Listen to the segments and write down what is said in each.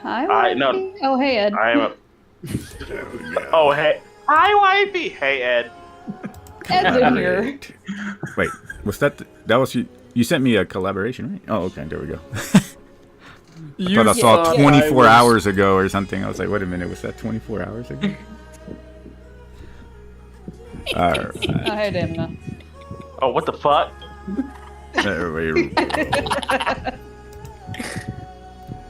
Hi, Wifey. No. Oh, hey, Ed. I am a... Oh, hey. Hi, Wifey. Hey, Ed. Ed's in here. Wait, was that was you? You sent me a collaboration, right? Oh, okay, there we go. I thought I saw 24 hours ago or something. I was like, wait a minute, was that 24 hours ago? All right. Hi, Demna. Oh, what the fuck? There we go.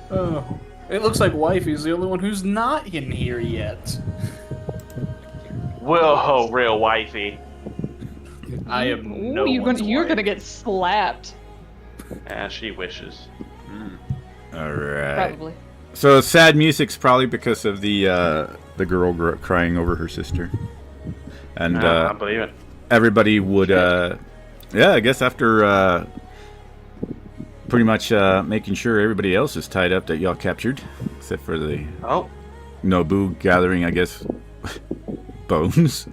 Oh, it looks like Wifey's the only one who's not in here yet. Whoa, real Wifey. I am no you're one's gonna wife. get slapped. As she wishes. All right. Probably. So sad music's probably because of the girl crying over her sister, and I believe it. everybody would yeah, I guess after pretty much making sure everybody else is tied up that y'all captured, except for the Nobu gathering, I guess, bones.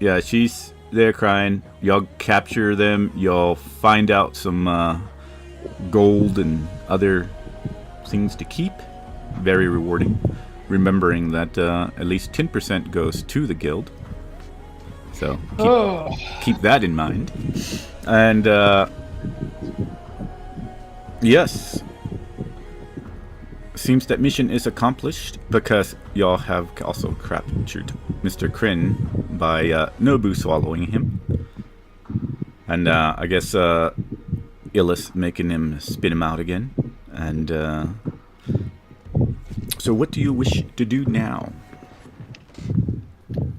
Yeah, she's there crying. Y'all capture them. Y'all find out some gold and other things to keep. Very rewarding. Remembering that at least 10% goes to the guild. So keep that in mind. And yes, seems that mission is accomplished because y'all have also captured Mr. Kryn by Nobu swallowing him. And I guess Illis making him spit him out again. And so what do you wish to do now?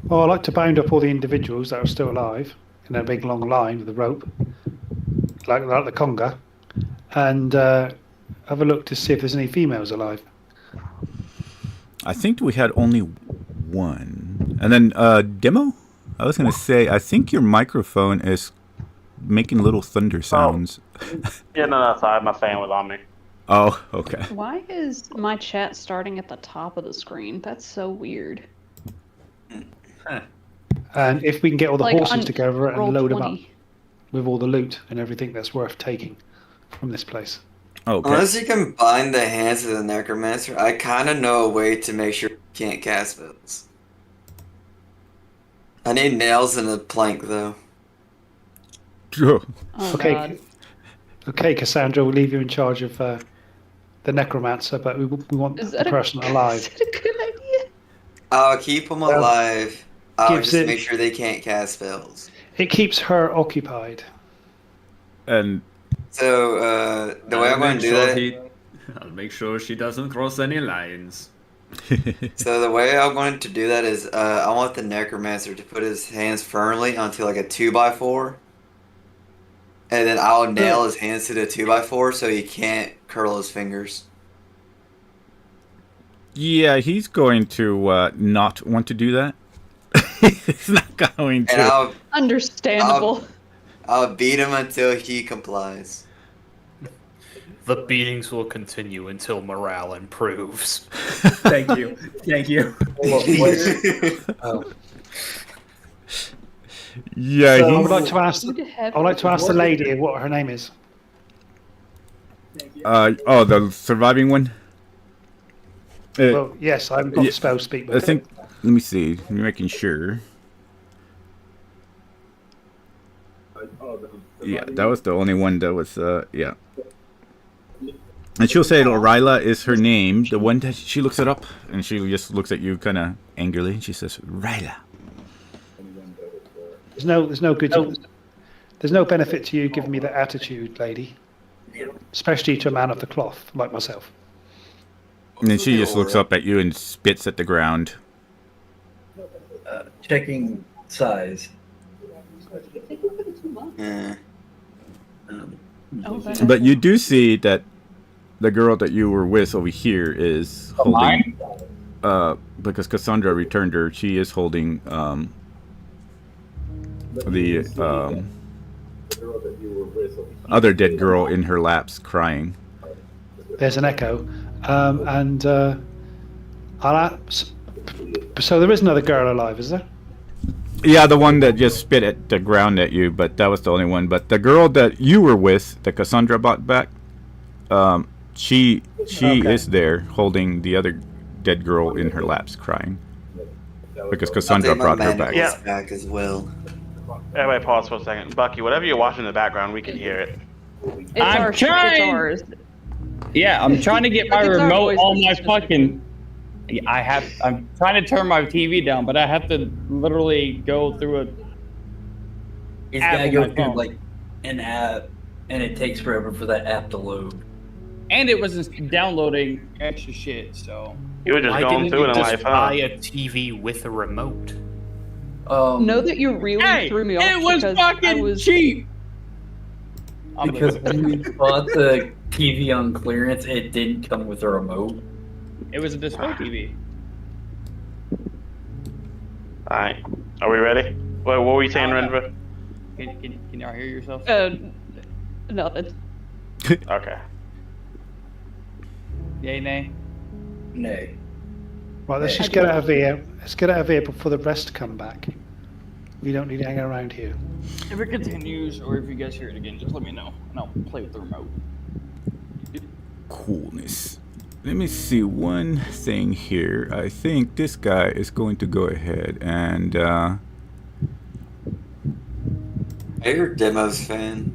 Well, I'd like to bound up all the individuals that are still alive in a big long line with a rope, like the conga, and have a look to see if there's any females alive. I think we had only one. And then demo? I was going to say, I think your microphone is making little thunder sounds. Yeah, no, sorry. My fan was on me. Oh, okay. Why is my chat starting at the top of the screen? That's so weird. And if we can get all the Like horses on together and roll load them 20. up with all the loot and everything that's worth taking from this place. Okay. Unless you combine the hands of the necromancer, I kind of know a way to make sure you can't cast spells. I need nails and a plank, though. Sure. Oh, Okay. God. Okay, Cassandra, we'll leave you in charge of the necromancer, but we want Is the that person alive. Is that a good idea? I'll keep them alive. I'll gives just it- make sure they can't cast spells. It keeps her occupied. And So, the way I'm going to do that... I'll make sure she doesn't cross any lines. So the way I'm going to do that is, I want the necromancer to put his hands firmly onto like a 2x4, and then I'll nail his hands to the 2x4 so he can't curl his fingers. yeah, he's going to not want to do that. He's not going to. And Understandable. I'll beat him until he complies. The beatings will continue until morale improves. Thank you. Thank you. Yeah, So I he's... would like to ask. Who the heck- I'd like to ask the lady what her name is. oh, the surviving one? Well, yes, I haven't got yeah, the spell speak. I But think... Let me see. I'm making sure. Yeah, that was the only one that was, yeah. And she'll say Lorila is her name. The one that she looks it up, and she just looks at you kind of angrily, and she says, Ryla. there's no good. There's no benefit to you giving me that attitude, lady. Especially to a man of the cloth like myself. And then she just looks up at you and spits at the ground. Checking size. Yeah. Oh, that's But you do see that the girl that you were with over here is holding... because Cassandra returned her, she is holding the other dead girl in her laps, crying. There's an echo, and so there is another girl alive, is there? Yeah, the one that just spit at the ground at you, but that was the only one. But the girl that you were with, that Cassandra brought back, She Okay. is there holding the other dead girl in her laps, crying because I Cassandra think my brought her man back. is Yeah. back as well. Everybody pause for a second. Bucky, whatever you're watching in the background, we can hear it. It's I'm our, it's trying. ours. Yeah, I'm trying to get my Like, it's our remote voice on my that's just fucking. I'm trying to turn my TV down, but I have to literally go through a. He's App gotta on go my through phone. like an app, and it takes forever for that app to load. And it was just downloading extra shit, so. You were just Why going didn't through it you in just life, buy huh? a TV with a remote? Know that you really Hey, threw me off it was because fucking I was cheap. I'm Because leaving. when you bought the TV on clearance, it didn't come with a remote. It was a display TV. Alright. Are we ready? What were you saying, No. Renver? Can y'all hear yourself? no, that's Okay. Yay, nay. Nay. Right, let's just get out of here. Let's get out of here before the rest come back. We don't need to hang around here. If it continues, or if you guys hear it again, just let me know, and I'll play with the remote. Coolness. Let me see one thing here. I think this guy is going to go ahead and Hey, you're Demos fan.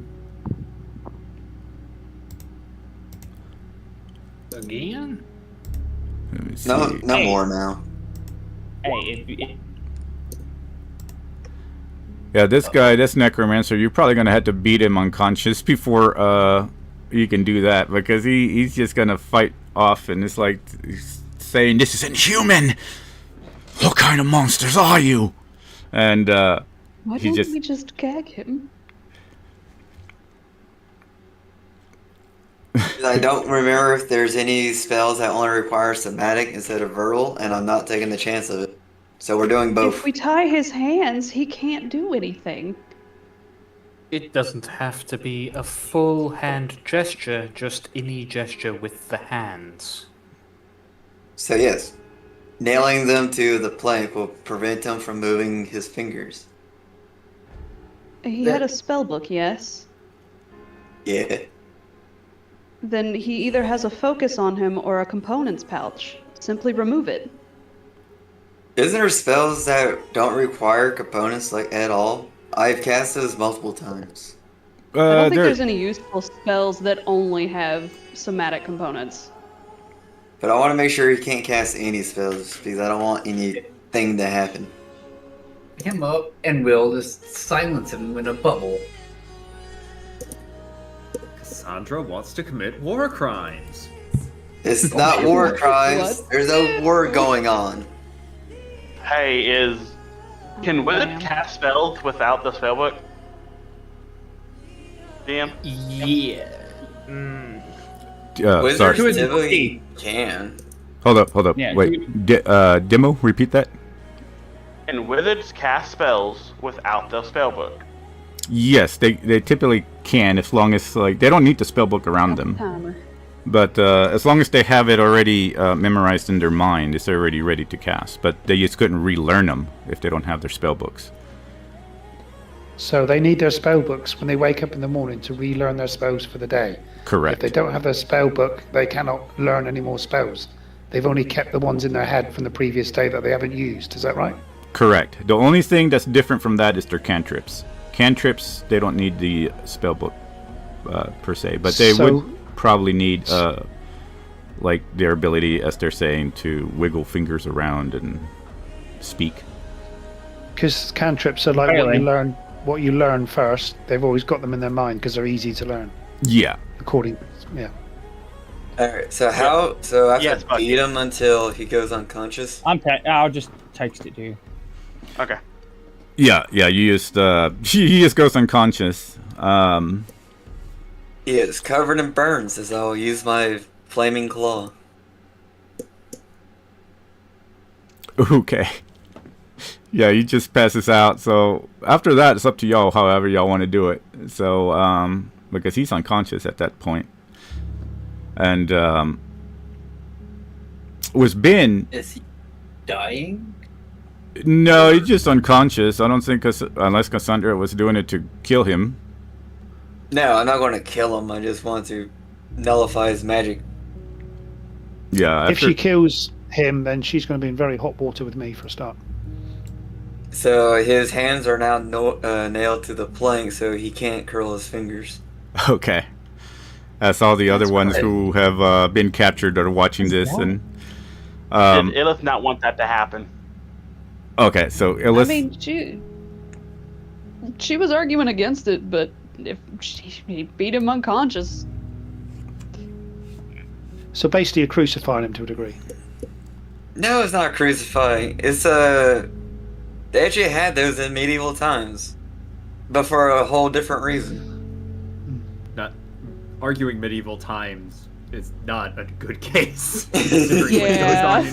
Again? let me see. No Hey. more now. Hey, Yeah, this guy, this necromancer, you're probably gonna have to beat him unconscious before you can do that, because he's just gonna fight off, and it's like he's saying, "This is inhuman. What kind of monsters are you?" And why he don't just we just gag him? I don't remember if there's any spells that only require somatic instead of verbal, and I'm not taking the chance of it. So we're doing both. If we tie his hands, he can't do anything. It doesn't have to be a full hand gesture, just any gesture with the hands. So yes, nailing them to the plank will prevent him from moving his fingers. He had a spell book, yes. Yeah. Then he either has a focus on him or a components pouch. Simply remove it. Isn't there spells that don't require components like at all? I've cast those multiple times. I don't think there- there's any useful spells that only have somatic components. But I want to make sure he can't cast any spells because I don't want anything to happen. Pick him up, and we'll just silence him in a bubble. Cassandra wants to commit war crimes. It's not war crimes. What? There's no war going on. Hey, can Wizard Damn. cast spells without the spellbook? DM? Yeah. Wizards sorry. typically can. Hold up. Yeah, Wait. Demo, repeat that. Can wizards cast spells without the spellbook? Yes, they typically can, as long as like they don't need the spellbook around them. Timer. But as long as they have it already memorized in their mind, it's already ready to cast. But they just couldn't relearn them if they don't have their spell books. So they need their spell books when they wake up in the morning to relearn their spells for the day. Correct. If they don't have their spell book, they cannot learn any more spells. They've only kept the ones in their head from the previous day that they haven't used. Is that right? Correct. The only thing that's different from that is their cantrips. Cantrips, they don't need the spell book per se, but they So- would probably need like their ability, as they're saying, to wiggle fingers around and speak. Because cantrips are like Really? what you learn first. They've always got them in their mind because they're easy to learn. Yeah. Yeah. Alright, so how? So I have Yes, to Bucky. beat him until he goes unconscious? I'll just text it to you. Okay. Yeah. You just he just goes unconscious. He is covered in burns as I'll use my flaming claw. Okay. Yeah, he just passes out. So after that, it's up to y'all. However y'all want to do it. So because he's unconscious at that point, and was Ben. Is he dying? No, he's just unconscious. I don't think unless Cassandra was doing it to kill him. No, I'm not going to kill him. I just want to nullify his magic. Yeah. If she kills him, then she's going to be in very hot water with me for a start. So his hands are now nailed to the plank, so he can't curl his fingers. Okay. That's all the other ones who have been captured are watching this, and Did Illith not want that to happen? okay, so Illith. I mean, she was arguing against it, but if he beat him unconscious. So basically, you're crucifying him to a degree. No, it's not crucifying. It's they actually had those in medieval times, but for a whole different reason. Not arguing medieval times is not a good case. Yeah.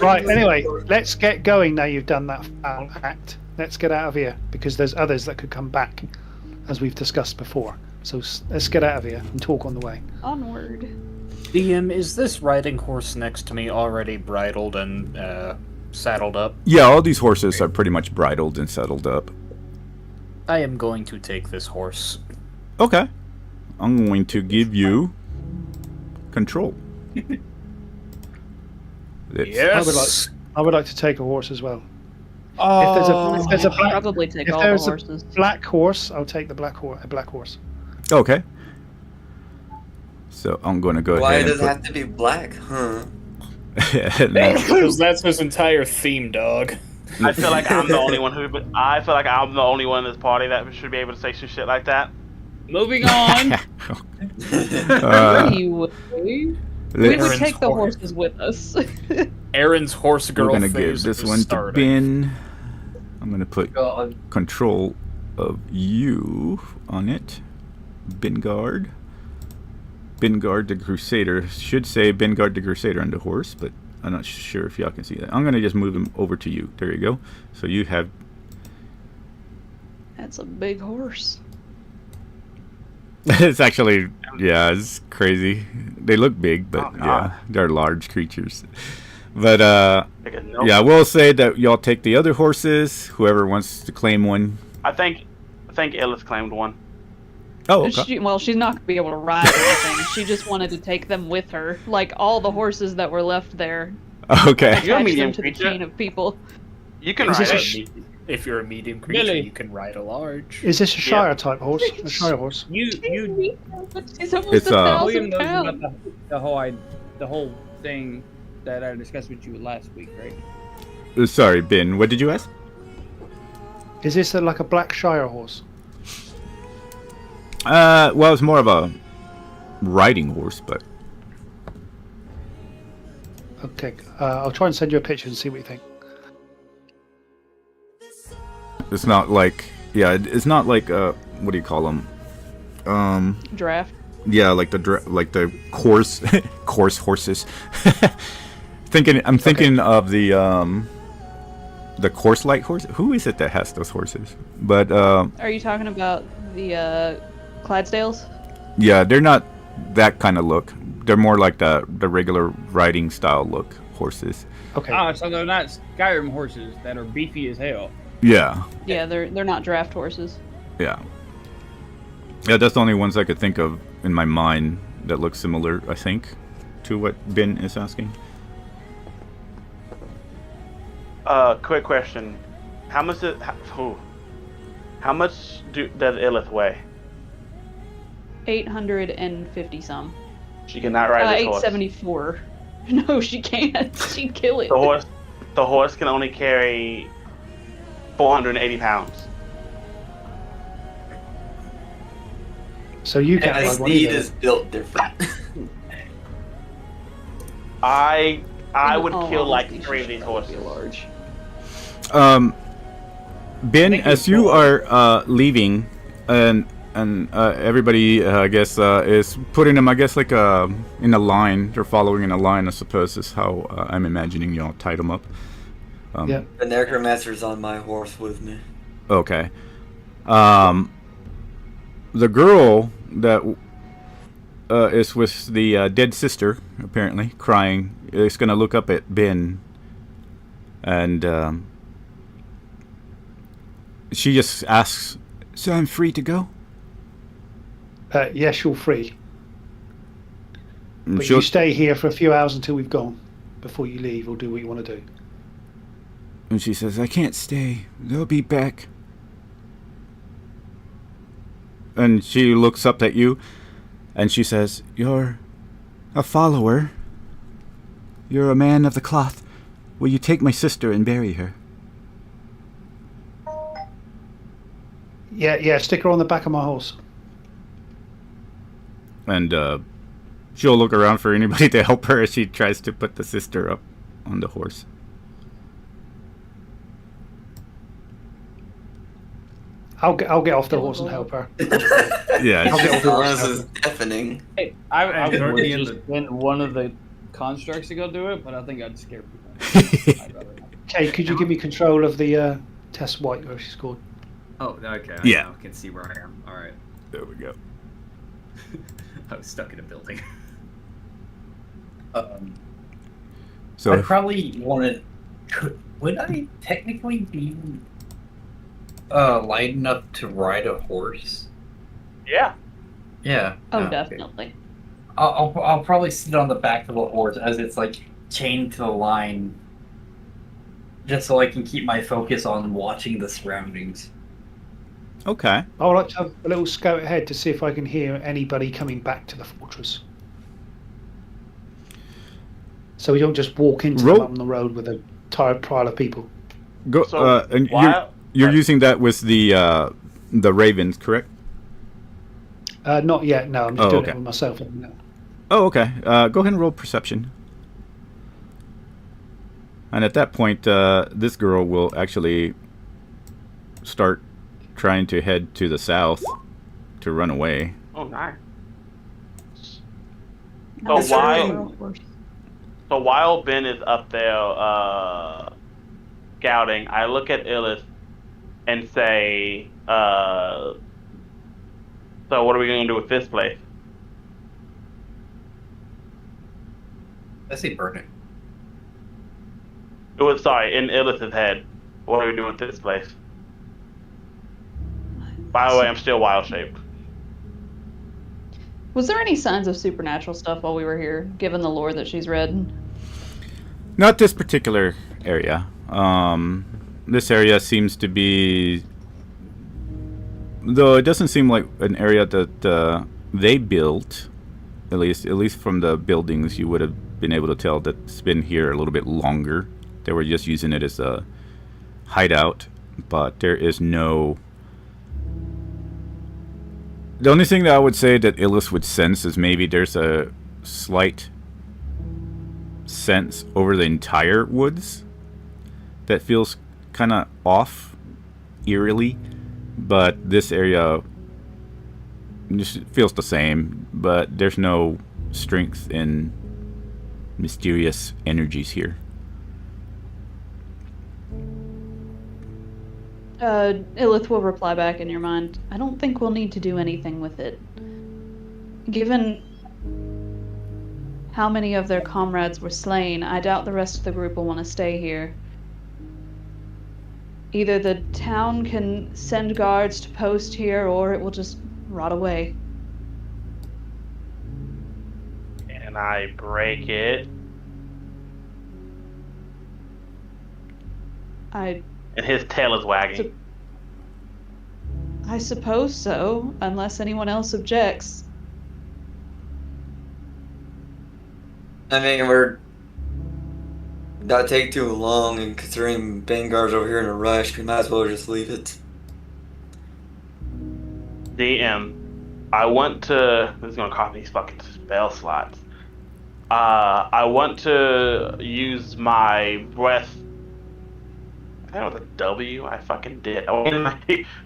Right. Anyway, let's get going now. You've done that foul act. Let's get out of here because there's others that could come back, as we've discussed before. So let's get out of here and talk on the way. Onward. DM, is this riding horse next to me already bridled and saddled up? Yeah, all these horses are pretty much bridled and saddled up. I am going to take this horse. Okay. I'm going to give you control. Yes. I would like to take a horse as well. Oh, If there's a black, Probably take if all the there's horses. a black horse, I'll take the black horse. Okay. So I'm going to go Why ahead does it and have to be black, huh? put... Because that's his entire theme, dog. I feel like I'm the only one I feel like I'm the only one in this party that should be able to say some shit like that. moving on. Anyway, we would Aaron's take the horse. horses with us. Aaron's horse girl We're going to phase give this is one to starting. Ben. I'm going to put God. control of you on it. Bengard. Bengard the Crusader. Should say Bengard the Crusader on the horse, but I'm not sure if y'all can see that. I'm going to just move him over to you. There you go. So you have... That's a big horse. It's actually... Yeah, it's crazy. They look big, but yeah, they're large creatures. But, yeah, we'll say that y'all take the other horses. Whoever wants to claim one. I think Illith claimed one. Oh, okay. She's not gonna be able to ride or anything. She just wanted to take them with her, like all the horses that were left there. Okay. Attach You're a them medium to the creature. chain of people. You can Is ride this it. If you're a medium creature, Billy. you can ride a large. Is this a Shire type horse? A Shire horse? You She's almost It's, 1,000 William knows pounds. about the whole thing that I discussed with you last week, right? Sorry, Ben. What did you ask? Is this like a black Shire horse? Well, it's more of a riding horse, but... Okay, I'll try and send you a picture and see what you think. It's not like... Yeah, it's not like, what do you call them? Draft. Yeah, like the course... course horses. I'm thinking of the course light horse. Who is it that has those horses? But, Are you talking about the Clydesdales? yeah, they're not that kind of look. They're more like the regular riding style look horses. Okay. Ah, so they're not Skyrim horses that are beefy as hell. Yeah, Yeah, they're not draft horses. yeah. Yeah, that's the only ones I could think of in my mind that look similar, I think, to what Ben is asking. Quick question. How much does Illith weigh? 850 some. She cannot ride this horse. 874. No, she can't. She'd kill it. The horse can only carry 480 pounds. So you And can't the ride one steed either. is built different. I would In all kill like honesty, 3 of she these should probably horses. be large. Ben, Thank you, as you Paul. are leaving, and everybody, I guess, is putting them, I guess, like in a line. They're following in a line, I suppose, is how I'm imagining y'all tied them up. Yeah. The necromancer's on my horse with me. Okay. The girl that is with the dead sister, apparently, crying, is going to look up at Ben, and she just asks, "So I'm free to go?" Yes, you're free. But she'll- you stay here for a few hours until we've gone before you leave or do what you want to do. And she says, I can't stay. They'll be back. And she looks up at you and she says, You're a follower. You're a man of the cloth. Will you take my sister and bury her? Yeah, stick her on the back of my horse. And she'll look around for anybody to help her as she tries to put the sister up on the horse. I'll get off the horse and help her. Yeah. I'll get off the horse and This help is her. deafening. Hey, I And would already in just been one of the constructs to go do it, but I think I'd scare people. I'd rather not. Okay, could you give me control of the Tess White, or she's called? Oh, okay. Yeah. I now can see where I am. All right. There we go. I was stuck in a building. So I probably want to. Would I technically be light enough to ride a horse? Yeah. Yeah. Oh, okay. definitely. I'll probably sit on the back of the horse as it's like chained to the line, just so I can keep my focus on watching the surroundings. okay. I would like to have a little scout ahead to see if I can hear anybody coming back to the fortress. So we don't just walk into them Roll- on the road with a tired pile of people. Go. So, And while- you're using that with the ravens, correct? Not yet. No, I'm just Oh, doing okay. it with myself at the minute. Oh, okay. Go ahead and roll perception. And at that point, this girl will actually start trying to head to the south to run away. Oh, nice. No, So while horse. so while Ben is up there scouting, I look at Illis and say, "So what are we going to do with this place?" I say burn it. It was sorry in Illis's head. What are we doing with this place? By the way, I'm still wild shaped. Was there any signs of supernatural stuff while we were here, given the lore that she's read? Not this particular area. This area seems to be, though it doesn't seem like an area that they built. At least from the buildings, you would have been able to tell that it's been here a little bit longer. They were just using it as a hideout, but there is no. The only thing that I would say that Illis would sense is maybe there's a slight sense over the entire woods that feels kind of off, eerily, but this area just feels the same, but there's no strength in mysterious energies here. Illith will reply back in your mind. I don't think we'll need to do anything with it. Given how many of their comrades were slain, I doubt the rest of the group will want to stay here. Either the town can send guards to post here, or it will just rot away. And I break it, I and his tail is wagging. suppose so, unless anyone else objects. I mean, we're not take too long, and considering Vanguard's over here in a rush, we might as well just leave it. DM, I want to. This is gonna cost me these fucking spell slots. I want to use my breath. I don't know the W. I fucking did. I wanted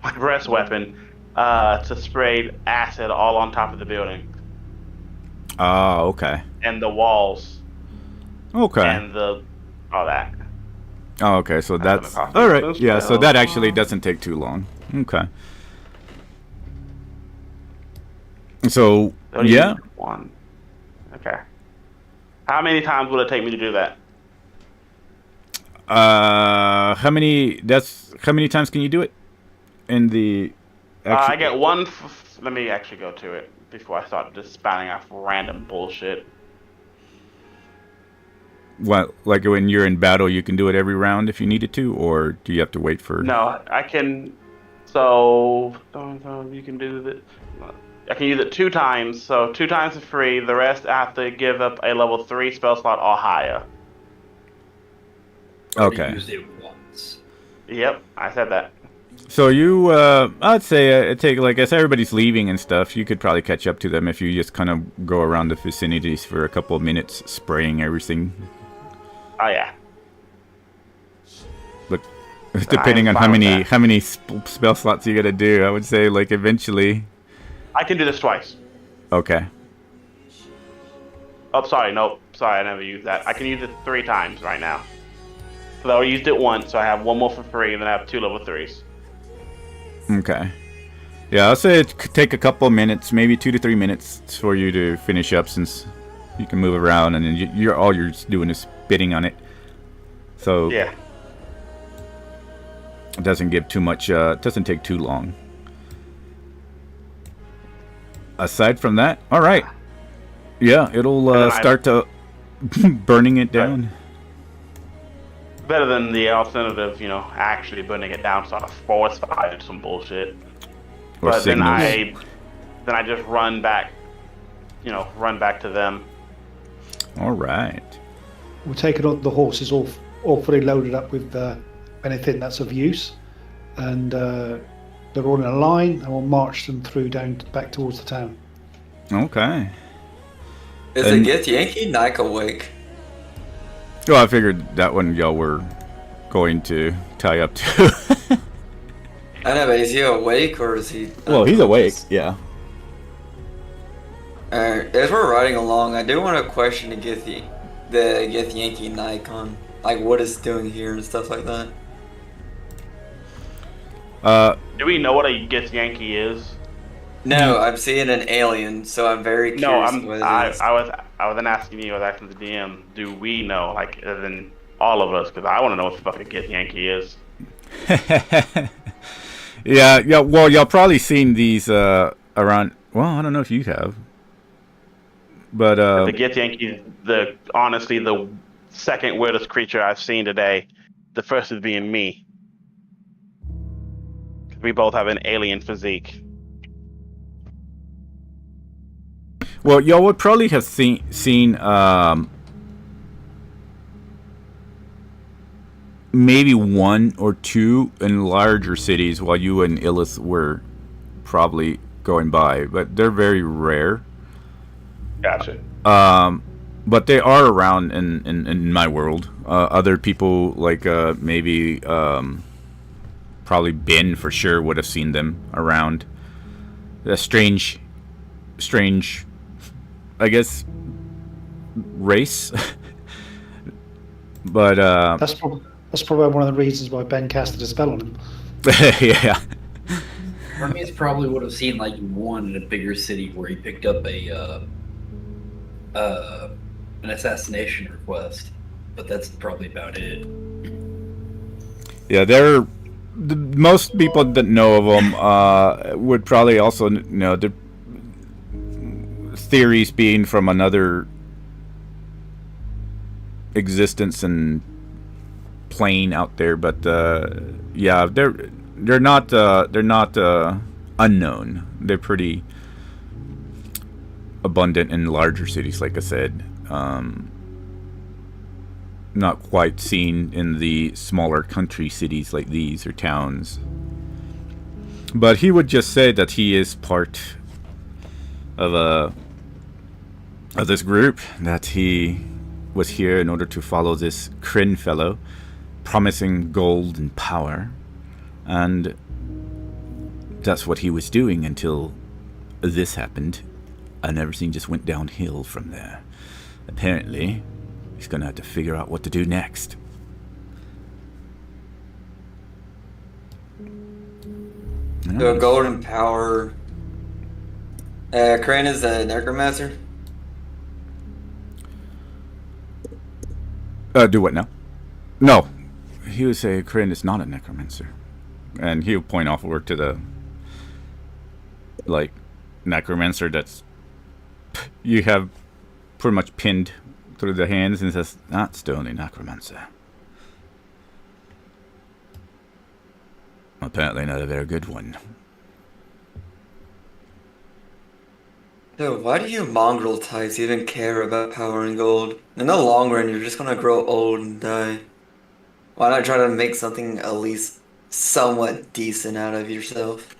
my breath weapon to spray acid all on top of the building Oh, okay. and the walls Okay. and the all that. Oh, okay. So That's that's gonna cost me all right. those Yeah. So spells. that actually doesn't take too long. Okay. So So you yeah. need one. Okay. How many times will it take me to do that? How many? That's how many times can you do it? In the. I get one. Let me actually go to it before I start just spouting off random bullshit. what, like when you're in battle, you can do it every round if you needed to, or do you have to wait for? No, I can. So you can do it. I can use it 2 times. So 2 times for free. The rest I have to give up a level 3 spell slot or higher. Okay. Used it once. Yep, I said that. So you, I'd say take like as everybody's leaving and stuff, you could probably catch up to them if you just kind of go around the vicinities for a couple of minutes, spraying everything. Oh yeah. Look, depending on fine with how many spell slots you gotta do, I would say like eventually. I can do this twice. Okay. Oh, sorry, nope. Sorry, I never used that. I can use it 3 times right now. So I already used it once, so I have 1 more for free, and then I have 2 level 3s. Okay. Yeah, I'll say it could take a couple of minutes, maybe 2 to 3 minutes for you to finish up, since you can move around, and then you're all you're doing is bidding on it. So Yeah. it doesn't give too much. It doesn't take too long. Aside from that, all right. Yeah, it'll start to burning it down. Better than the alternative, actually burning it down, so I force fire some bullshit. Or But then signals. I just run back, run back to them. All right. We're taking on the horses all fully loaded up with anything that's of use, and they're all in a line, and we'll march them through back towards the town. Okay. Is And- it Get Yankee Nike awake? Well, I figured that one y'all were going to tie up to. I know, but is he awake or is he? Well, he's awake. Yeah. As we're riding along, I do want to question the Get Yankee Nike on like what it's doing here and stuff like that. Do we know what a Gets Yankee is? No, I'm seeing an alien, so I'm very curious. No, what it I is. wasn't asking you. I was asking the DM. Do we know, like, as in all of us? Because I want to know what the fuck a Get Yankee is. Yeah. Well, y'all probably seen these around. Well, I don't know if you have, but The Get Yankee, honestly the second weirdest creature I've seen today. The first is being me. 'Cause we both have an alien physique. well, y'all would probably have seen maybe 1 or 2 in larger cities, while you and Illith were probably going by, but they're very rare. Gotcha. But they are around in my world. Other people, like maybe probably Ben for sure would have seen them around. A strange, I guess, race. But That's probably one of the reasons why Ben casted a spell on him. yeah. Hermes probably would have seen like one in a bigger city where he picked up an assassination request, but that's probably about it. Yeah, most people that know of them would probably also know the theories being from another existence and plane out there, but yeah, they're not unknown. They're pretty abundant in larger cities, like I said. Not quite seen in the smaller country cities like these or towns. But he would just say that he is part of this group, that he was here in order to follow this Kryn fellow, promising gold and power, and that's what he was doing until this happened, and everything just went downhill from there. Apparently, he's gonna have to figure out what to do next. So golden power. Crane is the necromancer. Do what now? No, he would say Kryn is not a necromancer, and he'll point offward to the necromancer that's you have pretty much pinned through the hands and says, "Not stony necromancer. Apparently not a very good one." So why do you mongrel types even care about power and gold? In the long run, you're just gonna grow old and die. Why not try to make something at least somewhat decent out of yourself?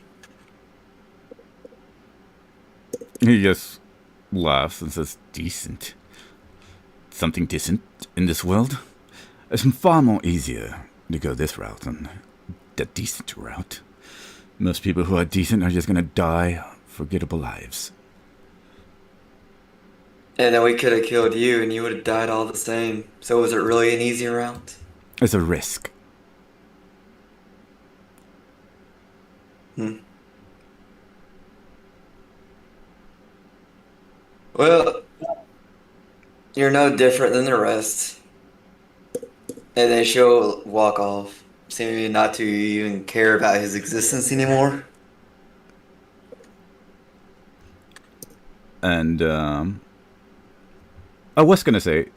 He just laughs and says, "Decent? Something decent in this world? It's far more easier to go this route than the decent route. Most people who are decent are just gonna die forgettable lives." And then we could have killed you and you would have died all the same. So was it really an easy route? It's a risk. Well, you're no different than the rest. And then she'll walk off, seeming not to even care about his existence anymore. And I was gonna say,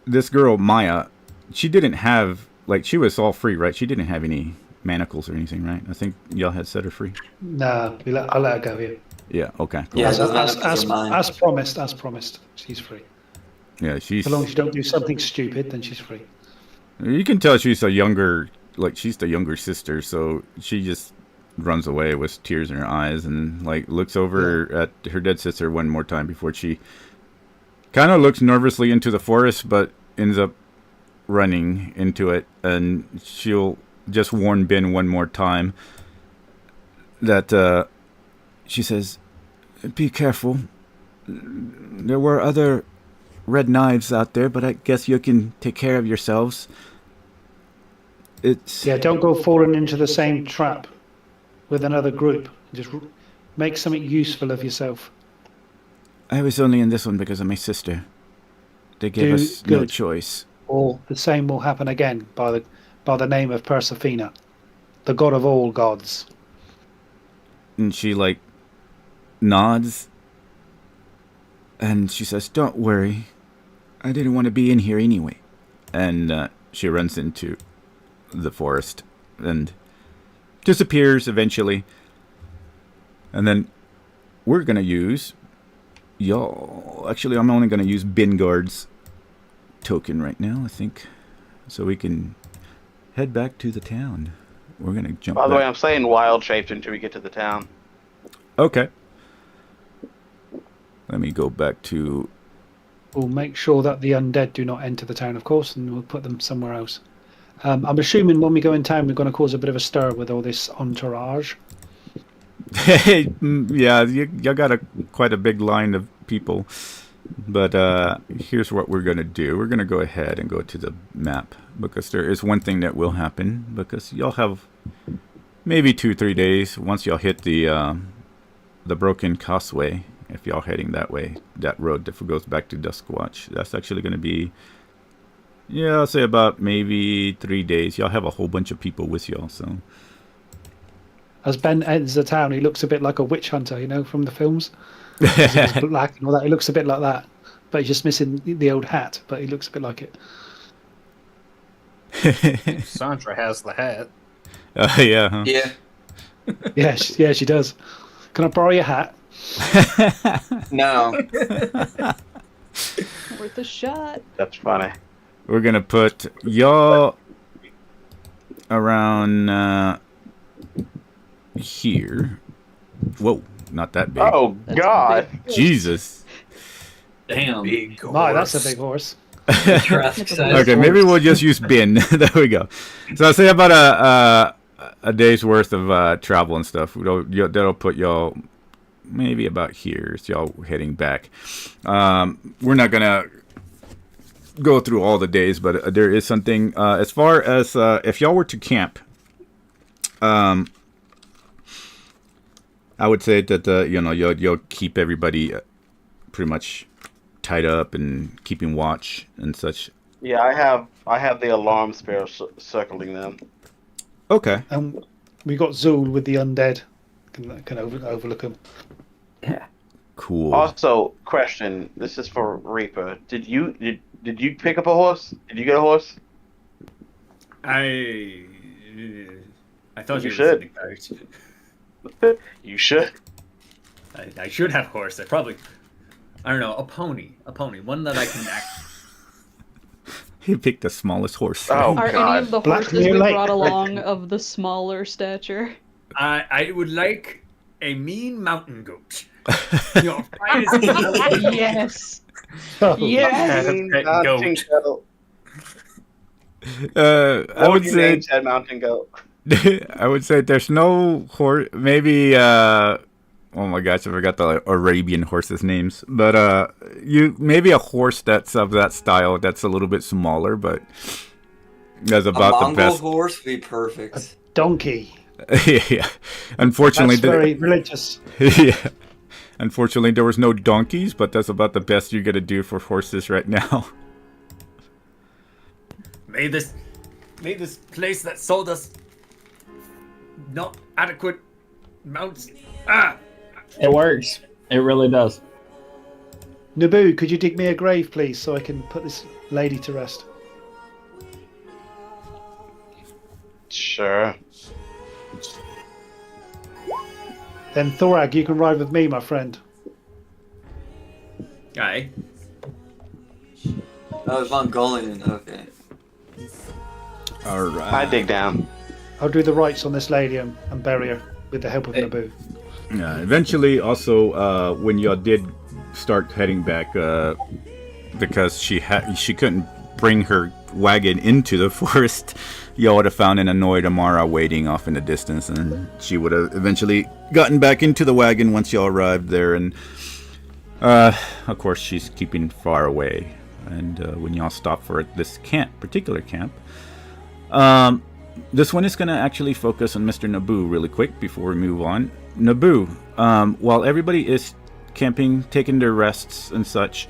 this girl Maya, she didn't have, like, she was all free, right? She didn't have any manacles or anything, right? I think y'all had set her free. No, I'll let her go here. Yeah. Okay. Cool. Yeah, As, those as, manacles are mine. as promised, she's free. Yeah. She's. So long as you don't do something stupid, then she's free. You can tell she's a younger, like, she's the younger sister, so she just runs away with tears in her eyes and, like, looks over at her dead sister one more time before she kind of looks nervously into the forest, but ends up running into it. And she'll just warn Ben one more time that she says, "Be careful. There were other red knives out there, but I guess you can take care of yourselves." It's Yeah, don't go falling into the same trap with another group. Just make something useful of yourself. I was only in this one because of my sister. They gave us no good. choice. Or the same will happen again by the name of Persephone, the god of all gods. And she, like, nods. And she says, "Don't worry. I didn't want to be in here anyway." And she runs into the forest and disappears eventually. And then we're going to use y'all. Actually, I'm only going to use Bingard's token right now, I think. So we can head back to the town. We're going to jump By the back. way, I'm saying wild shaped until we get to the town. Okay. Let me go back to... We'll make sure that the undead do not enter the town, of course, and we'll put them somewhere else. I'm assuming when we go in town, we're going to cause a bit of a stir with all this entourage. Yeah, you got quite a big line of people. But here's what we're going to do. We're going to go ahead and go to the map, because there is one thing that will happen, because y'all have maybe 2-3 days once y'all hit the broken causeway. If y'all heading that way, that road that goes back to Duskwatch, that's actually going to be, yeah, I'll say about maybe 3 days. Y'all have a whole bunch of people with y'all, so... As Ben enters the town, he looks a bit like a witch hunter, you know, from the films. He's black and all that. He looks a bit like that, but he's just missing the old hat. But he looks a bit like it. Sandra has the hat. Yeah. Huh? Yeah. Yeah, she does. Can I borrow your hat? No. Worth a shot. That's funny. We're gonna put y'all around here. Whoa, not that big. Oh, That's God. big. Jesus. Damn. Big My, that's a horse. big horse. Jurassic size Okay, maybe we'll just use bin. There we go. So I'll say about a day's worth of travel and stuff. That'll put y'all maybe about here. It's y'all heading back. We're not gonna go through all the days, but there is something as far as if y'all were to camp. I would say that you'll keep everybody pretty much tied up and keeping watch and such. Yeah, I have the alarm spell circling them. Okay. And we got Zool with the undead. Can overlook him. Cool. Also, question. This is for Reaper. Did you pick up a horse? Did you get a horse? I thought You you should. should. You should. I should have a horse. I don't know, a pony, one that I can act. He picked the smallest horse. Oh, Are God. any of the Black horses we Mirror Lake. brought along of the smaller stature? I would like a mean mountain goat. Your finest Yes. Oh, Yes. goat. I would say Said mountain goat. I would say there's no horse. Maybe oh my gosh, I forgot the Arabian horses' names. But maybe a horse that's of that style that's a little bit smaller, but that's about a the Mongol best. horse would be perfect. donkey. Yeah. Unfortunately, That's very religious. yeah. Unfortunately, there was no donkeys, but that's about the best you're gonna do for horses right now. May this place that sold us not adequate mounts. It works. It really does. Naboo, could you dig me a grave, please, so I can put this lady to rest? Sure. Then Thorag, you can ride with me, my friend. Aye. Oh, it's Mongolian. Okay. All right. I dig down. I'll do the rites on this lady and bury her with the help of Naboo. Yeah, eventually, also, when y'all did start heading back, because she couldn't bring her wagon into the forest, y'all would have found an annoyed Amara waiting off in the distance, and she would have eventually gotten back into the wagon once y'all arrived there, and of course, she's keeping far away. And when y'all stop for this particular camp, this one is going to actually focus on Mr. Naboo really quick before we move on. Naboo, while everybody is camping, taking their rests and such,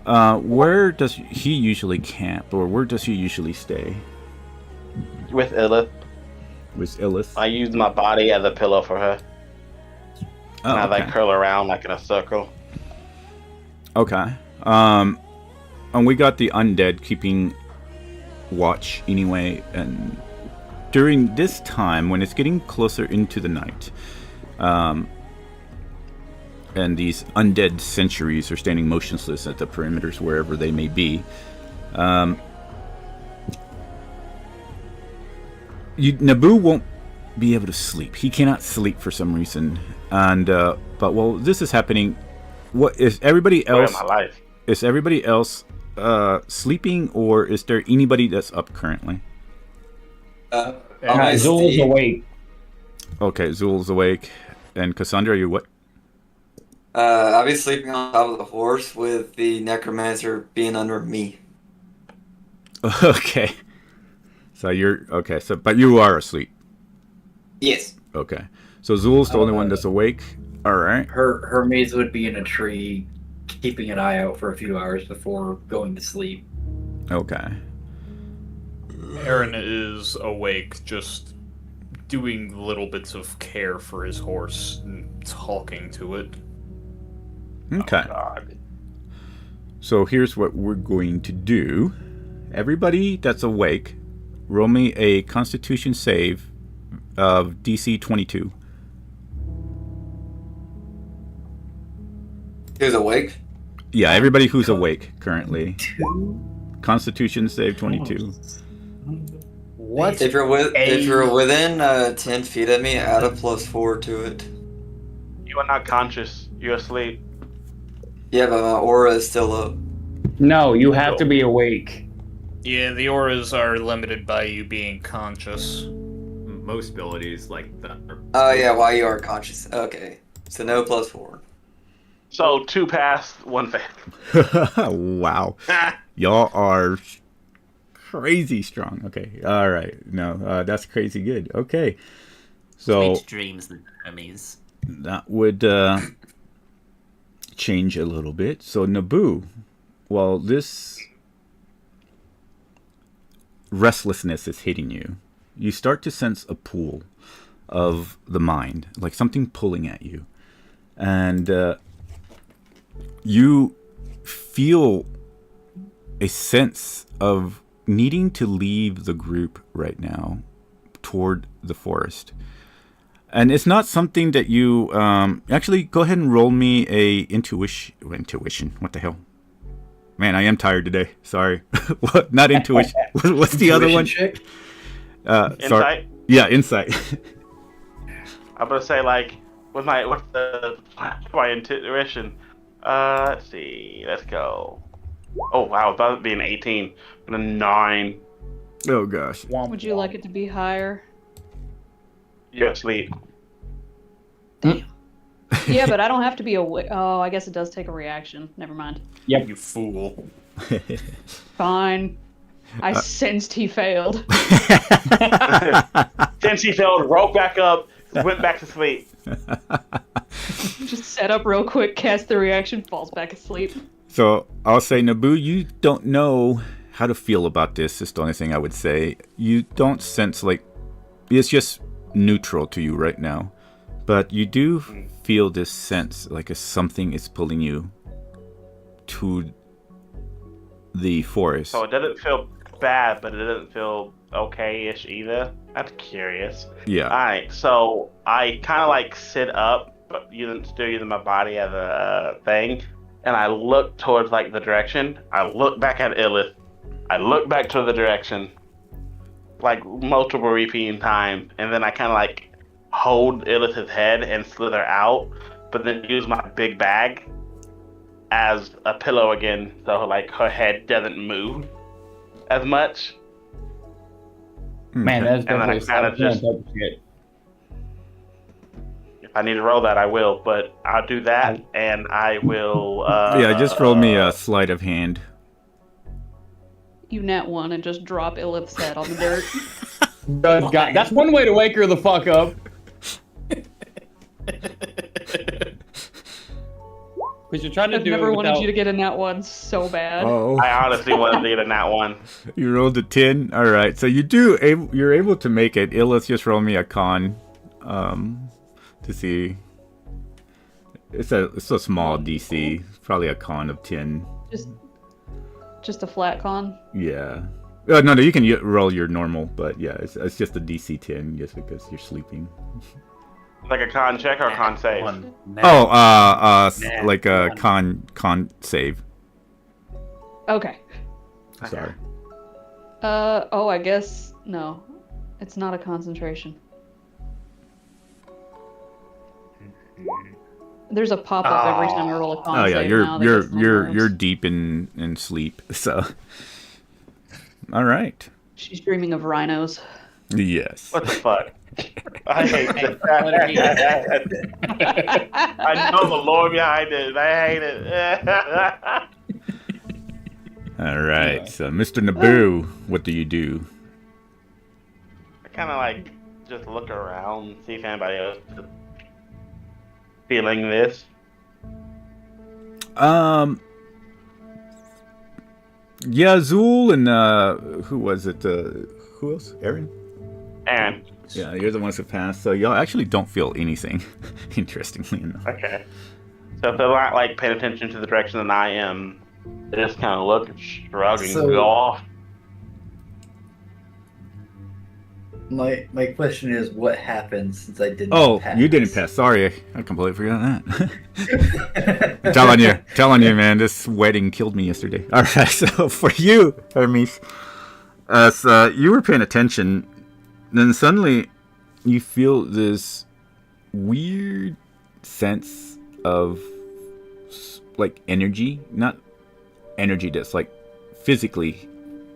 where does he usually camp, or where does he usually stay? With Illith. With Illith? I use my body as a pillow for her. Oh, And I okay. like curl around like in a circle. Okay. And we got the undead keeping watch anyway, and during this time when it's getting closer into the night, and these undead sentries are standing motionless at the perimeters wherever they may be, Naboo won't be able to sleep. He cannot sleep for some reason, and but while this is happening, what is everybody Story of else? my life. Is everybody else sleeping, or is there anybody that's up currently? Zul's awake. Okay, Zul's awake. And Cassandra, you what? I'll be sleeping on top of the horse with the necromancer being under me. Okay. So you're okay. So, but you are asleep. Yes. Okay. So Zul's the only one that's awake. All right. Her maze would be in a tree, keeping an eye out for a few hours before going to sleep. Okay. Aaron is awake, just doing little bits of care for his horse and talking to it. Okay. Oh, God. So here's what we're going to do. Everybody that's awake, roll me a Constitution save of DC 22. Who's awake? Yeah, everybody who's awake currently. Constitution save 22. What? If you're within 10 feet of me, add a +4 to it. You are not conscious. You're asleep. Yeah, but my aura is still up. No, you have to be awake. Yeah, the auras are limited by you being conscious. Most abilities like that. Oh yeah, while you are conscious. Okay, so no +4. So 2 pass, 1 fail. Wow. Y'all are crazy strong. Okay. All right. No, that's crazy good. Okay. So Sweet dreams, the enemies. that would change a little bit. So Naboo, while this restlessness is hitting you, you start to sense a pull of the mind, like something pulling at you. And you feel a sense of needing to leave the group right now toward the forest. And it's not something that you actually go ahead and roll me a intuition. What the hell? Man, I am tired today. Sorry. What? Not intuition. What's the other one? Check? Sorry. Insight. Yeah, insight. I'm gonna say like with my intuition. Let's see. Let's go. Oh wow, it's about to be an 18 and a 9. Oh gosh. Would you like it to be higher? You're asleep. Yeah, but I don't have to be awake. Oh, I guess it does take a reaction. Never mind. Yep. You fool. Fine. I sensed he failed. Then she failed, woke back up, went back to sleep. Just set up real quick, cast the reaction, falls back asleep. So I'll say, Naboo, you don't know how to feel about this. It's the only thing I would say. You don't sense like it's just neutral to you right now, but you do feel this sense like something is pulling you to the forest. So it doesn't feel bad, but it doesn't feel okay-ish either. That's curious. Yeah. Alright, so I kind of like sit up, but still using my body as a thing, and I look towards like the direction. I look back at Illith. I look back to the direction, like multiple repeating times, and then I kind of like hold Illith's head and slither out, but then use my big bag as a pillow again, so like her head doesn't move as much. Man, that's And then I definitely kinda just- type of shit. If I need to roll that, I will, but I'll do that, and I will. Yeah, just roll me a sleight of hand. You nat one and just drop Illith's head on the dirt. That's one way to wake her the fuck up. Because you're trying to I've do never it wanted without... you to get a nat one so bad. Oh. I honestly wanted to get in that one. You rolled a 10. All right, so you're able to make it. Let's just roll me a con, to see. It's a small DC. It's probably a con of 10. Just a flat con. Yeah. No, you can roll your normal, but yeah, it's just a DC 10 just because you're sleeping. Like a con check or a con save? Like a con save. Okay. Sorry. I guess no. It's not a concentration. There's a pop-up every time I roll a con Oh yeah, save now that gets you're deep in sleep. So. All right. She's dreaming of rhinos. Yes. What the fuck? I hate that. I know the lore behind it. I hate it. All right. So, Mr. Naboo, what do you do? I kind of like just look around, see if anybody else is feeling this. Yeah, Zool and who was it? Who else? Aaron? And Yeah, you're the ones who passed, so y'all actually don't feel anything, interestingly enough. okay, so if they're not like paying attention to the direction that I am, they just kind of look, shrug, and go off. My question is, what happened since I didn't pass? You didn't pass. Sorry, I completely forgot that. telling you, man, this wedding killed me yesterday. All right, so for you, Hermes, as you were paying attention, then suddenly you feel this weird sense of like energy, not energy that's like physically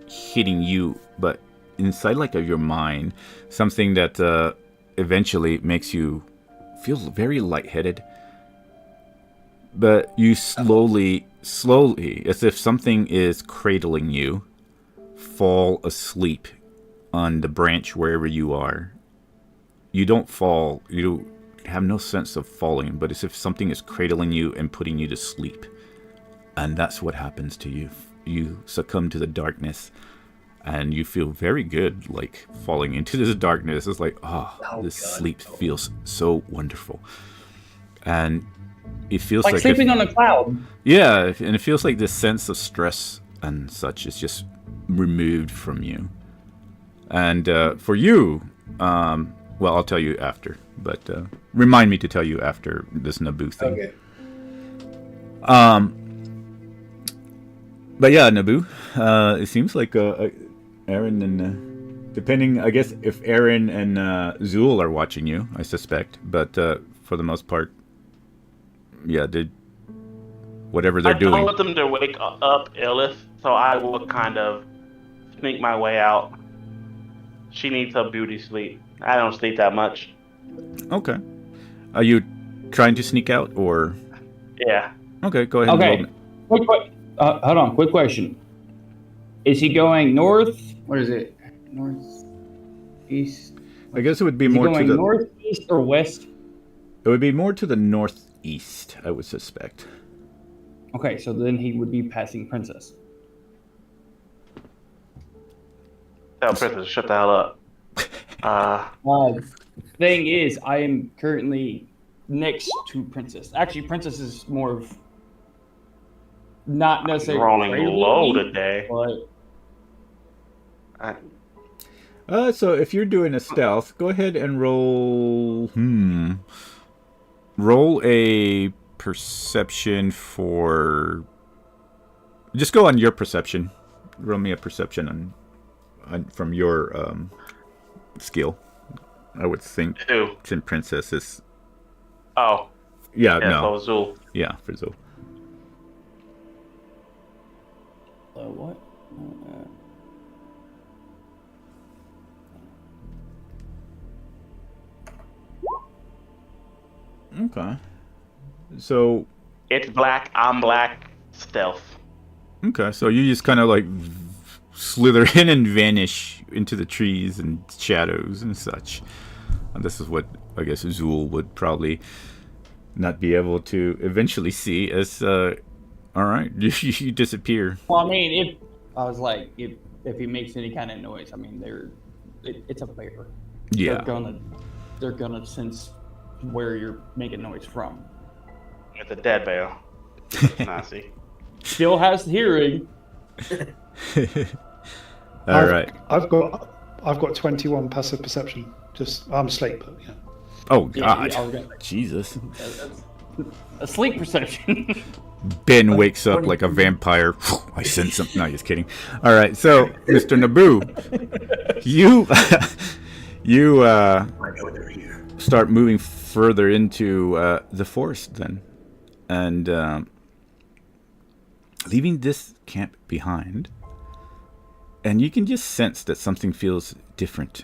hitting you, but inside like of your mind, something that eventually makes you feel very lightheaded. But you slowly, as if something is cradling you, fall asleep on the branch wherever you are. You don't fall, you have no sense of falling, but as if something is cradling you and putting you to sleep. And that's what happens to you. You succumb to the darkness. And you feel very good, like, falling into this darkness. It's like, this sleep feels so wonderful. And it feels like sleeping on a cloud. Yeah, and it feels like this sense of stress and such is just removed from you. And for you, well, I'll tell you after, but remind me to tell you after this Naboo thing. Okay. But yeah, Naboo, it seems like Aaron and depending, I guess, if Aaron and Zool are watching you, I suspect. But for the most part, yeah, whatever they're doing. I want them to wake up Illith, so I will kind of sneak my way out. She needs her beauty sleep. I don't sleep that much. Okay. Are you trying to sneak out, or? Yeah. Okay, go ahead. Okay. Hold on. Quick question. Is he going north? What is it? North, east? I guess it would be Is he more to going the north, east, or west? It would be more to the northeast, I would suspect. Okay, so then he would be passing Princess. Tell Princess, shut the hell up. Thing is, I am currently next to Princess. Actually, Princess is more of not necessarily rolling low me, today. but So if you're doing a stealth, go ahead and roll. Roll a perception for. Just go on your perception. Roll me a perception on from your skill. I would think. Who? Since Princess is. Oh. Yeah. Yeah. No. So Zool. Yeah, for Zool. what? Okay. So. It's black. I'm black. Stealth. Okay, so you just kind of like slither in and vanish into the trees and shadows and such. And this is what I guess Zool would probably not be able to eventually see as, all right, you disappear. Well, I mean, if he makes any kind of noise, I mean, it's a bear. Yeah. They're gonna sense where you're making noise from. It's a dead bear. Nazi. Still has hearing. All right. I've got 21 passive perception. Just I'm asleep, but yeah. Oh God. Yeah, Jesus. A sleep perception. Ben wakes up like a vampire. I sense something. No, just kidding. All right, so Mr. Naboo, you start moving further into the forest then, and leaving this camp behind. And you can just sense that something feels different.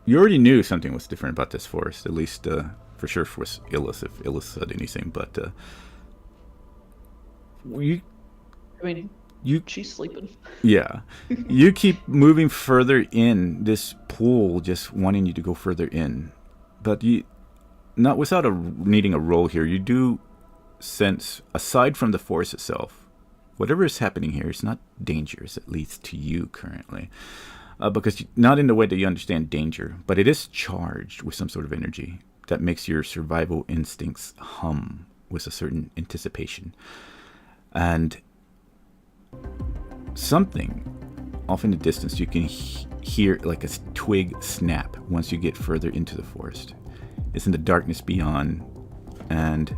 You already knew something was different about this forest, at least for sure for Illis, if Illis said anything. But she's sleeping. Yeah, you keep moving further in this pool, just wanting you to go further in. But not without needing a roll here. You do sense, aside from the forest itself, whatever is happening here is not dangerous, at least to you currently. Because not in the way that you understand danger, but it is charged with some sort of energy that makes your survival instincts hum with a certain anticipation. And something off in the distance, you can hear like a twig snap once you get further into the forest. It's in the darkness beyond, and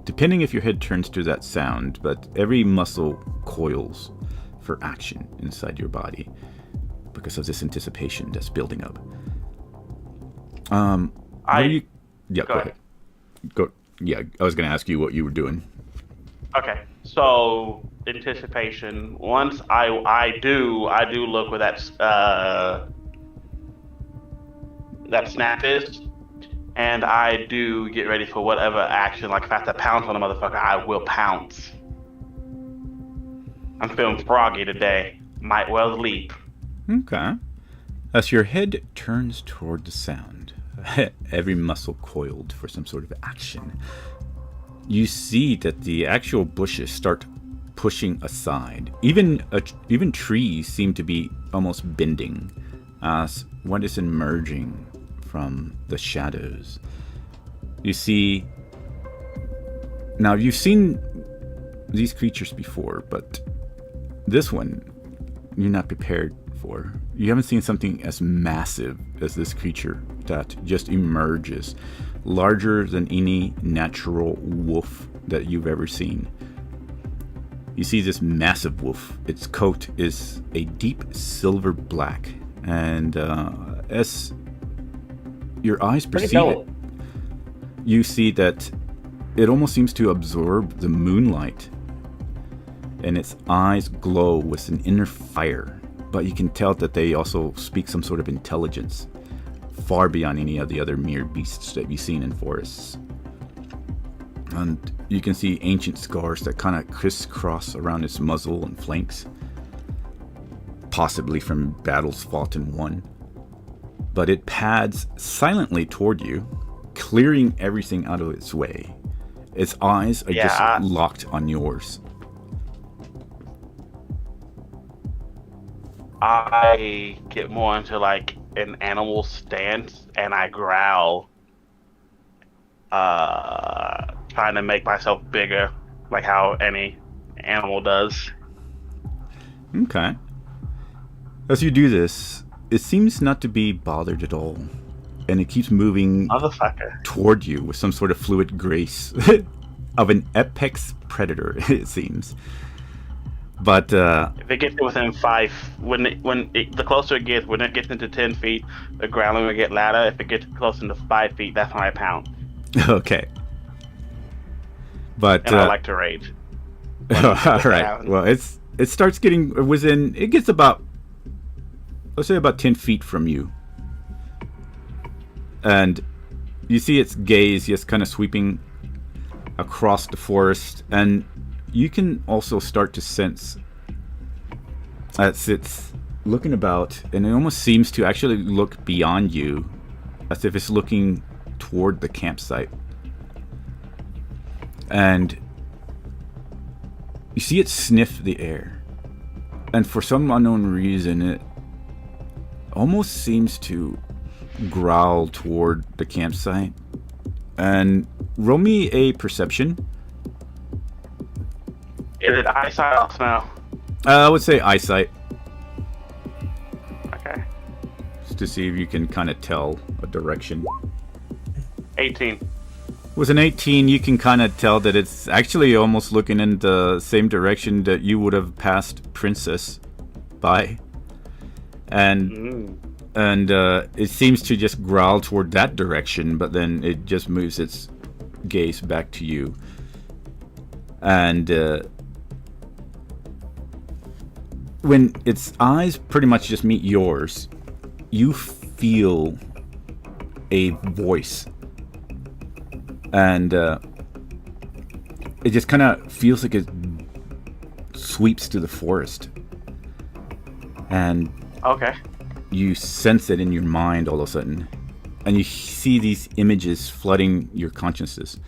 depending if your head turns to that sound, but every muscle coils for action inside your body because of this anticipation that's building up. Go ahead. Yeah, I was going to ask you what you were doing. Okay, so anticipation. Once I do look where that snap is, and I do get ready for whatever action. Like if I have to pounce on a motherfucker, I will pounce. I'm feeling froggy today. Might well leap. Okay. As your head turns toward the sound, every muscle coiled for some sort of action, you see that the actual bushes start pushing aside. Even trees seem to be almost bending as what is emerging from the shadows. You see Now, you've seen these creatures before, but this one, you're not prepared for. You haven't seen something as massive as this creature that just emerges, larger than any natural wolf that you've ever seen. You see this massive wolf. Its coat is a deep silver black, and as your eyes perceive it, you see that it almost seems to absorb the moonlight, and its eyes glow with an inner fire, but you can tell that they also speak some sort of intelligence, far beyond any of the other mere beasts that you've seen in forests. And you can see ancient scars that kind of crisscross around its muzzle and flanks, possibly from battles fought and won. But it pads silently toward you, clearing everything out of its way. Its eyes are just locked on yours. I get more into like an animal stance and I growl, trying to make myself bigger, like how any animal does. Okay. As you do this, it seems not to be bothered at all, and it keeps moving toward you with some sort of fluid grace of an apex predator, it seems. But if it gets within 5, the closer it gets, when it gets into 10 feet, the growling will get louder. If it gets close into 5 feet, that's when I pound. Okay. But and I like to rage. All right. Well, it starts getting within. It gets about, let's say, about 10 feet from you, and you see its gaze just kind of sweeping across the forest, and you can also start to sense as it's looking about, and it almost seems to actually look beyond you, as if it's looking toward the campsite. And you see it sniff the air, and for some unknown reason, it almost seems to growl toward the campsite. And roll me a perception. Is it eyesight or smell? I would say eyesight. Okay. Just to see if you can kind of tell a direction. 18. With an 18, you can kind of tell that it's actually almost looking in the same direction that you would have passed Princess by. And it seems to just growl toward that direction, but then it just moves its gaze back to you. And when its eyes pretty much just meet yours, you feel a voice. And it just kind of feels like it sweeps through the forest. And okay, you sense it in your mind all of a sudden. And you see these images flooding your consciousness.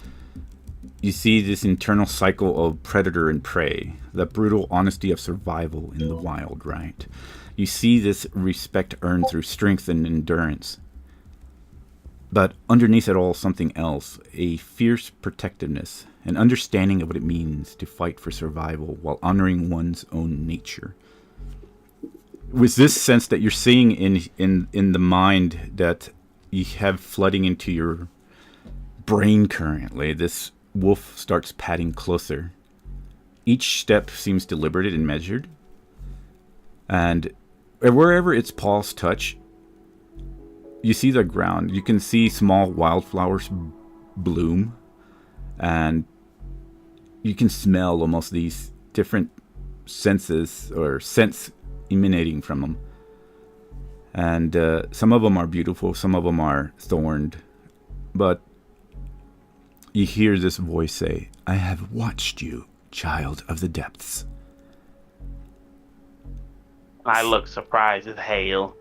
You see this internal cycle of predator and prey, the brutal honesty of survival in the wild, right? You see this respect earned through strength and endurance. But underneath it all, something else, a fierce protectiveness, an understanding of what it means to fight for survival while honoring one's own nature. With this sense that you're seeing in the mind that you have flooding into your brain currently, this wolf starts padding closer. Each step seems deliberate and measured. And wherever its paws touch, you see the ground. You can see small wildflowers bloom. And you can smell almost these different senses or scents emanating from them. And some of them are beautiful, some of them are thorned. But you hear this voice say, "I have watched you, child of the depths." I look surprised as hell.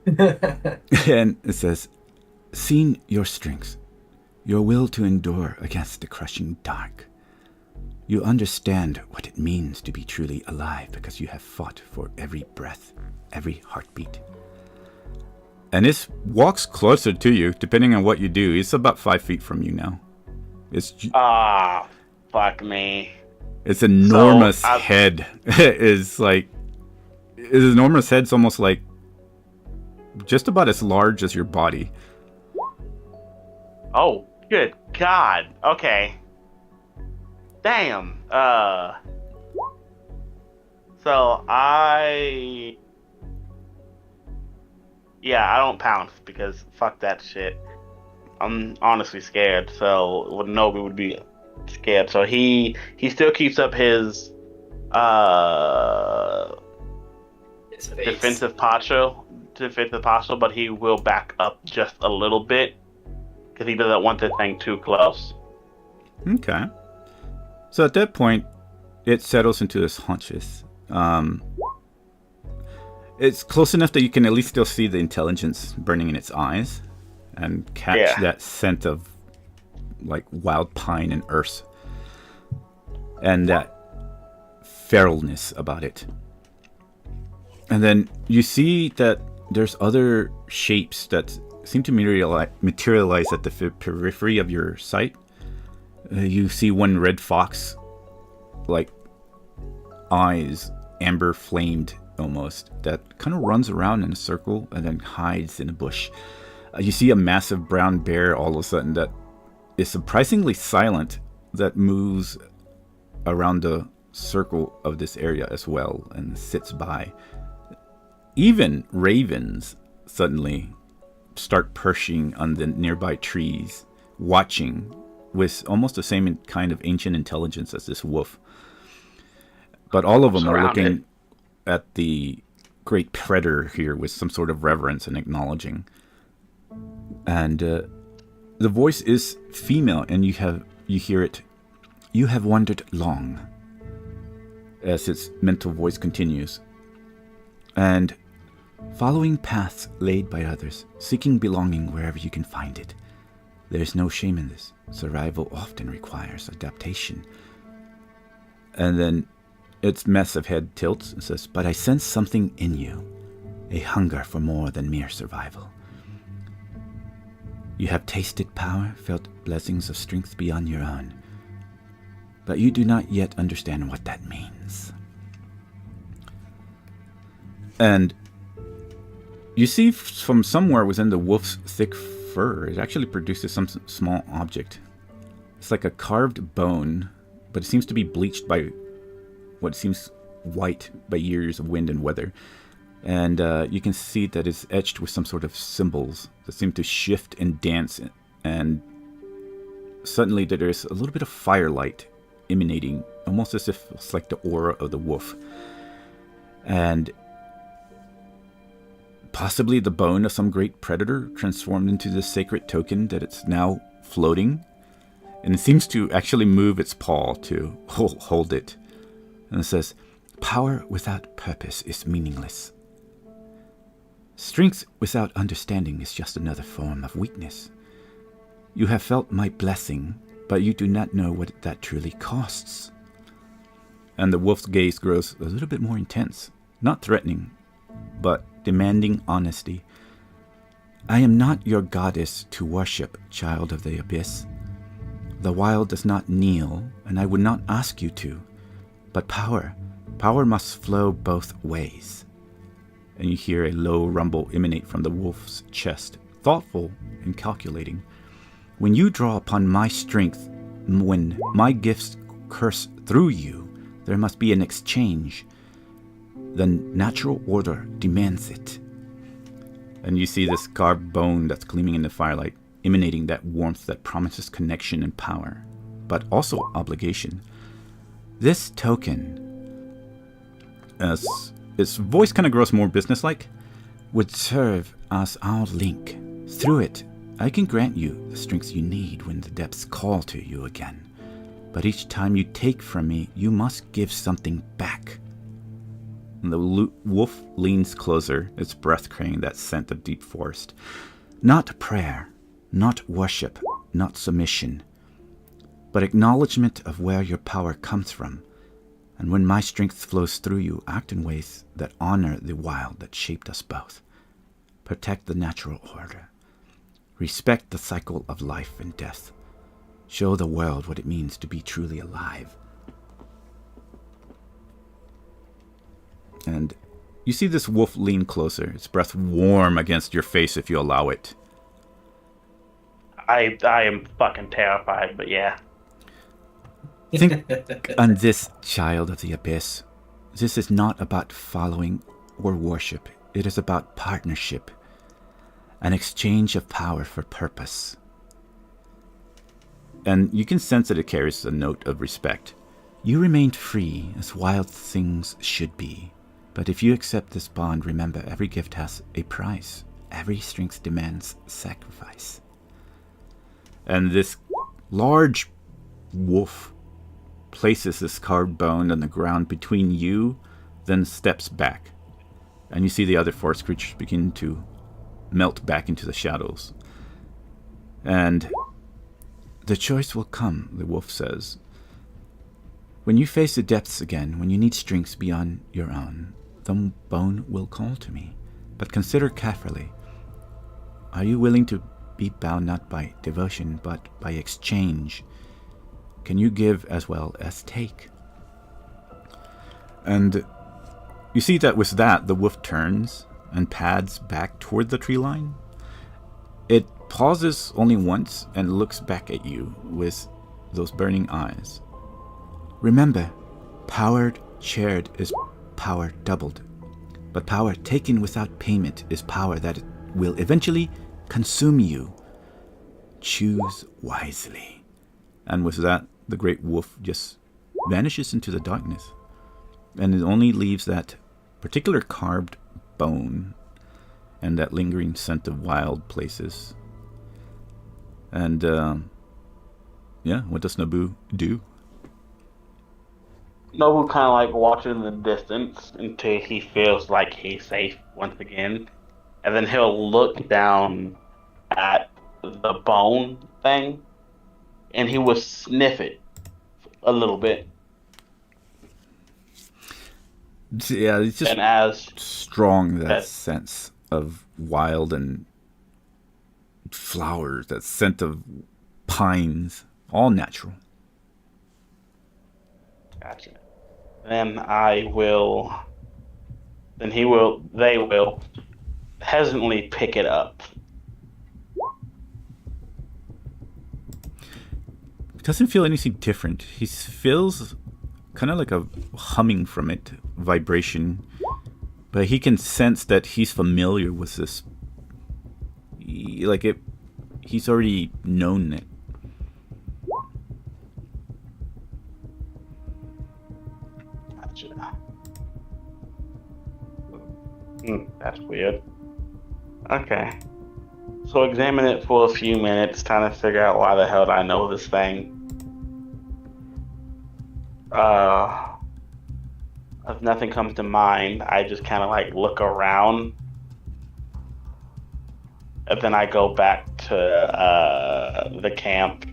And it says, "Seen your strength, your will to endure against the crushing dark. You understand what it means to be truly alive because you have fought for every breath, every heartbeat." And this walks closer to you, depending on what you do. It's about 5 feet from you now. It's fuck me. Its enormous So, head is like its enormous head's almost like just about as large as your body. Oh, good God. Okay. Damn. So I don't pounce because fuck that shit. I'm honestly scared. So Nobi would be scared. So he still keeps up his His face. defensive posture, but he will back up just a little bit because he doesn't want the thing too close. Okay. So at that point, it settles into his haunches. It's close enough that you can at least still see the intelligence burning in its eyes and catch that scent of like wild pine and earth and that feralness about it. And then you see that there's other shapes that seem to materialize at the periphery of your sight. You see one red fox, like eyes, amber flamed almost, that kind of runs around in a circle and then hides in a bush. You see a massive brown bear all of a sudden that is surprisingly silent, that moves around the circle of this area as well and sits by. Even ravens suddenly start perching on the nearby trees, watching with almost the same kind of ancient intelligence as this wolf. But all of them are looking at the great predator here with some sort of reverence and acknowledging. And the voice is female, and you hear it. You have wandered long, as its mental voice continues. And following paths laid by others, seeking belonging wherever you can find it. There is no shame in this. Survival often requires adaptation. And then its massive head tilts and says, but I sense something in you, a hunger for more than mere survival. You have tasted power, felt blessings of strength beyond your own, but you do not yet understand what that means. And you see from somewhere within the wolf's thick fur, it actually produces some small object. It's like a carved bone, but it seems to be bleached by what seems white by years of wind and weather. And you can see that it's etched with some sort of symbols that seem to shift and dance. And suddenly there's a little bit of firelight emanating, almost as if it's like the aura of the wolf. And possibly the bone of some great predator transformed into this sacred token that it's now floating. And it seems to actually move its paw to hold it. And it says, power without purpose is meaningless. Strength without understanding is just another form of weakness. You have felt my blessing, but you do not know what that truly costs. And the wolf's gaze grows a little bit more intense, not threatening, but demanding honesty. I am not your goddess to worship, child of the abyss. The wild does not kneel, and I would not ask you to. But power must flow both ways. And you hear a low rumble emanate from the wolf's chest, thoughtful and calculating. When you draw upon my strength, when my gifts curse through you, there must be an exchange. The natural order demands it. And you see this carved bone that's gleaming in the firelight, emanating that warmth that promises connection and power, but also obligation. This token, as its voice kind of grows more businesslike, would serve as our link. Through it, I can grant you the strength you need when the depths call to you again. But each time you take from me, you must give something back. And the wolf leans closer, its breath carrying that scent of deep forest. Not prayer, not worship, not submission, but acknowledgement of where your power comes from. And when my strength flows through you, act in ways that honor the wild that shaped us both. Protect the natural order. Respect the cycle of life and death. Show the world what it means to be truly alive. And you see this wolf lean closer, its breath warm against your face if you allow it. I am fucking terrified, but yeah. Think on this, child of the abyss. This is not about following or worship. It is about partnership. An exchange of power for purpose. And you can sense that it carries a note of respect. You remained free, as wild things should be. But if you accept this bond, remember every gift has a price. Every strength demands sacrifice. And this large wolf places this carved bone on the ground between you, then steps back. And you see the other forest creatures begin to melt back into the shadows. And the choice will come, the wolf says. When you face the depths again, when you need strengths beyond your own, the bone will call to me. But consider carefully. Are you willing to be bound not by devotion, but by exchange? Can you give as well as take? And you see that with that, the wolf turns and pads back toward the tree line. It pauses only once and looks back at you with those burning eyes. Remember, power shared is power doubled. But power taken without payment is power that will eventually consume you. Choose wisely. And with that, the great wolf just vanishes into the darkness. And it only leaves that particular carved bone and that lingering scent of wild places. And, what does Naboo do? Nobu kind of like watches in the distance until he feels like he's safe once again. And then he'll look down at the bone thing and he will sniff it a little bit. Yeah, it's just and as strong, that sense of wild and flowers, that scent of pines, all natural. Gotcha. Then they will hesitantly pick it up. He doesn't feel anything different. He feels kind of like a humming from it, vibration, but he can sense that he's familiar with this. He's already known it. Gotcha. That's weird. Okay. So examine it for a few minutes, trying to figure out why the hell I know this thing. If nothing comes to mind, I just kind of like look around, and then I go back to the camp.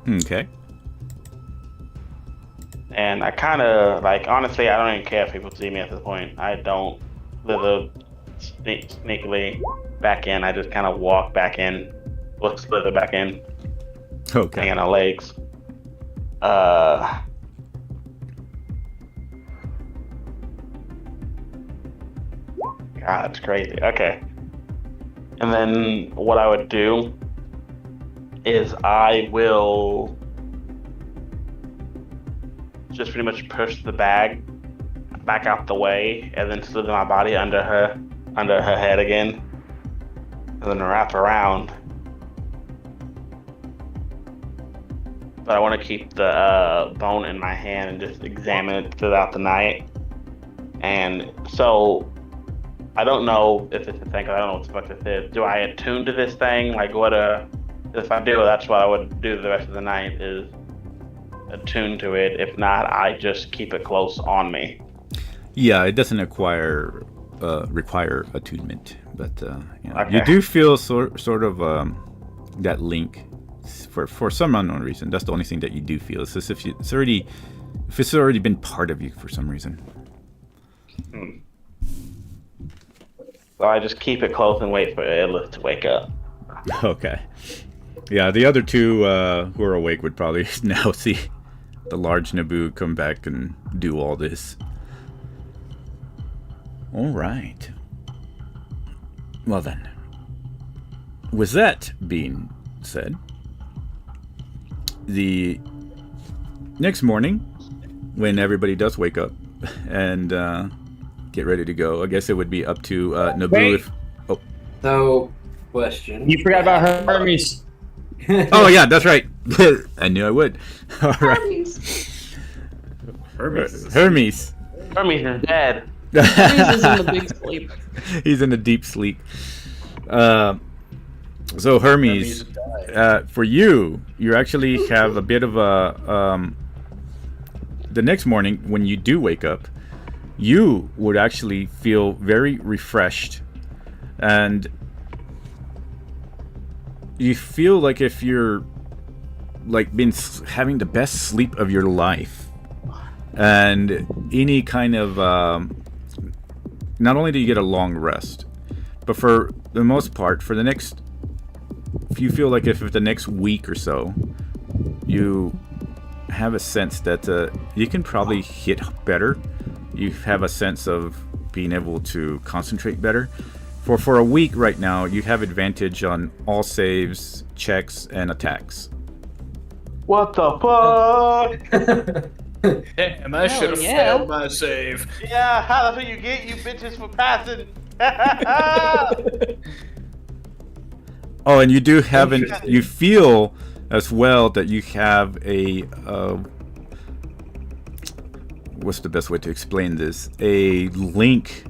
Okay. And I kind of like, honestly, I don't even care if people see me at this point. I don't slither sneakily back in. I just kind of walk back in, slither back in. Okay. Hanging on legs. God, it's crazy. Okay. And then what I would do is I will just pretty much push the bag back out the way and then slither my body under her head again. And then wrap around. But I want to keep the bone in my hand and just examine it throughout the night. And so I don't know if it's a thing, 'cause I don't know what the fuck this is. Do I attune to this thing? Like if I do, that's what I would do the rest of the night, is attune to it. If not, I just keep it close on me. Yeah, it doesn't require attunement, but Okay. you do feel sort of that link for some unknown reason. That's the only thing that you do feel. It's as if it's already been part of you for some reason. So I just keep it close and wait for Elith to wake up. Okay. Yeah, the other two who are awake would probably now see the large Naboo come back and do all this. All right. Well then, with that being said, the next morning, when everybody does wake up and get ready to go, I guess it would be up to Naboo. Wait. If, oh. So, question. You forgot about Hermes. Oh yeah, that's right. I knew I would. All right. Hermes. Hermes. Hermes is dead. Hermes is in the big sleep. He's in a deep sleep. So Hermes, for you actually have a bit of a. The next morning, when you do wake up, you would actually feel very refreshed, and you feel like if you're like been having the best sleep of your life, and any kind of. Not only do you get a long rest, but for the most part, for the next, if you feel like if the next week or so, you have a sense that you can probably hit better. You have a sense of being able to concentrate better. For a week right now, you have advantage on all saves, checks, and attacks. What the fuck? Damn, I should have failed my save. Yeah, that's what you get, you bitches, for passing. Oh, and you do have you feel as well that you have a what's the best way to explain this? A link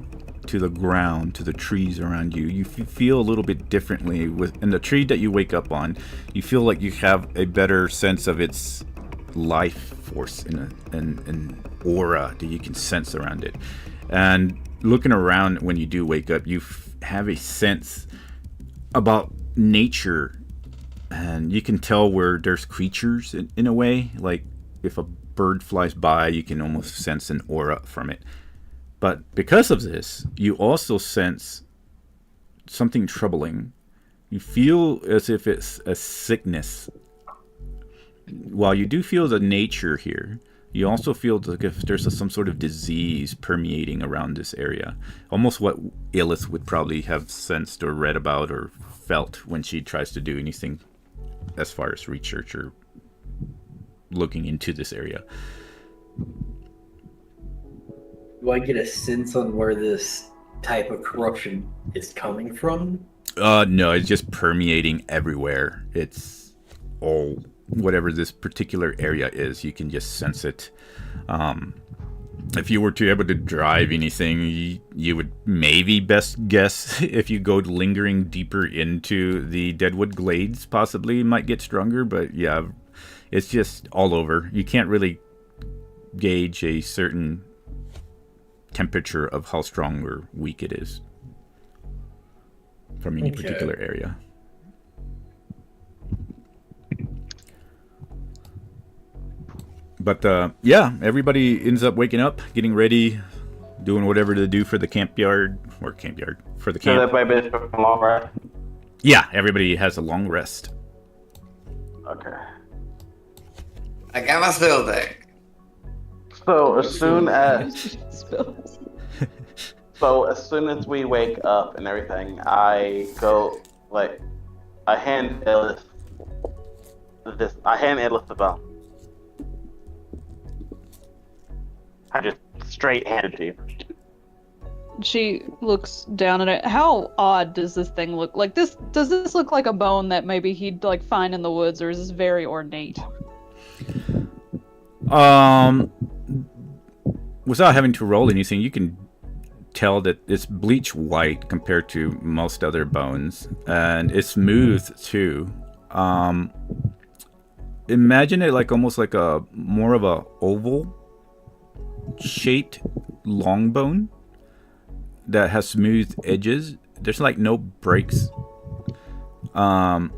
to the ground, to the trees around you. You feel a little bit differently in the tree that you wake up on. You feel like you have a better sense of its life force and an aura that you can sense around it. And looking around when you do wake up, you have a sense about nature, and you can tell where there's creatures in a way. Like if a bird flies by, you can almost sense an aura from it. But because of this, you also sense something troubling. You feel as if it's a sickness. While you do feel the nature here, you also feel like if there's some sort of disease permeating around this area. Almost what Illith would probably have sensed or read about or felt when she tries to do anything as far as research or looking into this area. Do I get a sense on where this type of corruption is coming from? No, it's just permeating everywhere. It's all whatever this particular area is, you can just sense it. If you were to be able to drive anything, you would maybe best guess if you go lingering deeper into the Deadwood Glades, possibly might get stronger. But yeah, it's just all over. You can't really gauge a certain temperature of how strong or weak it is from any particular area. But yeah, everybody ends up waking up, getting ready, doing whatever to do for the for the camp. Yeah, everybody has a long rest. Okay. I got my spell deck. So as soon as we wake up and everything, I go I hand Illith the bone. I just straight hand it to you. She looks down at it. How odd does this thing look? Like this? Does this look like a bone that maybe he'd like find in the woods, or is this very ornate? Without having to roll anything, you can tell that it's bleach white compared to most other bones, and it's smooth too. Imagine it like almost like a more of a oval shaped long bone that has smooth edges. There's like no breaks, but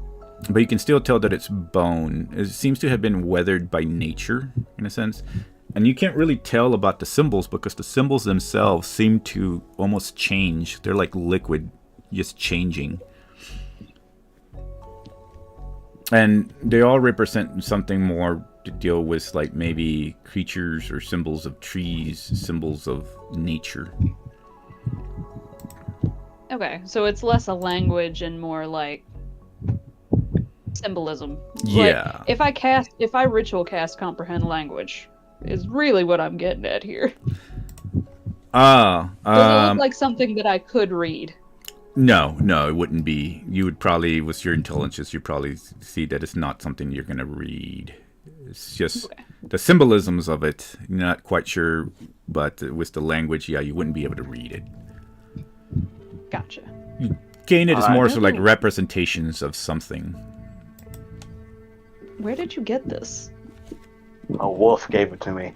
you can still tell that it's bone. It seems to have been weathered by nature in a sense, and you can't really tell about the symbols because the symbols themselves seem to almost change. They're like liquid, just changing. And they all represent something more to deal with, like maybe creatures or symbols of trees, symbols of nature. Okay, so it's less a language and more like symbolism. Yeah. Like, if I ritual cast comprehend language, is really what I'm getting at here. Does it look like something that I could read? No, it wouldn't be. You would probably, with your intelligence, you probably see that it's not something you're going to read. It's just the symbolisms of it. You're not quite sure, but with the language, yeah, you wouldn't be able to read it. Gotcha. You gain it as more so like representations of something. Where did you get this? A wolf gave it to me.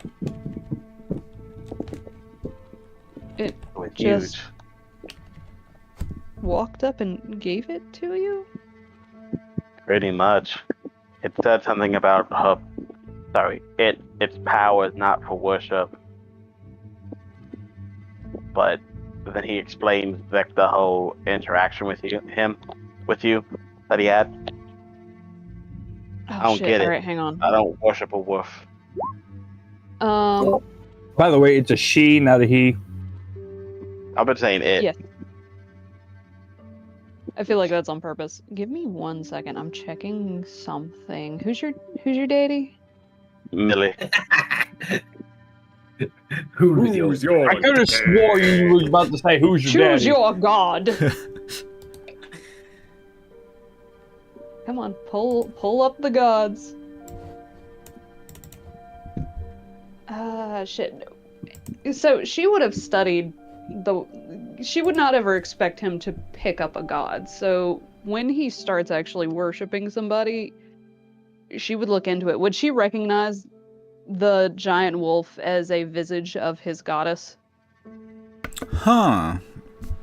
It It's just huge. walked up and gave it to you? Pretty much. It said something about her. Sorry, its power is not for worship. But then he explains like the whole interaction with you that he had. Oh, I don't shit. get it. Alright, hang on. I don't worship a wolf. By the way, it's a she, not a he. I've been saying it. Yeah. I feel like that's on purpose. Give me 1 second. I'm checking something. Who's your daddy? Millie. Who's your I could have swore you was about to say who's your Choose daddy. your god. Come on, pull up the gods. Shit. So she would have studied she would not ever expect him to pick up a god. So when he starts actually worshiping somebody, she would look into it. Would she recognize the giant wolf as a visage of his goddess? Huh.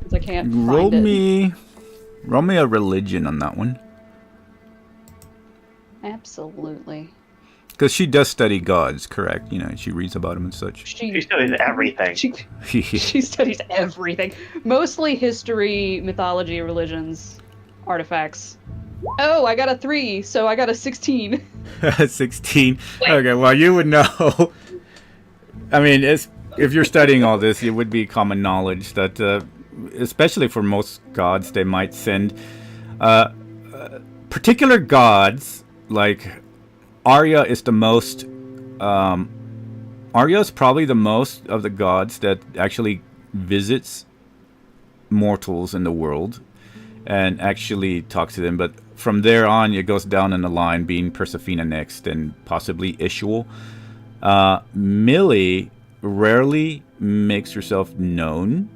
'Cause I can't Roll find it. Roll me a religion on that one. Absolutely. Because she does study gods, correct? You know, she reads about them and such. She studies everything. She studies everything. Mostly history, mythology, religions, artifacts. Oh, I got a 3, so I got a 16. 16. Okay, well, you would know. I mean, if you're studying all this, it would be common knowledge that, especially for most gods, they might send particular gods, like Arya is the most. Arya is probably the most of the gods that actually visits mortals in the world and actually talks to them. But from there on, it goes down in the line, being Persephone next, and possibly Ishul. Millie rarely makes herself known,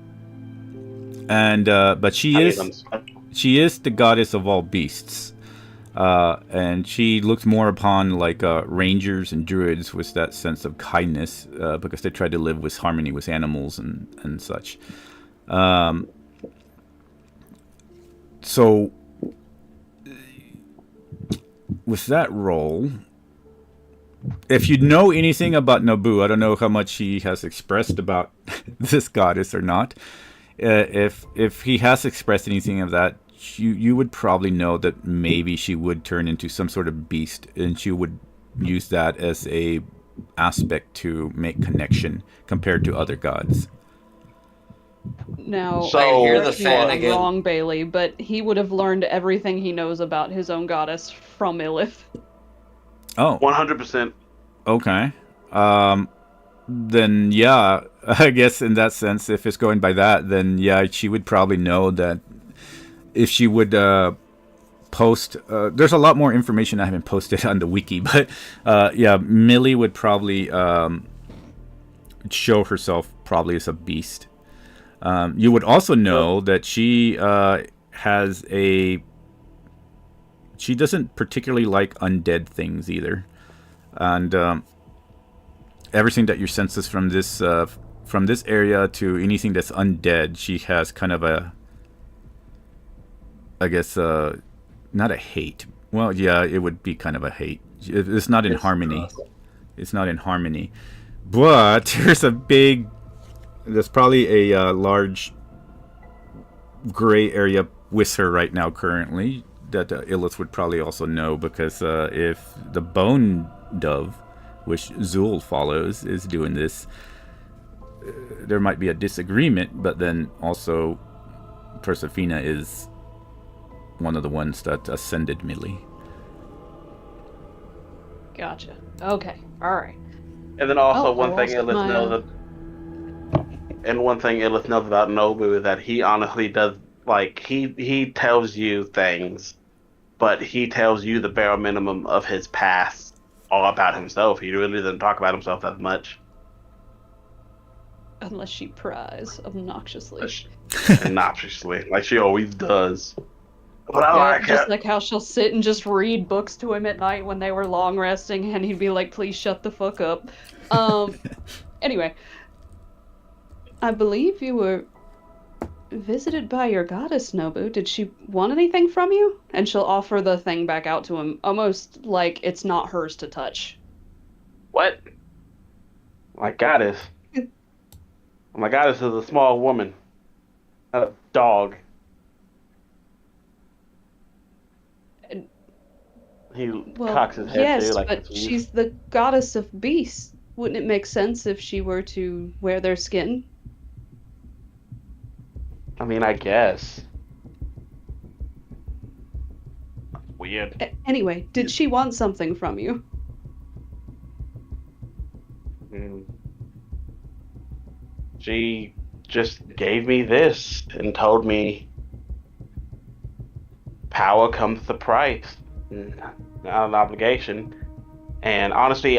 and but she is the goddess of all beasts. And she looks more upon like rangers and druids with that sense of kindness, because they try to live with harmony with animals and such. So with that role, if you know anything about Naboo, I don't know how much he has expressed about this goddess or not. If he has expressed anything of that, you would probably know that maybe she would turn into some sort of beast, and she would use that as a aspect to make connection compared to other gods. Now, So- I hear the correct me fan if I'm again. wrong, Bailey, but he would have learned everything he knows about his own goddess from Ilith. Oh, 100%. okay. Then yeah, I guess in that sense, if it's going by that, then yeah, she would probably know that if she would post, there's a lot more information I haven't posted on the wiki, but yeah, Millie would probably show herself probably as a beast. You would also know that she has she doesn't particularly like undead things either, and everything that your senses from this area to anything that's undead, she has kind of a, I guess, not a hate. Well, yeah, it would be kind of a hate. It's not in harmony. It's not in harmony. But there's probably a large gray area with her right now currently. that Illith would probably also know, because if the Bone Dove, which Zul follows, is doing this, there might be a disagreement, but then also Persefina is one of the ones that ascended Millie. Gotcha. Okay. All right. And then also Oh, one I thing lost Illith my, knows, and one thing Illith knows about Nobu is that he honestly does, like, he tells you things, but he tells you the bare minimum of his past, all about himself. He really doesn't talk about himself that much. Unless she pries obnoxiously. Obnoxiously, like she always does. But I Yeah, like just it. like how she'll sit and just read books to him at night when they were long resting, and he'd be like, "Please shut the fuck up." Anyway, I believe you were visited by your goddess, Nobu. Did she want anything from you? And she'll offer the thing back out to him, almost like it's not hers to touch. What? My goddess. My goddess is a small woman, not a dog. He cocks his head yes, too, like but it's she's the goddess of beasts. Wouldn't it make sense if she were to wear their skin? I mean, I guess. Weird. Anyway, did she want something from you? She just gave me this and told me power comes with a price, not an obligation. And honestly,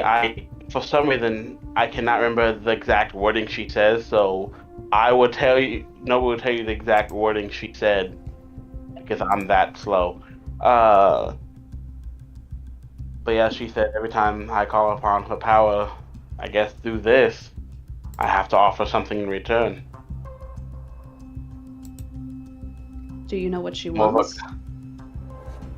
for some reason, I cannot remember the exact wording she says, so I will tell you, Nobody will tell you the exact wording she said, because I'm that slow. But yeah, she said every time I call upon her power, I guess through this, I have to offer something in return. Do you know what she wants?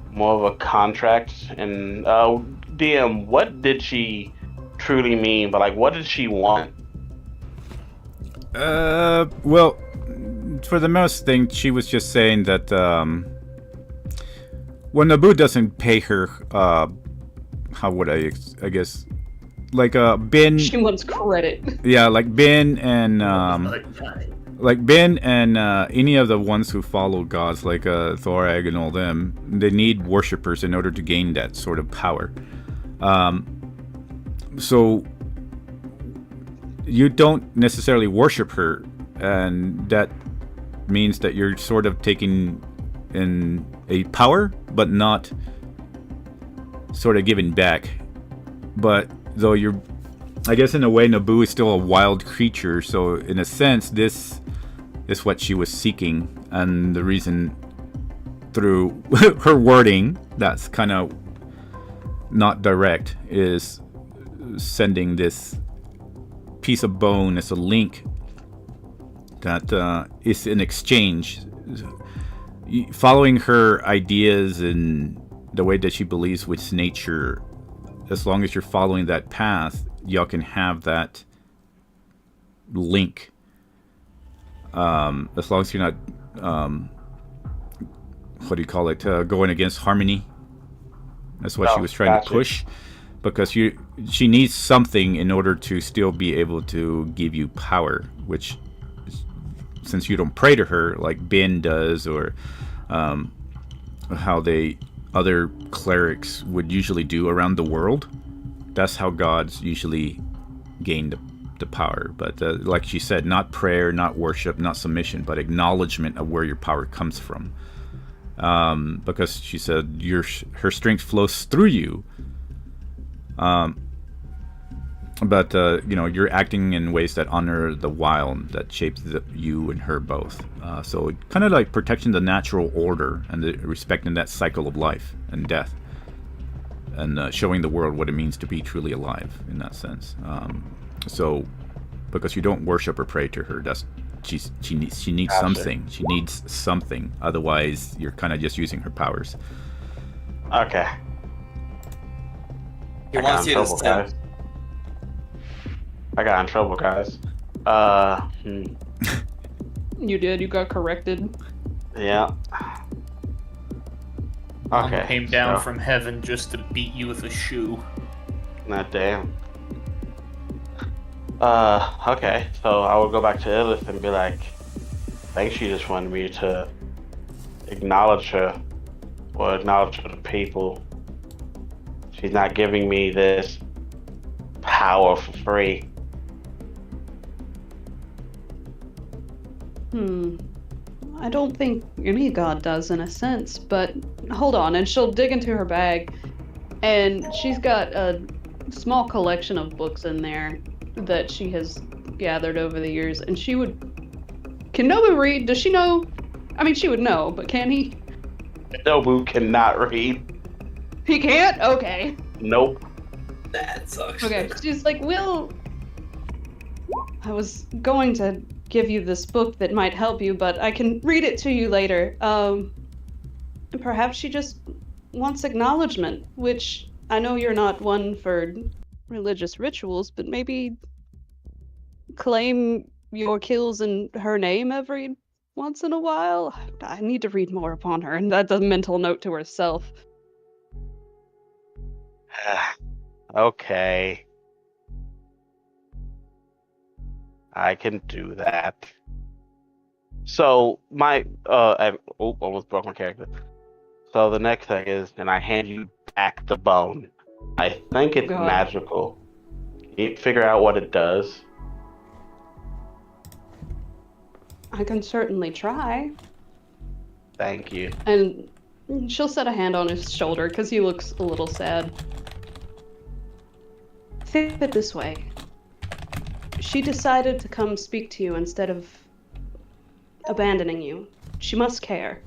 More of a contract. And DM, what did she truly mean? But like, what did she want? Well, for the most thing, she was just saying that when Naboo doesn't pay her, how would I guess, like Ben. She wants credit. Yeah, like Ben and any of the ones who follow gods, like Thorag and all them, they need worshippers in order to gain that sort of power. So you don't necessarily worship her, and that means that you're sort of taking in a power, but not sort of giving back. But though you're, I guess in a way, Naboo is still a wild creature, so in a sense, this is what she was seeking, and the reason through her wording that's kind of not direct is sending this piece of bone as a link that is in exchange. Following her ideas and the way that she believes with nature, as long as you're following that path, y'all can have that link. As long as you're not, what do you call it, going against harmony. That's what she was trying to push. Because she needs something in order to still be able to give you power, which, since you don't pray to her like Ben does, or how other clerics would usually do around the world, that's how gods usually gain the power. But like she said, not prayer, not worship, not submission, but acknowledgement of where your power comes from. Because she said her strength flows through you. But you're acting in ways that honor the wild that shapes you and her both. So kind of like protecting the natural order and respecting that cycle of life and death, and showing the world what it means to be truly alive in that sense. So because you don't worship or pray to her, she needs something. She needs something. Otherwise, you're kind of just using her powers. Okay. He wants you to step. I got in trouble, guys. You did. You got corrected. Yeah. Okay. Came down so- from heaven just to beat you with a shoe. Not damn. Okay. So I will go back to Elith and be like, I think she just wanted me to acknowledge her, or acknowledge her to people. She's not giving me this power for free. I don't think any god does in a sense, but hold on. And she'll dig into her bag, and she's got a small collection of books in there that she has gathered over the years. And she would. Can Nobu read? Does she know? I mean, she would know, but can he? Nobu cannot read. He can't? Okay. Nope. That sucks. Okay. She's like, I was going to give you this book that might help you, but I can read it to you later. Perhaps she just wants acknowledgement, which I know you're not one for religious rituals, but maybe claim your kills in her name every once in a while. I need to read more upon her, and that's a mental note to herself. Okay. I can do that. So my almost broke my character. So the next thing is, and I hand you back the bone. I think it's God. magical. Can you figure out what it does? I can certainly try. Thank you. And she'll set a hand on his shoulder because he looks a little sad. Think of it this way. She decided to come speak to you instead of abandoning you. She must care.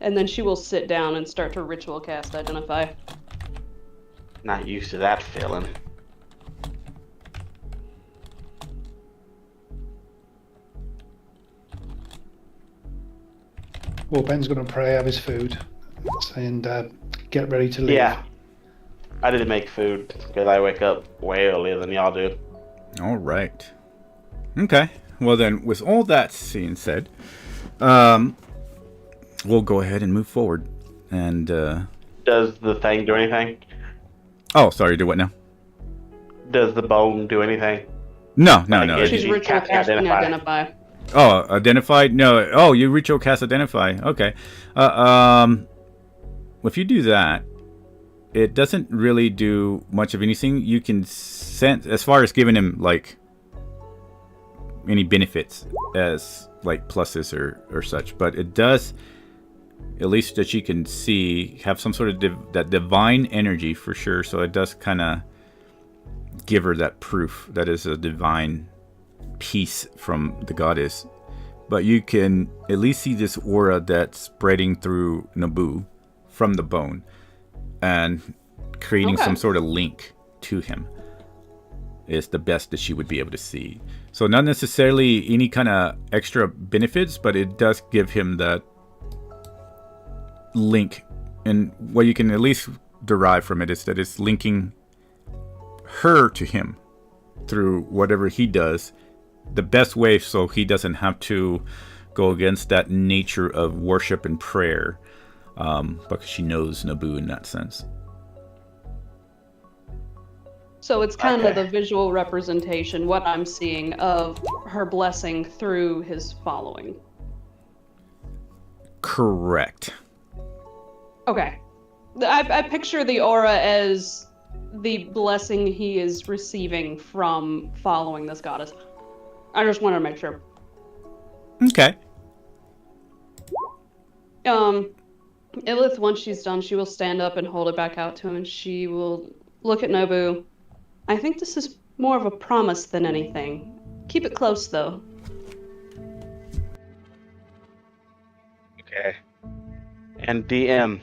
And then she will sit down and start to ritual cast Identify. Not used to that feeling. Well, Ben's going to pray, have his food, and get ready to leave. Yeah. I didn't make food because I wake up way earlier than y'all do. All right. Okay. Well, then, with all that being said, we'll go ahead and move forward. And Does the thing do anything? oh, sorry. Do what now? Does the bone do anything? No. Yeah, She's she's ritual casting casting Identify. Identify. Oh, identified? No. Oh, you ritual cast identify. Okay. If you do that, it doesn't really do much of anything. You can sense, as far as giving him like any benefits as like pluses or such, but it does, at least that you can see, have some sort of that divine energy for sure. So it does kind of give her that proof that is a divine piece from the goddess. But you can at least see this aura that's spreading through Naboo from the bone and creating some sort of link to him is the best that she would be able to see. So not necessarily any kind of extra benefits, but it does give him that link. And what you can at least derive from it is that it's linking her to him through whatever he does the best way, so he doesn't have to go against that nature of worship and prayer, because she knows Naboo in that sense. So it's kind of the visual representation, what I'm seeing, of her blessing through his following. Correct. Okay. I picture the aura as the blessing he is receiving from following this goddess. I just wanted to make sure. Okay. Ilith, once she's done, she will stand up and hold it back out to him, and she will look at Nobu. I think this is more of a promise than anything. Keep it close, though. Okay. And DM,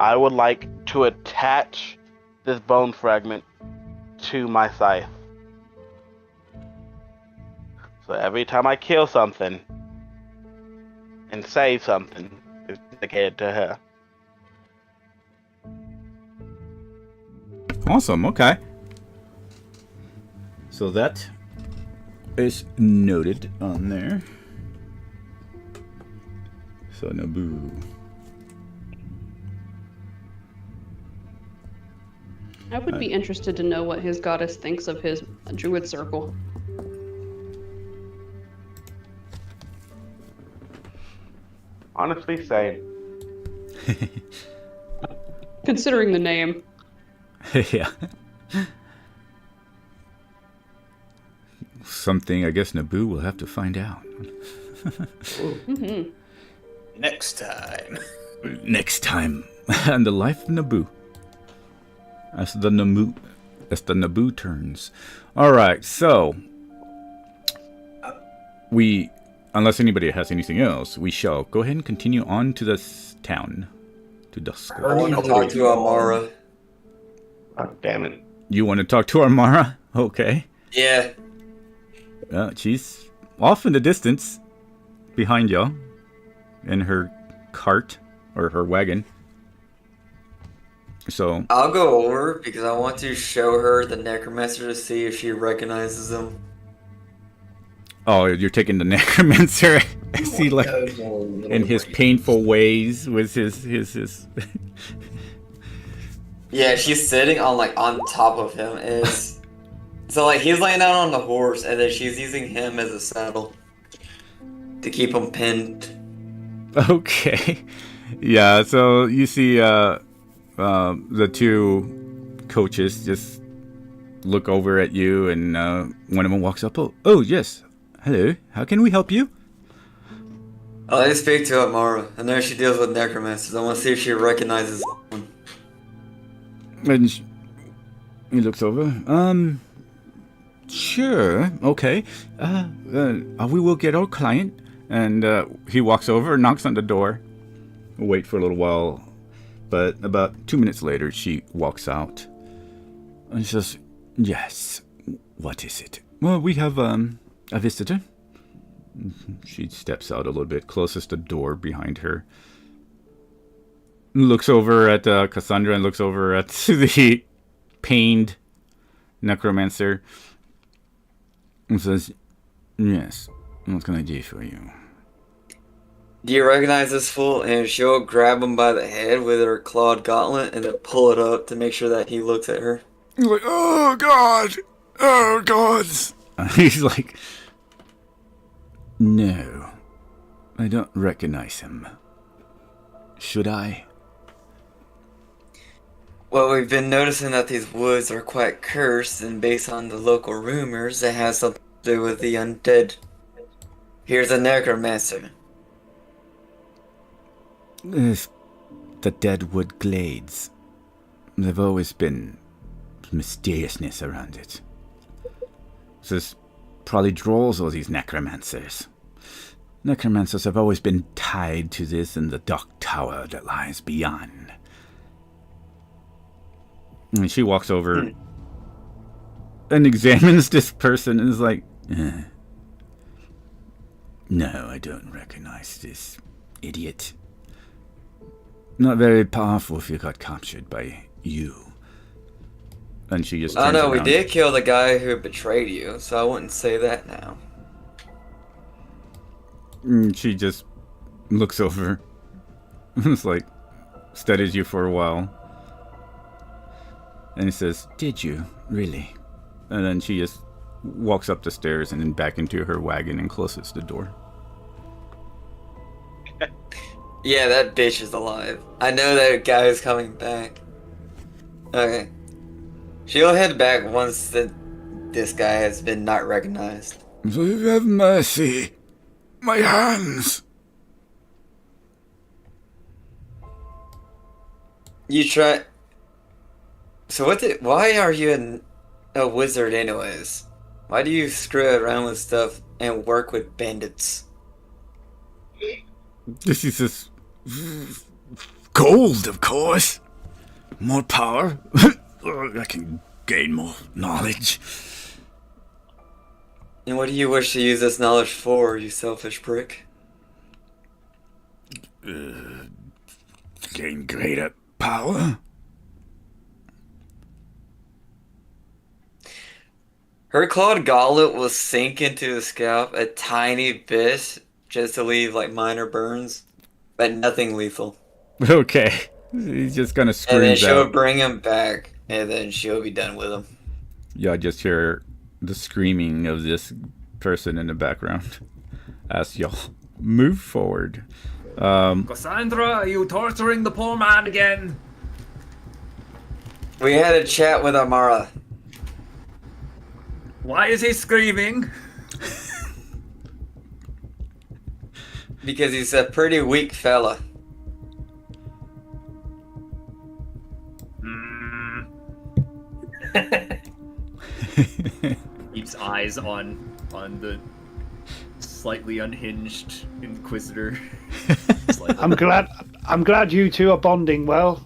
I would like to attach this bone fragment to my scythe. So every time I kill something and save something, it's dedicated to her. Awesome. Okay. So that is noted on there. So Naboo. I would be interested to know what his goddess thinks of his druid circle. Honestly, same. Considering the name. Yeah. Something I guess Naboo will have to find out. Mm-hmm. Next time. Next time on The Life of Naboo. As the Naboo turns. Alright, so we, unless anybody has anything else, we shall go ahead and continue on to this town. To Dusk. I want to talk to Amara. Oh, damn it. You want to talk to Armara? Okay. Yeah. She's off in the distance behind y'all in her cart or her wagon. So I'll go over because I want to show her the necromancer to see if she recognizes him. oh, you're taking the necromancer. I see, like, in his painful ways with his Yeah, she's sitting on top of him. So he's laying down on the horse, and then she's using him as a saddle to keep him pinned. Okay. Yeah, so you see the two coaches just look over at you, and one of them walks up. Oh, yes. Hello. How can we help you? I like to speak to Amara. I know she deals with necromancers. I want to see if she recognizes one. And he looks over. Sure. Okay. We will get our client. And he walks over, knocks on the door. Wait for a little while. But about 2 minutes later, she walks out. And says, yes. What is it? Well, we have a visitor. She steps out a little bit, closes the door behind her. Looks over at Cassandra and looks over at the pained necromancer. And says, yes. What can I do for you? Do you recognize this fool? And she'll grab him by the head with her clawed gauntlet and then pull it up to make sure that he looks at her. He's like, oh, God! Oh, God! He's like, no. I don't recognize him. Should I? Well, we've been noticing that these woods are quite cursed, and based on the local rumors, it has something to do with the undead. Here's a necromancer. The Deadwood Glades. There've always been mysteriousness around it. This probably draws all these necromancers. Necromancers have always been tied to this and the dark tower that lies beyond. And she walks over and examines this person and is like, no, I don't recognize this idiot. Not very powerful if you got captured by you. And she just turns no, we around. did kill the guy who betrayed you, so I wouldn't say that now. She just looks over. It's like, studies you for a while. And he says, did you? Really? And then she just walks up the stairs and then back into her wagon and closes the door. Yeah, that bitch is alive. I know that guy is coming back. Okay. She'll head back once this guy has been not recognized. So you have mercy. My hands. You try... So why are you a wizard anyways? Why do you screw around with stuff and work with bandits? This is just gold, of course. More power. I can gain more knowledge. And what do you wish to use this knowledge for, you selfish prick? Gain greater power. Her clawed gauntlet will sink into the scalp a tiny bit, just to leave like minor burns, but nothing lethal. Okay. He's just gonna And then scream she'll out. bring him back, and then she'll be done with him. Yeah, I just hear the screaming of this person in the background as y'all move forward. Cassandra, are you torturing the poor man again? We had a chat with Amara. Why is he screaming? Because he's a pretty weak fella. Keeps eyes on the slightly unhinged Inquisitor. I'm glad you two are bonding well.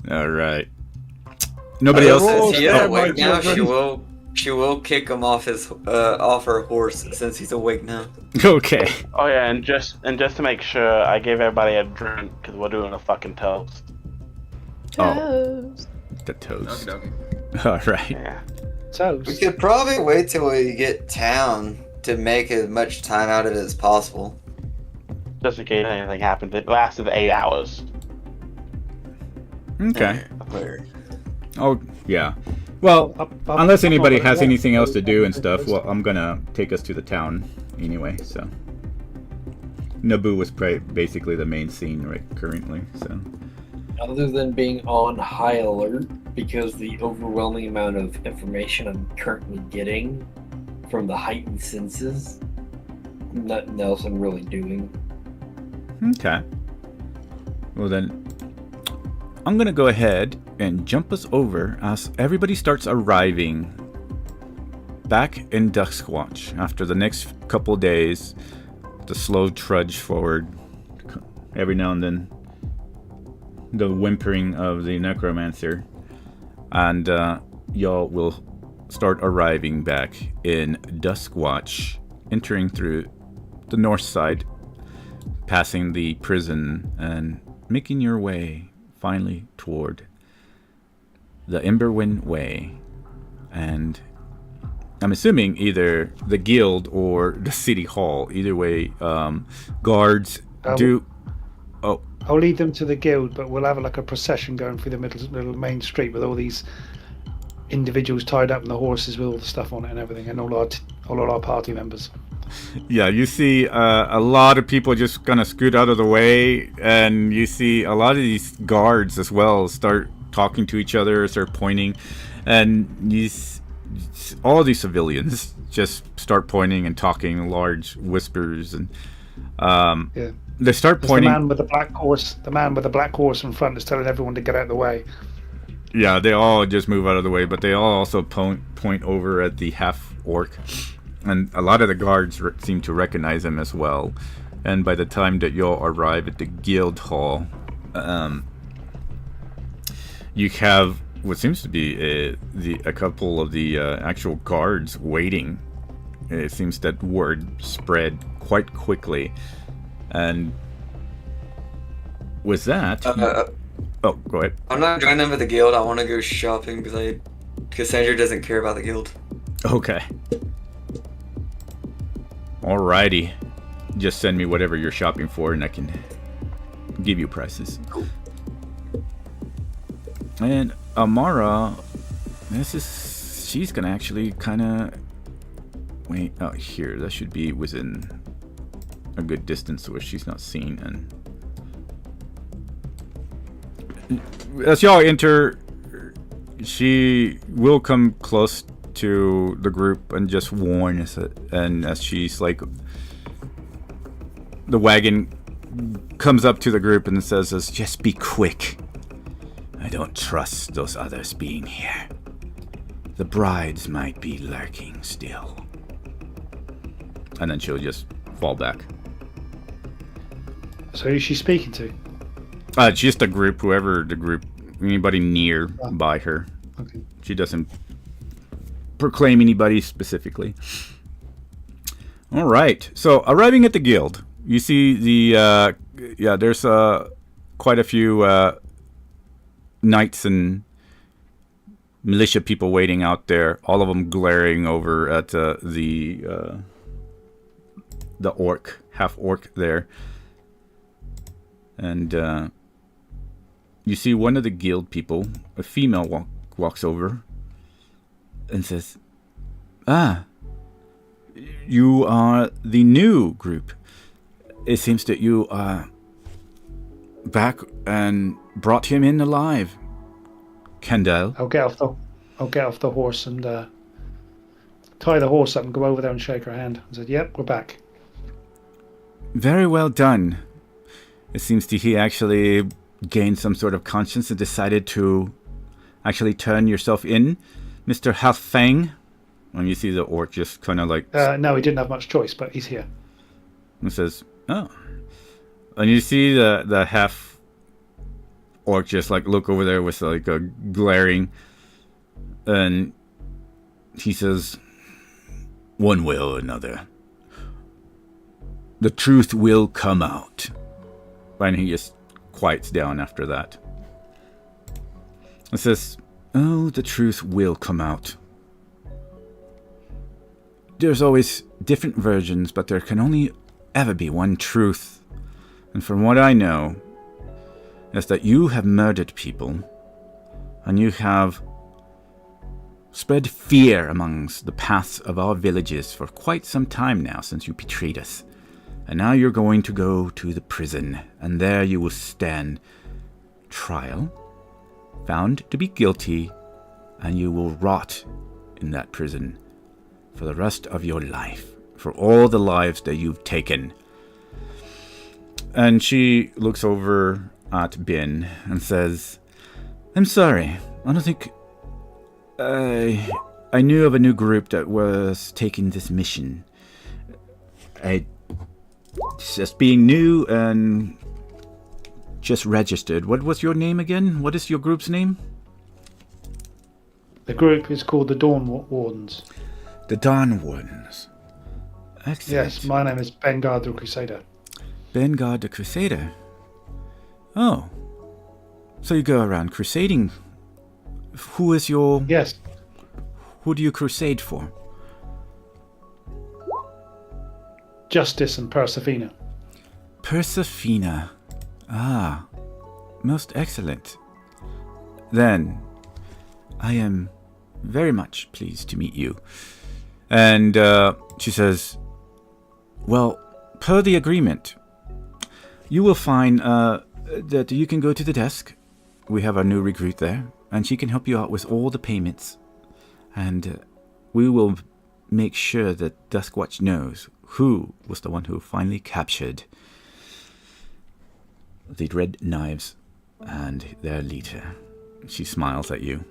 All right. Nobody else. Since he is Oh, awake now, children. she will kick him off her horse since he's awake now. Okay. Oh yeah, and just to make sure, I gave everybody a drink because we're doing a fucking toast. Oh, the toast. Okay. All right. Yeah. We Toast. could probably wait till we get town to make as much time out of it as possible. Just in case anything happens. It lasted 8 hours. Okay. Where? Oh, yeah. Well, Up, unless anybody up, has up. anything else to do and stuff, well, I'm gonna take us to the town anyway, so. Naboo was basically the main scene right currently, so. Other than being on high alert because the overwhelming amount of information I'm currently getting from the heightened senses, nothing else I'm really doing. Okay. Well then, I'm gonna go ahead and jump us over as everybody starts arriving back in Duskwatch after the next couple days. The slow trudge forward. Every now and then, the whimpering of the necromancer, and y'all will start arriving back in Duskwatch, entering through the north side, passing the prison, and making your way finally toward the Emberwind Way. And I'm assuming either the guild or the city hall. Either way, guards do. Oh, I'll lead them to the guild, but we'll have like a procession going through the middle main street with all these individuals tied up in the horses with all the stuff on it and everything, and all our party members. yeah, you see a lot of people just gonna scoot out of the way, and you see a lot of these guards as well start talking to each other, start pointing, and all these civilians just start pointing and talking in large whispers, and Yeah. they start There's pointing. the man with the black horse in front is telling everyone to get out of the way. Yeah, they all just move out of the way, but they all also point over at the half-orc. And a lot of the guards seem to recognize him as well. And by the time that you'll arrive at the guild hall, you have what seems to be a couple of the actual guards waiting. It seems that word spread quite quickly. And with that... oh, go ahead. I'm not joining them at the guild. I want to go shopping because Cassandra doesn't care about the guild. Okay. Alrighty. Just send me whatever you're shopping for and I can give you prices. Cool. And Amara, she's gonna actually kind of wait out here. That should be within a good distance where she's not seen. And as y'all enter, she will come close to the group and just warn us. And as she's like, the wagon comes up to the group and says, "Just be quick. I don't trust those others being here. The brides might be lurking still." And then she'll just fall back. So who's she speaking to? Just the group, anybody near by her. Okay. She doesn't proclaim anybody specifically. All right. So arriving at the guild, you see there's quite a few knights and militia people waiting out there. All of them glaring over at the orc, half orc there. And you see one of the guild people, a female, walks over and says, "Ah, you are the new group. It seems that you are back and brought him in alive. Kendall." I'll get off the horse and tie the horse up and go over there and shake her hand. I said, "Yep, we're back." Very well done. It seems that he actually gained some sort of conscience and decided to actually turn yourself in, Mr. Halfang. And you see the orc just kind of like... No, he didn't have much choice, but he's here. And says, "Oh." And you see the half orc just like look over there with like a glaring, and he says, "One way or another, the truth will come out." And he just quiets down after that. It says, "Oh, the truth will come out. There's always different versions, but there can only ever be one truth. And from what I know, is that you have murdered people, and you have spread fear amongst the paths of our villages for quite some time now since you betrayed us. And now you're going to go to the prison, and there you will stand trial, found to be guilty, and you will rot in that prison for the rest of your life, for all the lives that you've taken." And she looks over at Ben and says, "I'm sorry, I don't think I knew of a new group that was taking this mission. Just being new and just registered. What was your name again? What is your group's name?" The group is called the Dawn Wardens. The Dawn Wardens. Excellent. Yes, my name is Bengard the Crusader. Bengard the Crusader. Oh. So you go around crusading. Who is your... Yes. Who do you crusade for? Justice and Persefina. Persefina. Ah. Most excellent. Then, I am very much pleased to meet you. And she says, "Well, per the agreement, you will find that you can go to the desk. We have our new recruit there, and she can help you out with all the payments. And we will make sure that Duskwatch knows who was the one who finally captured the Red Knives and their leader." She smiles at you.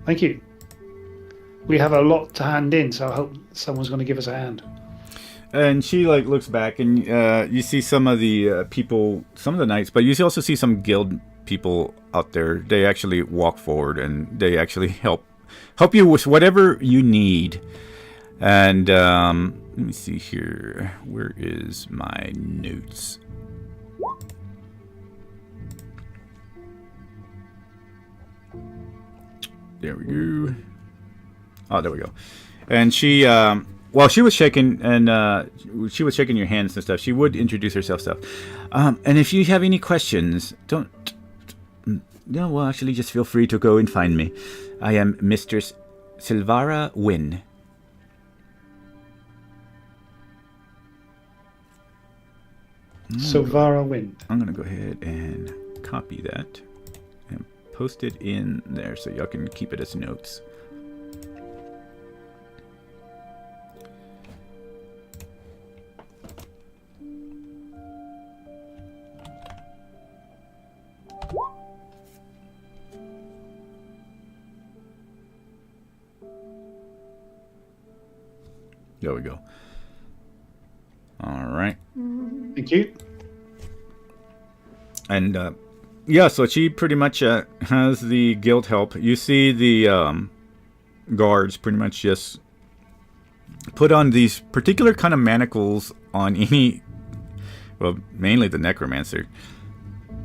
Thank you. We have a lot to hand in, so I hope someone's going to give us a hand. And she like looks back, and you see some of the people, some of the knights, but you also see some guild people out there. They actually walk forward and they actually help you with whatever you need. And let me see here. Where is my notes? There we go. Oh, there we go. And she, while she was shaking your hands and stuff, she would introduce herself stuff. And if you have any questions, actually just feel free to go and find me. I am Mistress Silvara Wynn. Silvara Wynn. I'm going to go ahead and copy that and post it in there so y'all can keep it as notes. There we go. All right. Thank you. And yeah, so she pretty much has the guild help. You see the guards pretty much just put on these particular kind of manacles on any, well, mainly the necromancer.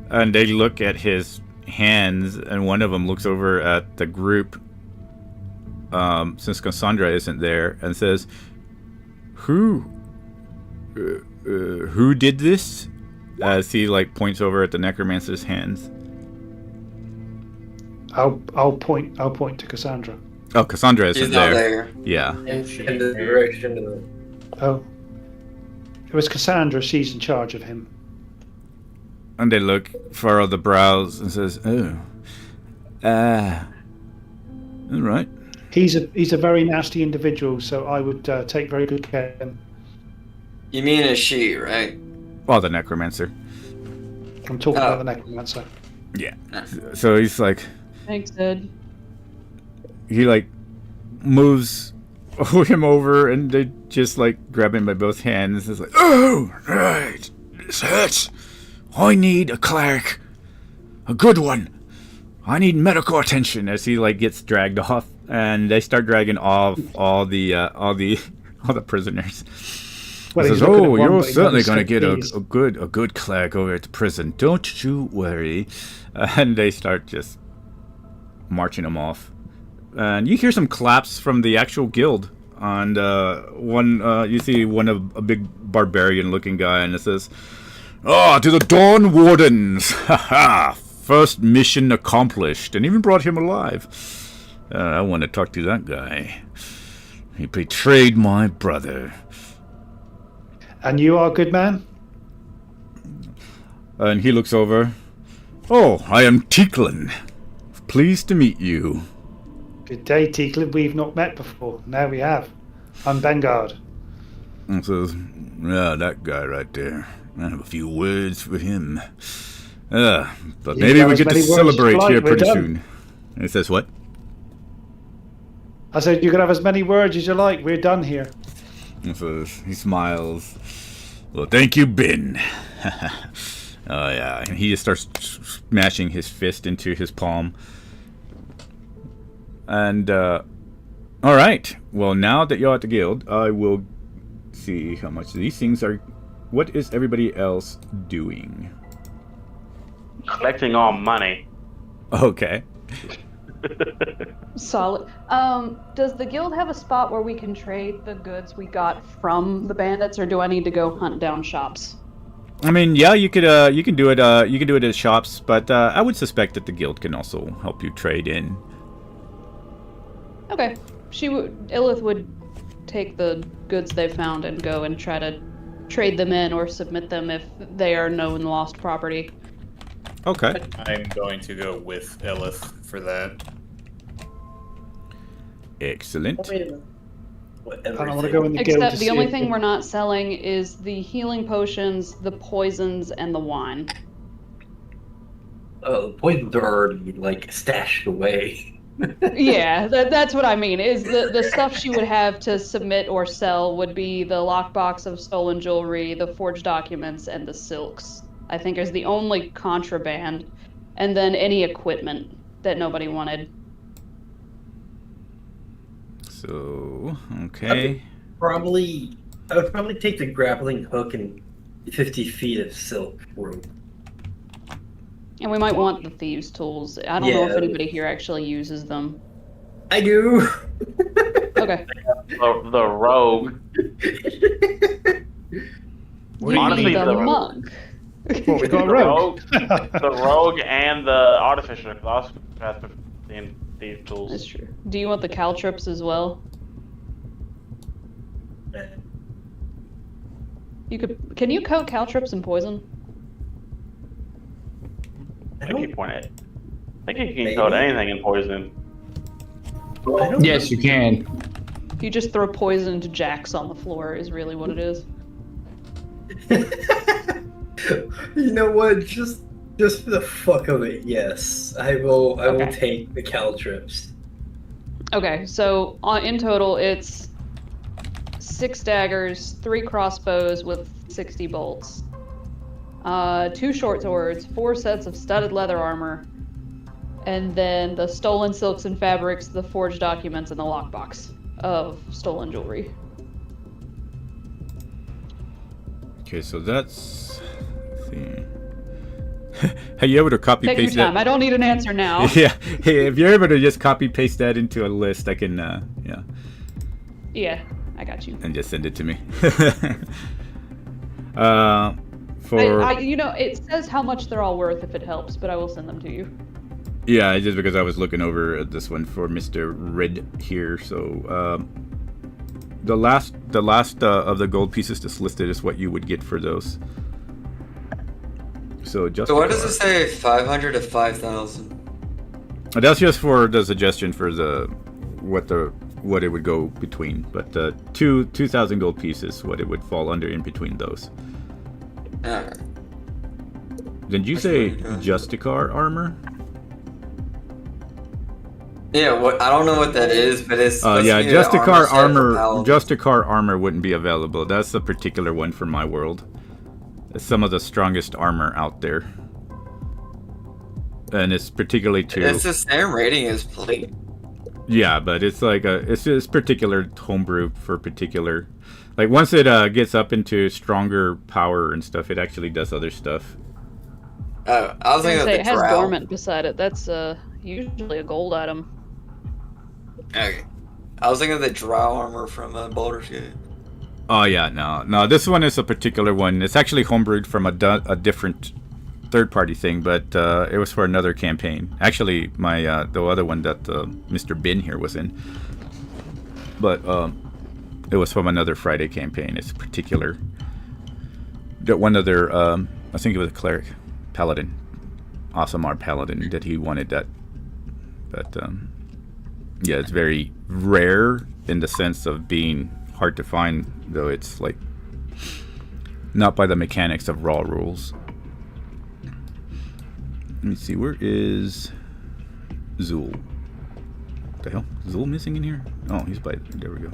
And they look at his hands, and one of them looks over at the group, since Cassandra isn't there, and says, Who who did this? As he like points over at the necromancer's hands. I'll point to Cassandra. Oh, Cassandra She's isn't not there. there. Yeah. In the direction of the. Oh. It was Cassandra. She's in charge of him. And they look, furrow the brows, and says, "Oh, all right." He's a very nasty individual, so I would take very good care of him. You mean a she, right? Oh, the necromancer. I'm talking about the necromancer. Yeah. So he's like, Thanks, Ed. he like moves him over, and they just like grab him by both hands. It's like, "Oh, right, this hurts. I need a cleric, a good one. I need medical attention." As he like gets dragged off, and they start dragging off all the prisoners. Well, He he's says, looking at "Oh, one, you're but he's certainly not going to get pleased. a good cleric over at the prison. Don't you worry." And they start just marching him off. And you hear some claps from the actual guild. And you see a big barbarian-looking guy, and it says, "Ah, to the Dawn Wardens! Ha ha! First mission accomplished, and even brought him alive. I want to talk to that guy. He betrayed my brother." And you are a good man? And he looks over. "Oh, I am Teaklin. Pleased to meet you." Good day, Teaklin. We've not met before. Now we have. I'm Bengard. And says, "Yeah, that guy right there. I have a few words for him. But You maybe have we as get to many words as celebrate you like, here we're pretty done." soon." And he says, "What?" I said you can have as many words as you like. We're done here. And says, he smiles. "Well, thank you, Ben." Oh, yeah. And he just starts smashing his fist into his palm. And, alright. Well, now that you're at the guild, I will see how much these things are. What is everybody else doing? Collecting all money. Okay. Solid. Does the guild have a spot where we can trade the goods we got from the bandits, or do I need to go hunt down shops? I mean, yeah, you can do it at shops, but I would suspect that the guild can also help you trade in. Okay. Illith would take the goods they found and go and try to trade them in or submit them if they are known lost property. Okay. I'm going to go with Elith for that. Excellent. Wait a minute. I don't want to go in the guild. Except to the see only if- thing we're not selling is the healing potions, the poisons, and the wine. Oh, the poisons are already like stashed away. Yeah, that's what I mean. Is the stuff she would have to submit or sell would be the lockbox of stolen jewelry, the forged documents, and the silks. I think is the only contraband, and then any equipment that nobody wanted. So, okay. I would probably take the grappling hook and 50 feet of silk rope. And we might want the thieves' tools. I don't know if Yeah. anybody here actually uses them. I do. Okay. The rogue. You Honestly, mean the the- monk. Well, we got a The rogue. the rogue and the artificer also have these tools. That's true. Do you want the caltrips as well? Can you coat caltrips in poison? I think you point it. I think you can Maybe. coat anything in poison. I don't Yes, you can. You just throw poisoned jacks on the floor is really what it is. You know what? Just for the fuck of it, yes. I will Okay. take the caltrips. Okay, so in total it's 6 daggers, 3 crossbows with 60 bolts, 2 short swords, 4 sets of studded leather armor, and then the stolen silks and fabrics, the forged documents, and the lockbox of stolen jewelry. Okay, so that's. Let's see. Are you able to copy Take your paste time. that? I don't need an answer now. Yeah. Hey, if you're able to just copy paste that into a list, I can. Yeah. Yeah, I got you. And just send it to me. For you know, it says how much they're all worth if it helps, but I will send them to you. yeah, just because I was looking over at this one for Mr. Red here. So the last of the gold pieces that's listed is what you would get for those. So just. So what does it say? 500 to 5,000. That's just for the suggestion for what it would go between, but 2,000 gold pieces, what it would fall under in between those. Alright. Did you say Justicar armor? Yeah, what I don't know what that is, but it's. Yeah, Justicar armor. Justicar armor wouldn't be available. That's a particular one for my world. It's some of the strongest armor out there, and it's particularly to. It's the same rating as plate. Yeah, but it's like it's particular homebrew for particular. Like once it gets up into stronger power and stuff, it actually does other stuff. Oh, I was thinking of the it has drow. dormant beside it. That's usually a gold item. Okay. I was thinking of the drow armor from Baldur's Gate. Oh yeah, no. This one is a particular one. It's actually homebrewed from a different third-party thing, but it was for another campaign. Actually, my the other one that Mr. Bin here was in, but it was from another Friday campaign. It's particular. That one other, I think it was a cleric, paladin, Asamar paladin, that he wanted that. But yeah, it's very rare in the sense of being hard to find, though it's like not by the mechanics of raw rules. Let me see, where is Zool? What the hell? Is Zool missing in here? Oh, he's by, there we go.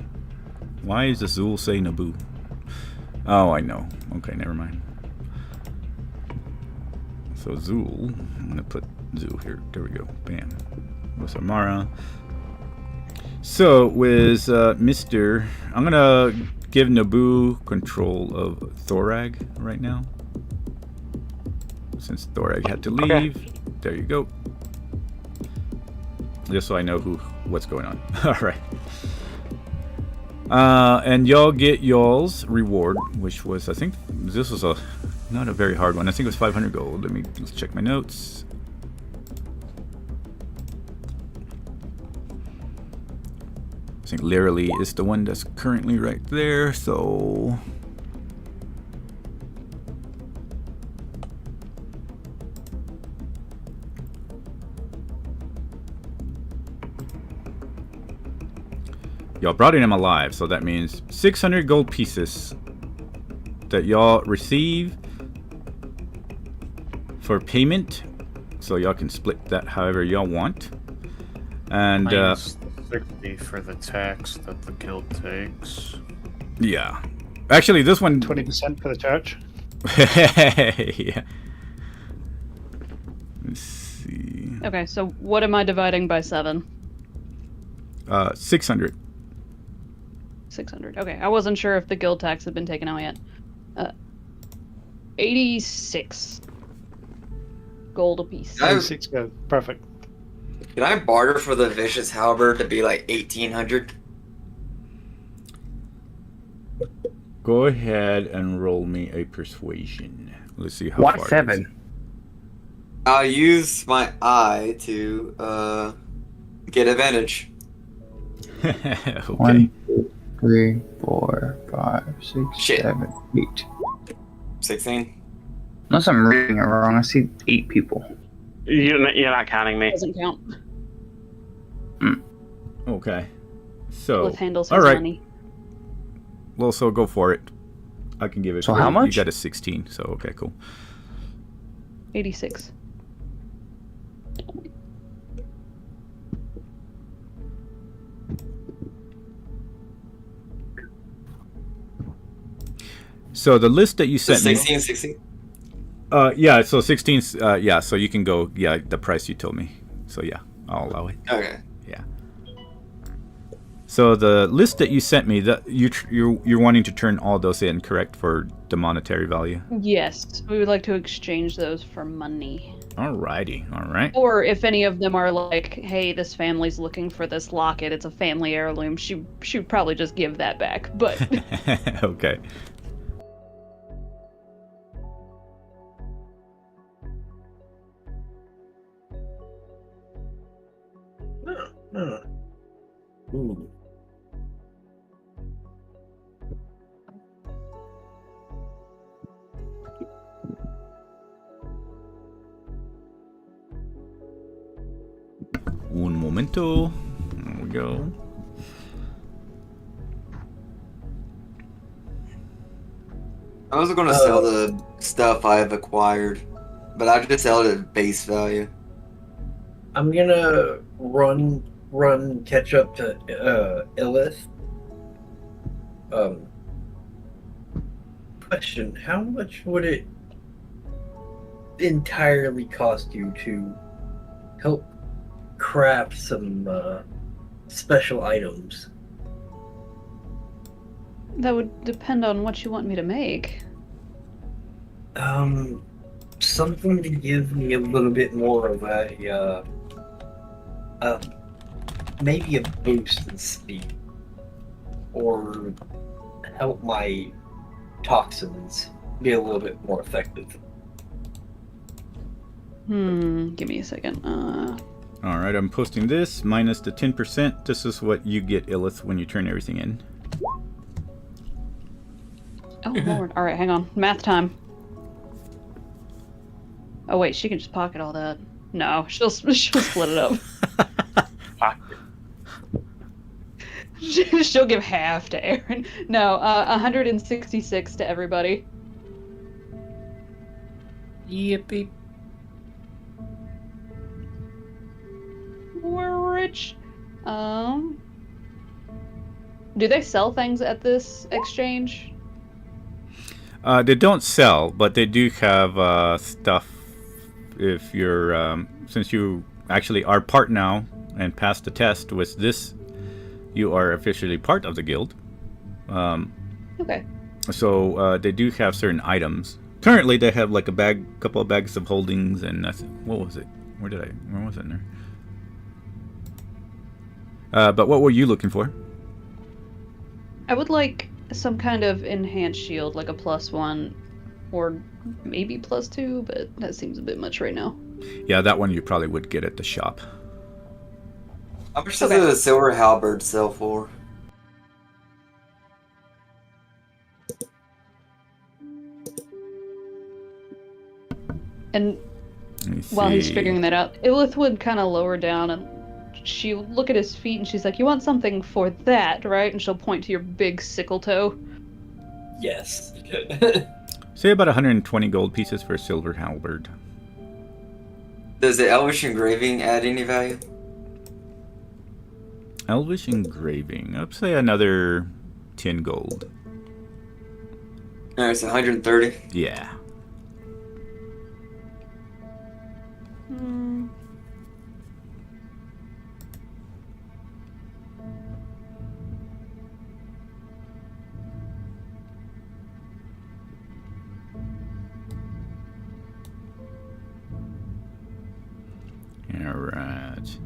Why is the Zool say Naboo? Oh, I know. Okay, never mind. So Zool, I'm gonna put Zool here. There we go. Bam. With Amara. So with Mr. I'm gonna give Naboo control of Thorag right now. Since Thorag had to leave. Okay. There you go. Just so I know what's going on. Alright. And y'all get y'all's reward, which was, I think, this was not a very hard one. I think it was 500 gold. Let's check my notes. I think Literally is the one that's currently right there, so... Y'all brought him alive, so that means 600 gold pieces that y'all receive for payment. So y'all can split that however y'all want. And minus 60 for the tax that the guild takes. Yeah. Actually, this one 20% for the church. Yeah. Let's see. Okay, so what am I dividing by 7? 600. 600. Okay, I wasn't sure if the guild tax had been taken out yet. 86 gold apiece. 86 gold. Perfect. Can I barter for the vicious halberd to be like 1,800? Go ahead and roll me a persuasion. Let's see how Why far. 7? I'll use my eye to get advantage. Okay. 1, 2, 3, 4, 5, 6, Shit. 7, 8. 16. Unless I'm reading it wrong, I see 8 people. You're not counting me. Doesn't count. Okay. So, With handles all his right. money. Well, so go for it. I can give it. So for how you. much? You got a 16. So okay, cool. 86. So the list that you So sent me. 16, 16? Yeah. So 16. Yeah. So you can go. Yeah, the price you told me. So yeah, I'll allow it. Okay. Yeah. So the list that you sent me, that you're wanting to turn all those in, correct, for the monetary value? Yes, we would like to exchange those for money. Alrighty. All right. Or if any of them are like, hey, this family's looking for this locket, it's a family heirloom, she would probably just give that back. But Okay. Huh. Ooh. Un momento. There we go. I was going to sell the stuff I have acquired, but I just sell it at base value. I'm gonna run catch up to Illith. Question: how much would it entirely cost you to help craft some special items? That would depend on what you want me to make. Something to give me a little bit more of a maybe a boost in speed, or help my toxins be a little bit more effective. Give me a second. Alright, I'm posting this. Minus the 10%. This is what you get, Illith, when you turn everything in. Oh, Lord. Alright, hang on. Math time. Oh, wait, she can just pocket all that. No, she'll split it up. She'll give half to Aaron. No, 166 to everybody. Yippee. We're rich. Do they sell things at this exchange? They don't sell, but they do have stuff. If you're, since you actually are part now and passed the test with this, you are officially part of the guild. Okay. So they do have certain items. Currently, they have like a couple of bags of holdings, and what was it? Where was it in there? But what were you looking for? I would like some kind of enhanced shield, like a +1, or maybe +2, but that seems a bit much right now. Yeah, that one you probably would get at the shop. How much does a silver halberd sell for? And while he's figuring that out, Illith would kind of lower down and she would look at his feet and she's like, "You want something for that, right?" And she'll point to your big sickle toe. Yes. Say about 120 gold pieces for a silver halberd. Does the elvish engraving add any value? Elvish engraving. I'd say another 10 gold. Alright, it's 130. Yeah. Alright.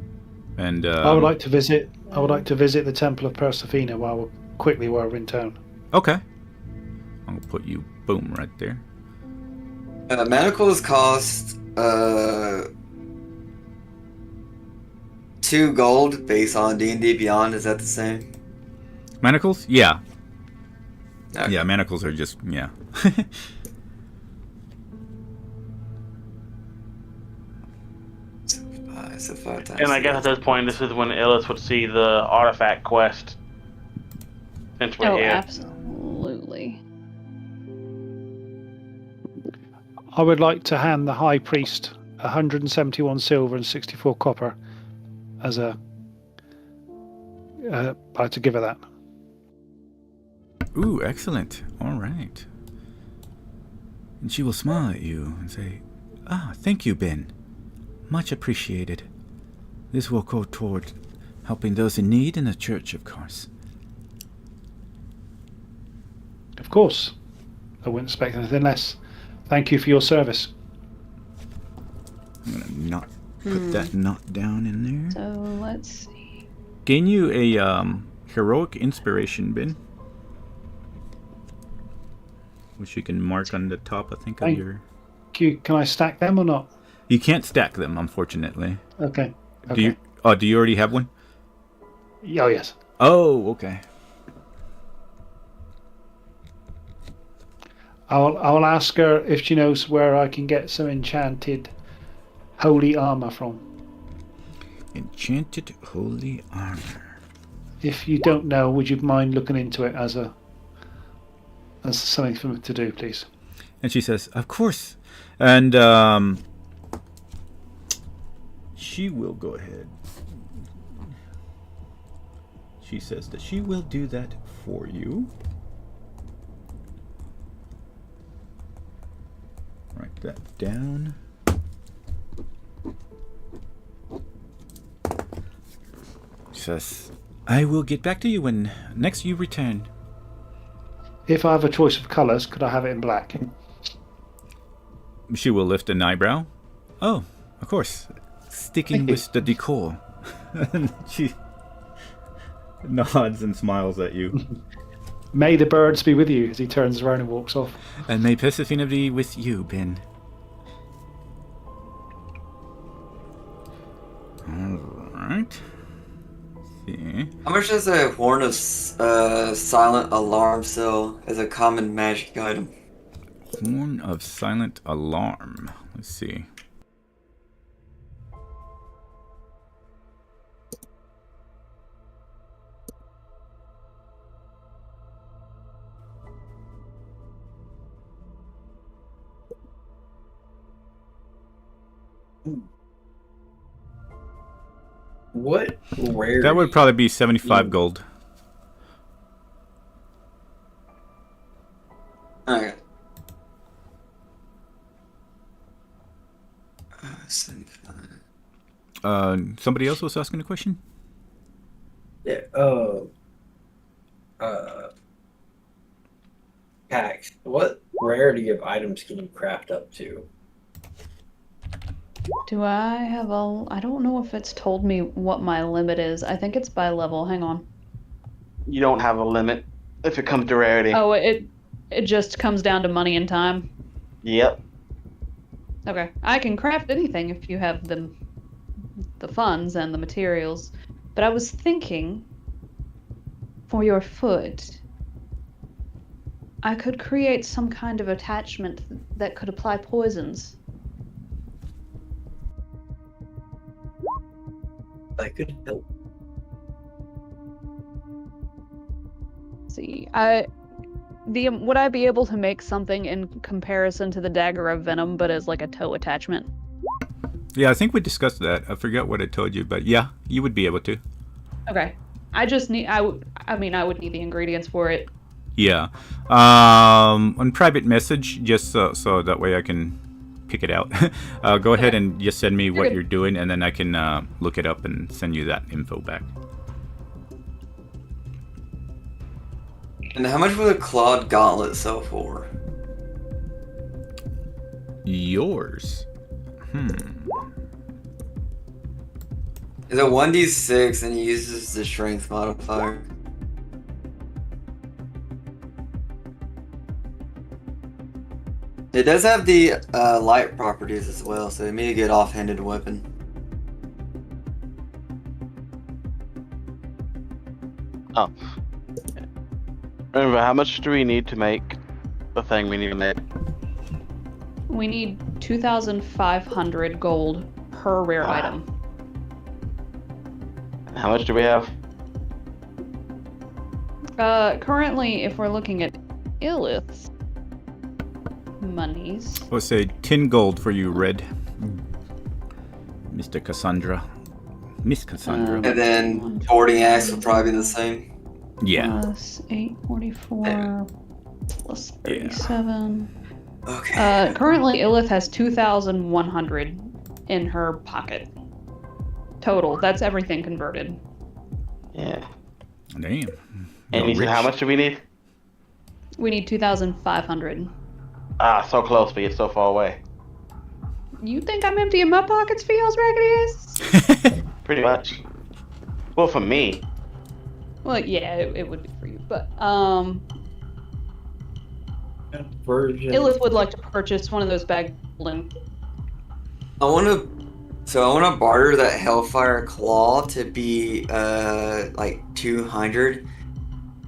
And I would like to visit. I would like to visit the Temple of Persephina while we're in town. Okay. I'll put you boom right there. Manacles cost 2 gold based on D&D Beyond. Is that the same? Manacles? Yeah. Okay. Yeah, manacles are just yeah. So 5 times. And I guess at this point, this is when Illis would see the artifact quest. Since we're here. Absolutely. I would like to hand the High Priest 171 silver and 64 copper as a. I'd like to give her that. Ooh, excellent. All right. And she will smile at you and say, "Ah, thank you, Ben. Much appreciated. This will go toward helping those in need in the church, of course." Of course. I wouldn't expect anything less. Thank you for your service. I'm going to not put that knot down in there. So let's see. Gain you a heroic inspiration, Ben. Which you can mark on the top, I think, of your... Can I stack them or not? You can't stack them, unfortunately. Okay. Do you already have one? Oh, yes. Oh, okay. I'll ask her if she knows where I can get some enchanted holy armor from. Enchanted holy armor. If you don't know, would you mind looking into it as something for me to do, please? And she says, of course. And she will go ahead. She says that she will do that for you. Write that down. She says, I will get back to you when next you return. If I have a choice of colours, could I have it in black? She will lift an eyebrow. Oh, of course. Sticking with the decor. And she nods and smiles at you. May the birds be with you, as he turns around and walks off. And may Persephone be with you, Ben. Alright. See. How much does a horn of silent alarm sell as a common magic item? Horn of silent alarm. Let's see. What rarity? That would probably be 75 gold. Okay. Somebody else was asking a question? Yeah. Pax. What rarity of items can you craft up to? Do I have a... I don't know if it's told me what my limit is. I think it's by level. Hang on. You don't have a limit if it comes to rarity. Oh, it just comes down to money and time? Yep. Okay. I can craft anything if you have the funds and the materials. But I was thinking, for your foot, I could create some kind of attachment that could apply poisons. That could help. See, would I be able to make something in comparison to the dagger of venom, but as like a toe attachment? Yeah, I think we discussed that. I forgot what I told you, but yeah, you would be able to. Okay. I just need... I would need the ingredients for it. Yeah. On private message, just so that way I can pick it out. Go ahead and just send me what you're doing, and then I can look it up and send you that info back. And how much would a clawed gauntlet sell for? Yours? Is a 1d6 and he uses the strength modifier. It does have the light properties as well, so it may be a good offhanded weapon. Oh. Remember, how much do we need to make the thing we need to make? We need 2,500 gold per rare item. How much do we have? Currently, if we're looking at Illith's monies... I'll say 10 gold for you, Red. Mr. Cassandra. Miss Cassandra. And then boarding axe would probably be the same. Yeah. Plus 844 plus 37. Okay. Currently, Illith has 2,100 in her pocket. Total. That's everything converted. Yeah. Damn. And how much do we need? We need 2,500. Ah, so close, but yet so far away. You think I'm emptying my pockets for y'all's raggedy asses? Pretty much. Well, for me. Well, yeah, it would be for you, but Version. Illith would like to purchase one of those bag balloons. I want to So I want to barter that Hellfire Claw to be like 200,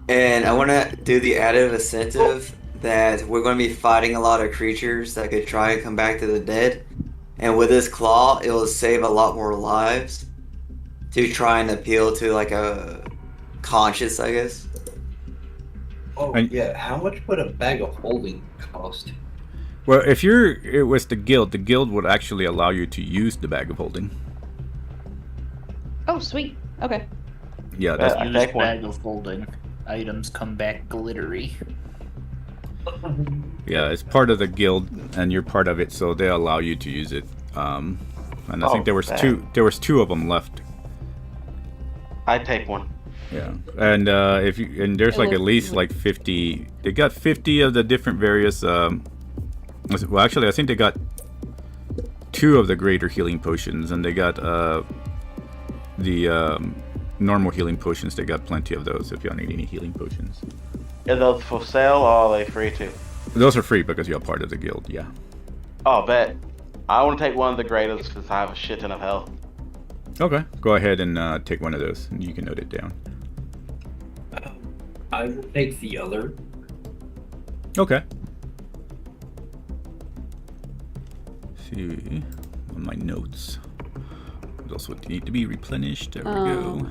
and I want to do the added incentive that we're going to be fighting a lot of creatures that could try and come back to the dead, and with this claw, it will save a lot more lives to try and appeal to like a conscious, I guess. Oh, yeah. How much would a bag of holding cost? Well, if it was the guild would actually allow you to use the bag of holding. Oh, sweet. Okay. Yeah, that's I Use take one. bag of holding. Items come back glittery. yeah, it's part of the guild, and you're part of it, so they allow you to use it. And I think there was two of them left. I take one. Yeah, and there's like at least like 50. They got 50 of the different various. Well, actually, I think they got 2 of the greater healing potions, and they got the normal healing potions. They got plenty of those if y'all need any healing potions. Are those for sale or are they free too? Those are free because you're part of the guild. Yeah. Oh, bet. I want to take one of the greatest because I have a shit ton of health. Okay, go ahead and take one of those, and you can note it down. I will take the other. Okay. See on my notes. What else would need to be replenished? There we go.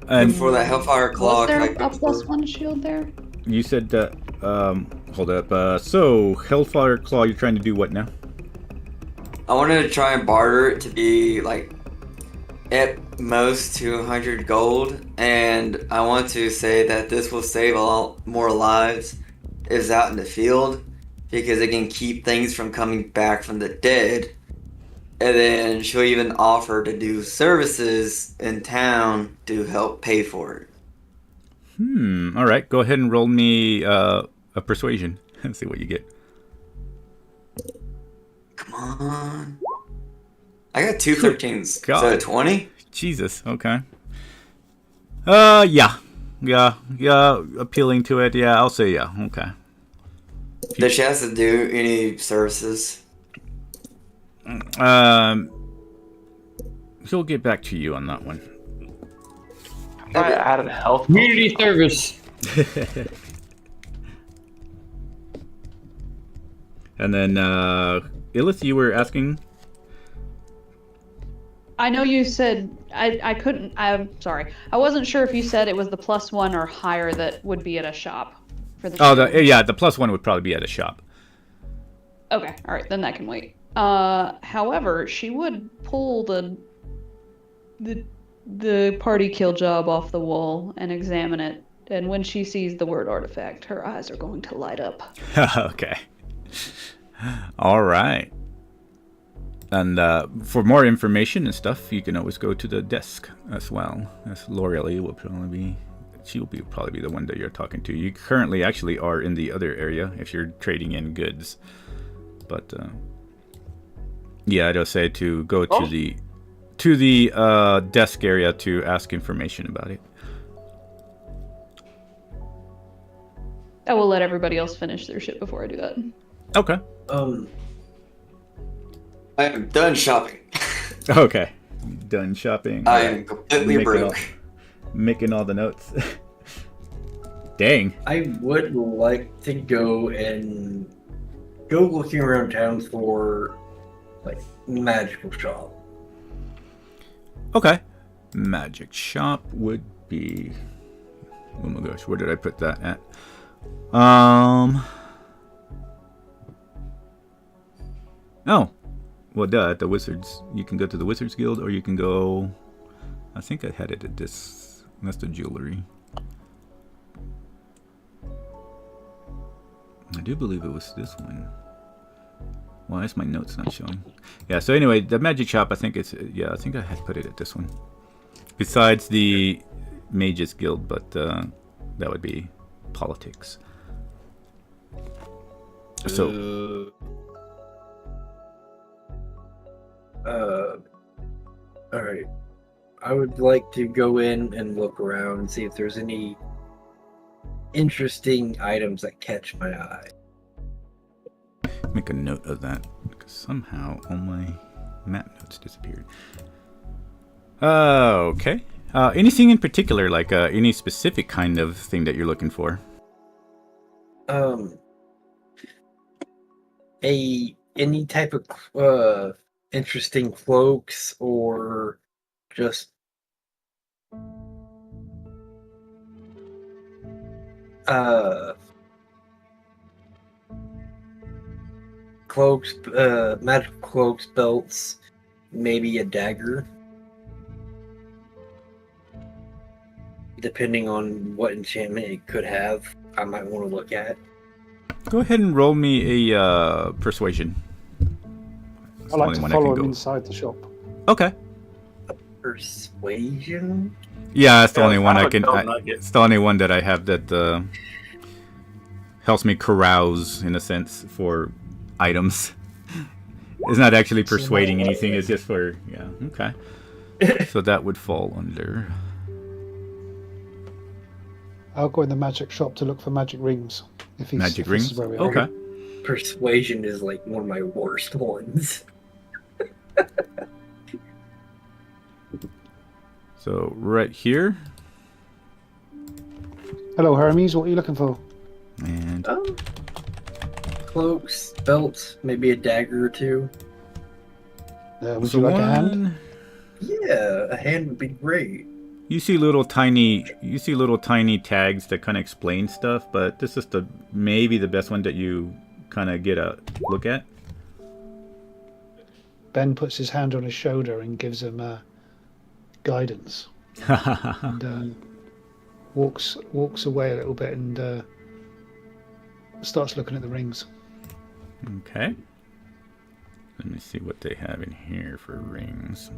And for that Hellfire Claw, Was there can I a +1 shield there? you said that. Hold up. So Hellfire Claw, you're trying to do what now? I wanted to try and barter it to be like at most 200 gold, and I want to say that this will save a lot more lives if it's out in the field, because it can keep things from coming back from the dead. And then she'll even offer to do services in town to help pay for it. All right. Go ahead and roll me a persuasion and see what you get. Come on. I got 2 13s. God. So 20? Jesus. Okay. Yeah. Appealing to it. Yeah, I'll say yeah. Okay. Does she have to do any services? He'll get back to you on that one. I added health. Community service. And then, Illith, you were asking? I know you said I couldn't. I'm sorry. I wasn't sure if you said it was the +1 or higher that would be at a shop for the. Oh, the +1 would probably be at a shop. Okay, all right, then that can wait. However, she would pull the party kill job off the wall and examine it, and when she sees the word artifact, her eyes are going to light up. Okay. All right. And for more information and stuff, you can always go to the desk as well. As Lorelei will probably be the one that you're talking to. You currently actually are in the other area if you're trading in goods. But yeah, I'd say to go to the desk area to ask information about it. I will let everybody else finish their shit before I do that. Okay. I am done shopping. Okay. Done shopping. I am completely broke. Making all the notes. Dang. I would like to go looking around town for like magical shop. Okay. Magic shop would be. Oh my gosh, where did I put that at? Oh. Well, duh, at the Wizards. You can go to the Wizards Guild, or you can go. I think I had it at this. That's the jewelry. I do believe it was this one. Why is my notes not showing? Yeah, so anyway, the magic shop, I think it's. Yeah, I think I had put it at this one. Besides the Mages Guild, but that would be politics. So. Alright. I would like to go in and look around and see if there's any interesting items that catch my eye. Make a note of that. Somehow all my map notes disappeared. Okay. Anything in particular, like any specific kind of thing that you're looking for? Any type of interesting cloaks or just cloaks, magical cloaks, belts, maybe a dagger. Depending on what enchantment it could have, I might want to look at. Go ahead and roll me a persuasion. It's I the like only to one follow can him go. inside the shop. Okay. Persuasion? Yeah, that's the only one I sounds can. like gold nugget. It's the only one that I have that helps me carouse, in a sense, for items. It's not actually persuading anything. It's just for Okay. So that would fall under. I'll go in the magic shop to look for magic rings. If he's, Magic if this is rings? where we are. Okay. Persuasion is like one of my worst ones. So right here, Hello, Hermes. What are you looking for? and Cloaks, belts, maybe a dagger or two. Would so you like a hand? one- Yeah, a hand would be great. You see little tiny tags that kind of explain stuff, but this is maybe the best one that you kind of get a look at. Ben puts his hand on his shoulder and gives him guidance, and walks away a little bit and starts looking at the rings. Okay. Let me see what they have in here for rings.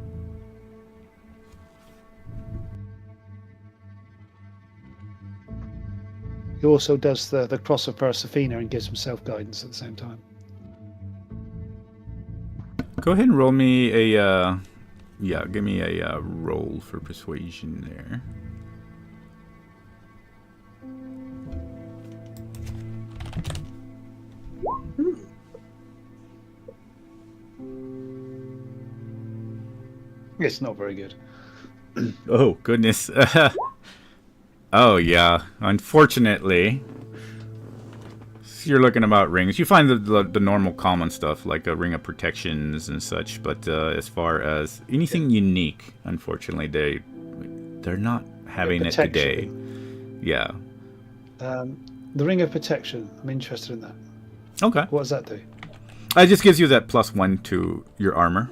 He also does the cross of Persephina and gives himself guidance at the same time. Go ahead and roll me a give me a roll for persuasion there. It's not very good. Oh goodness. Oh yeah. Unfortunately, you're looking about rings. You find the normal common stuff like a ring of protections and such, but as far as anything unique, unfortunately, they're not having it today. Yeah. The ring of protection. I'm interested in that. Okay. What does that do? It just gives you that +1 to your armor.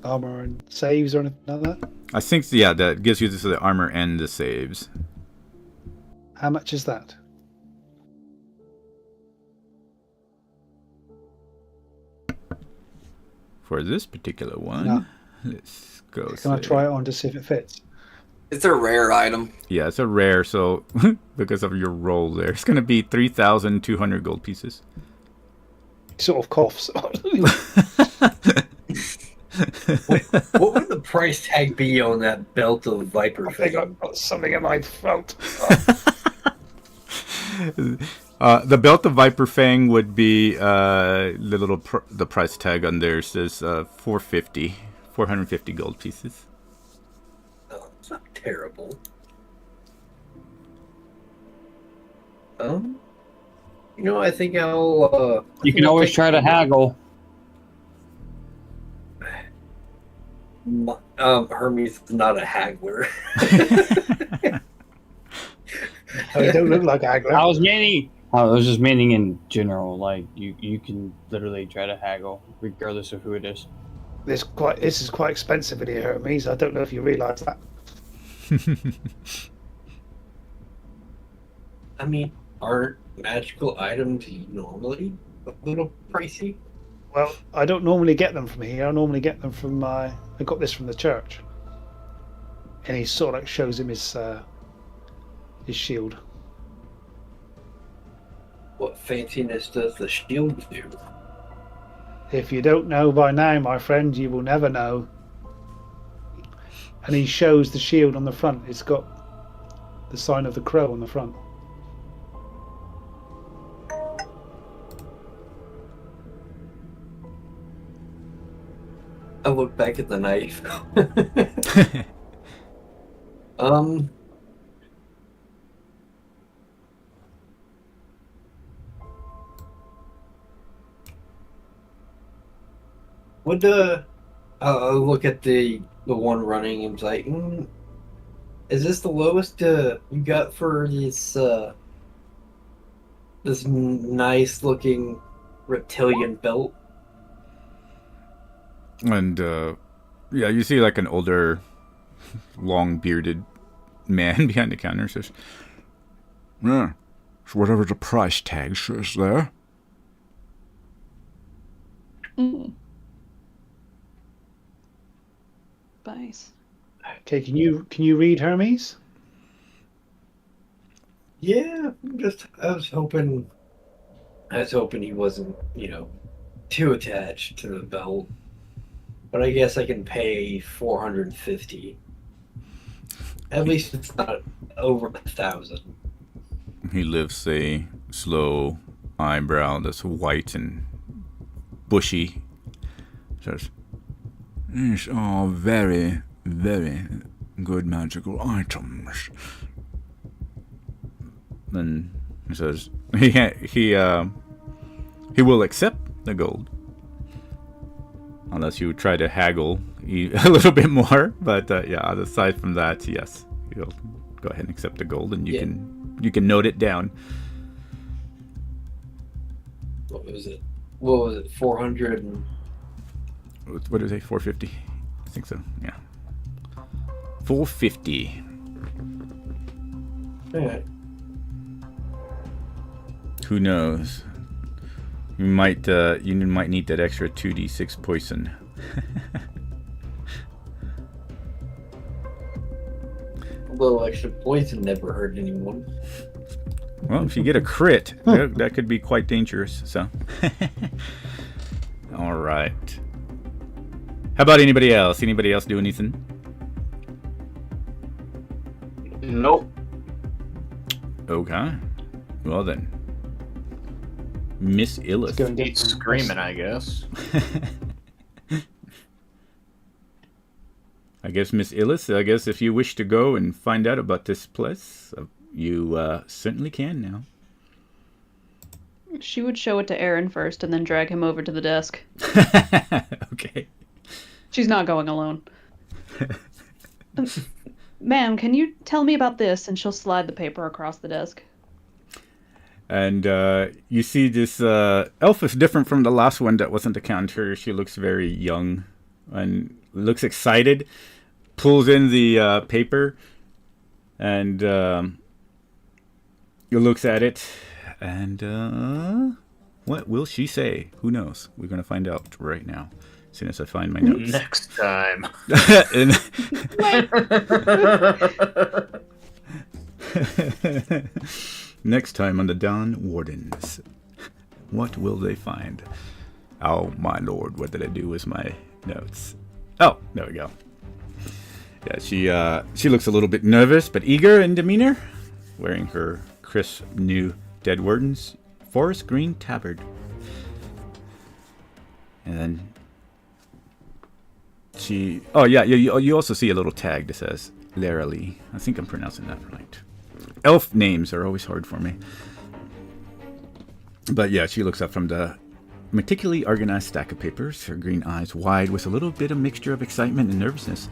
Armor and saves or anything like that? I think that gives you the armor and the saves. How much is that? For this particular one, No. let's go. Can I try it on to see if it fits? It's a rare item. Yeah, it's a rare, so because of your roll there, it's going to be 3,200 gold pieces. He sort of coughs. What would the price tag be on that belt of Viper I think Fang? I've got something in my throat. The belt of Viper Fang would be the price tag on there says 450 gold pieces. Oh, it's not terrible. I think I'll. You can always try to haggle. Hermes is not a haggler. They don't look like Agler. I was just meaning in general. Like you can literally try to haggle regardless of who it is. This is quite expensive in here, Hermes. I don't know if you realise that. I mean, aren't magical items normally a little pricey? Well, I don't normally get them from here. I normally get them from I got this from the church. And he sort of shows him his shield. What fanciness does the shield do? If you don't know by now, my friend, you will never know. And he shows the shield on the front. It's got the sign of the crow on the front. I look back at the knife. Would I'll look at the one running and be like, is this the lowest you got for this nice looking reptilian belt? And yeah, you see like an older, long bearded man behind the counter says, "Yeah, it's whatever the price tag says there." Nice. Okay, can you read Hermes? Yeah, I was hoping he wasn't, too attached to the belt. But I guess I can pay 450. At least it's not over 1,000. He lifts a slow eyebrow that's white and bushy. Says, "These are very, very good magical items." Then he says he will accept the gold unless you try to haggle a little bit more. But yeah, aside from that, yes, he'll go ahead and accept the gold, and you can note it down. What was it? 400 and... What is it? 450? I think so. Yeah. 450. Yeah. Who knows? You might need that extra 2d6 poison. A little extra poison never hurt anyone. Well, if you get a crit, that could be quite dangerous. So, all right. How about anybody else? Anybody else do anything? Nope. Okay. Well then, Miss Illis. Keep screaming, I guess. I guess, Miss Illis, if you wish to go and find out about this place, you certainly can now. She would show it to Aaron first and then drag him over to the desk. Okay. She's not going alone. Ma'am, can you tell me about this? And she'll slide the paper across the desk. And you see this elf is different from the last one that wasn't the counter. She looks very young and looks excited. Pulls in the paper and you looks at it. And what will she say? Who knows? We're going to find out right now. As soon as I find my notes. Next time. Next time on the Dawn Wardens. What will they find? Oh, my lord, what did I do with my notes? Oh, there we go. Yeah, she looks a little bit nervous, but eager in demeanor. Wearing her crisp new Dead Wardens forest green tabard. And then oh yeah, you also see a little tag that says Larily. I think I'm pronouncing that right. Elf names are always hard for me. But yeah, she looks up from the meticulously organized stack of papers, her green eyes wide with a little bit of mixture of excitement and nervousness.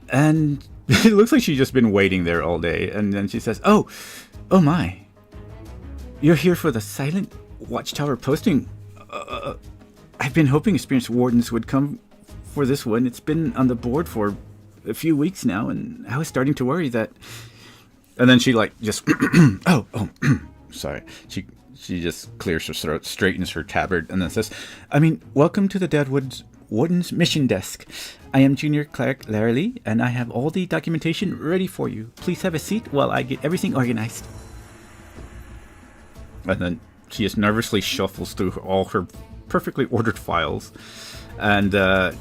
And it looks like she's just been waiting there all day. And then she says, Oh my. You're here for the Silent Watchtower posting. I've been hoping experienced wardens would come for this one. It's been on the board for a few weeks now, and I was starting to worry that... And then she just sorry. She just clears her throat, straightens her tabard, and then says, welcome to the Deadwood's Warden's Mission Desk. I am Junior Cleric Larily, and I have all the documentation ready for you. Please have a seat while I get everything organized. And then she just nervously shuffles through all her perfectly ordered files, and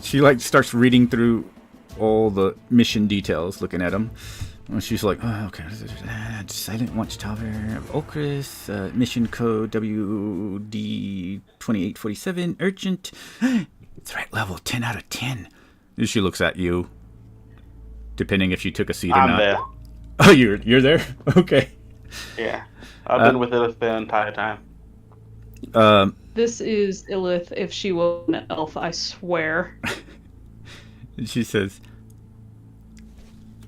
she starts reading through all the mission details, looking at them. And she's like, oh, okay, Silent Watchtower of Okris, mission code WD2847, urgent. threat level 10 out of 10. She looks at you, depending if she took a seat or I'm not. there. Oh, you're there? Okay. Yeah. I've been with Ilith the entire time. This is Ilith if she was an elf, I swear. She says,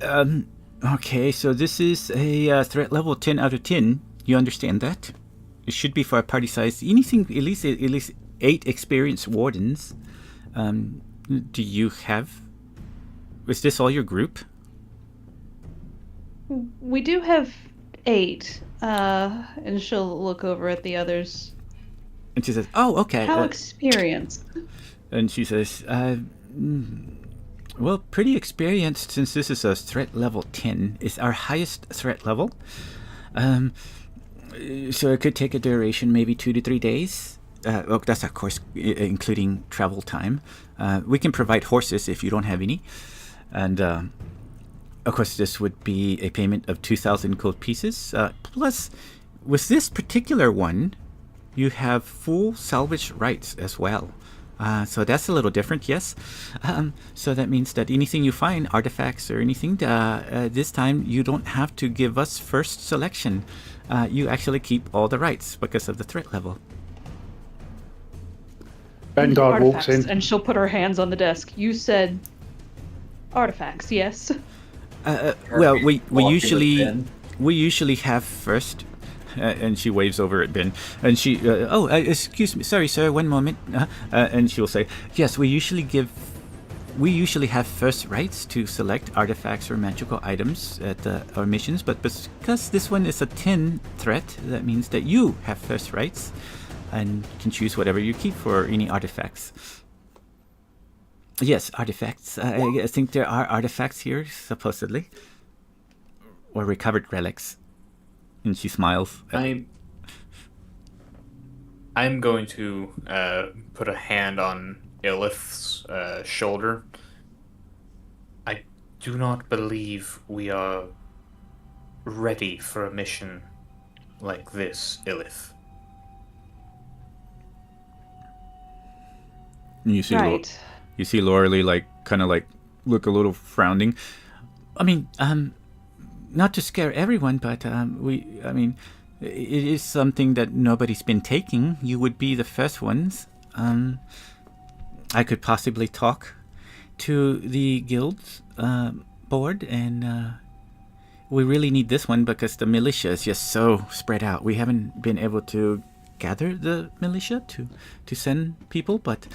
okay, so this is a threat level 10 out of 10. You understand that? It should be for a party size. Anything, at least 8 experienced wardens. Do you have... Is this all your group? We do have 8, and she'll look over at the others. And she says, oh, okay. How experienced? And she says, well, pretty experienced since this is a threat level 10. It's our highest threat level. So it could take a duration, maybe 2 to 3 days. Well, that's of course including travel time. We can provide horses if you don't have any. And of course this would be a payment of 2,000 gold pieces. Plus, with this particular one, you have full salvage rights as well. So that's a little different, yes. So that means that anything you find, artifacts or anything, this time you don't have to give us first selection. You actually keep all the rights because of the threat level. Vanguard walks in. And she'll put her hands on the desk. You said artifacts, yes? Well, we usually have first. And she waves over at Ben, and she, excuse me, sorry, sir, one moment. And she'll say, yes, we usually have first rights to select artifacts or magical items at our missions, but because this one is a 10 threat, that means that you have first rights and can choose whatever you keep for any artifacts. Yes, artifacts. I think there are artifacts here, supposedly. Or recovered relics. And she smiles. I'm going to put a hand on Ilith's shoulder. I do not believe we are ready for a mission like this, Ilith. You see, Right. You see Lauralee kind of look a little frowning. I mean, not to scare everyone, but it is something that nobody's been taking. You would be the first ones. I could possibly talk to the guild's board, and we really need this one because the militia is just so spread out. We haven't been able to gather the militia to send people, but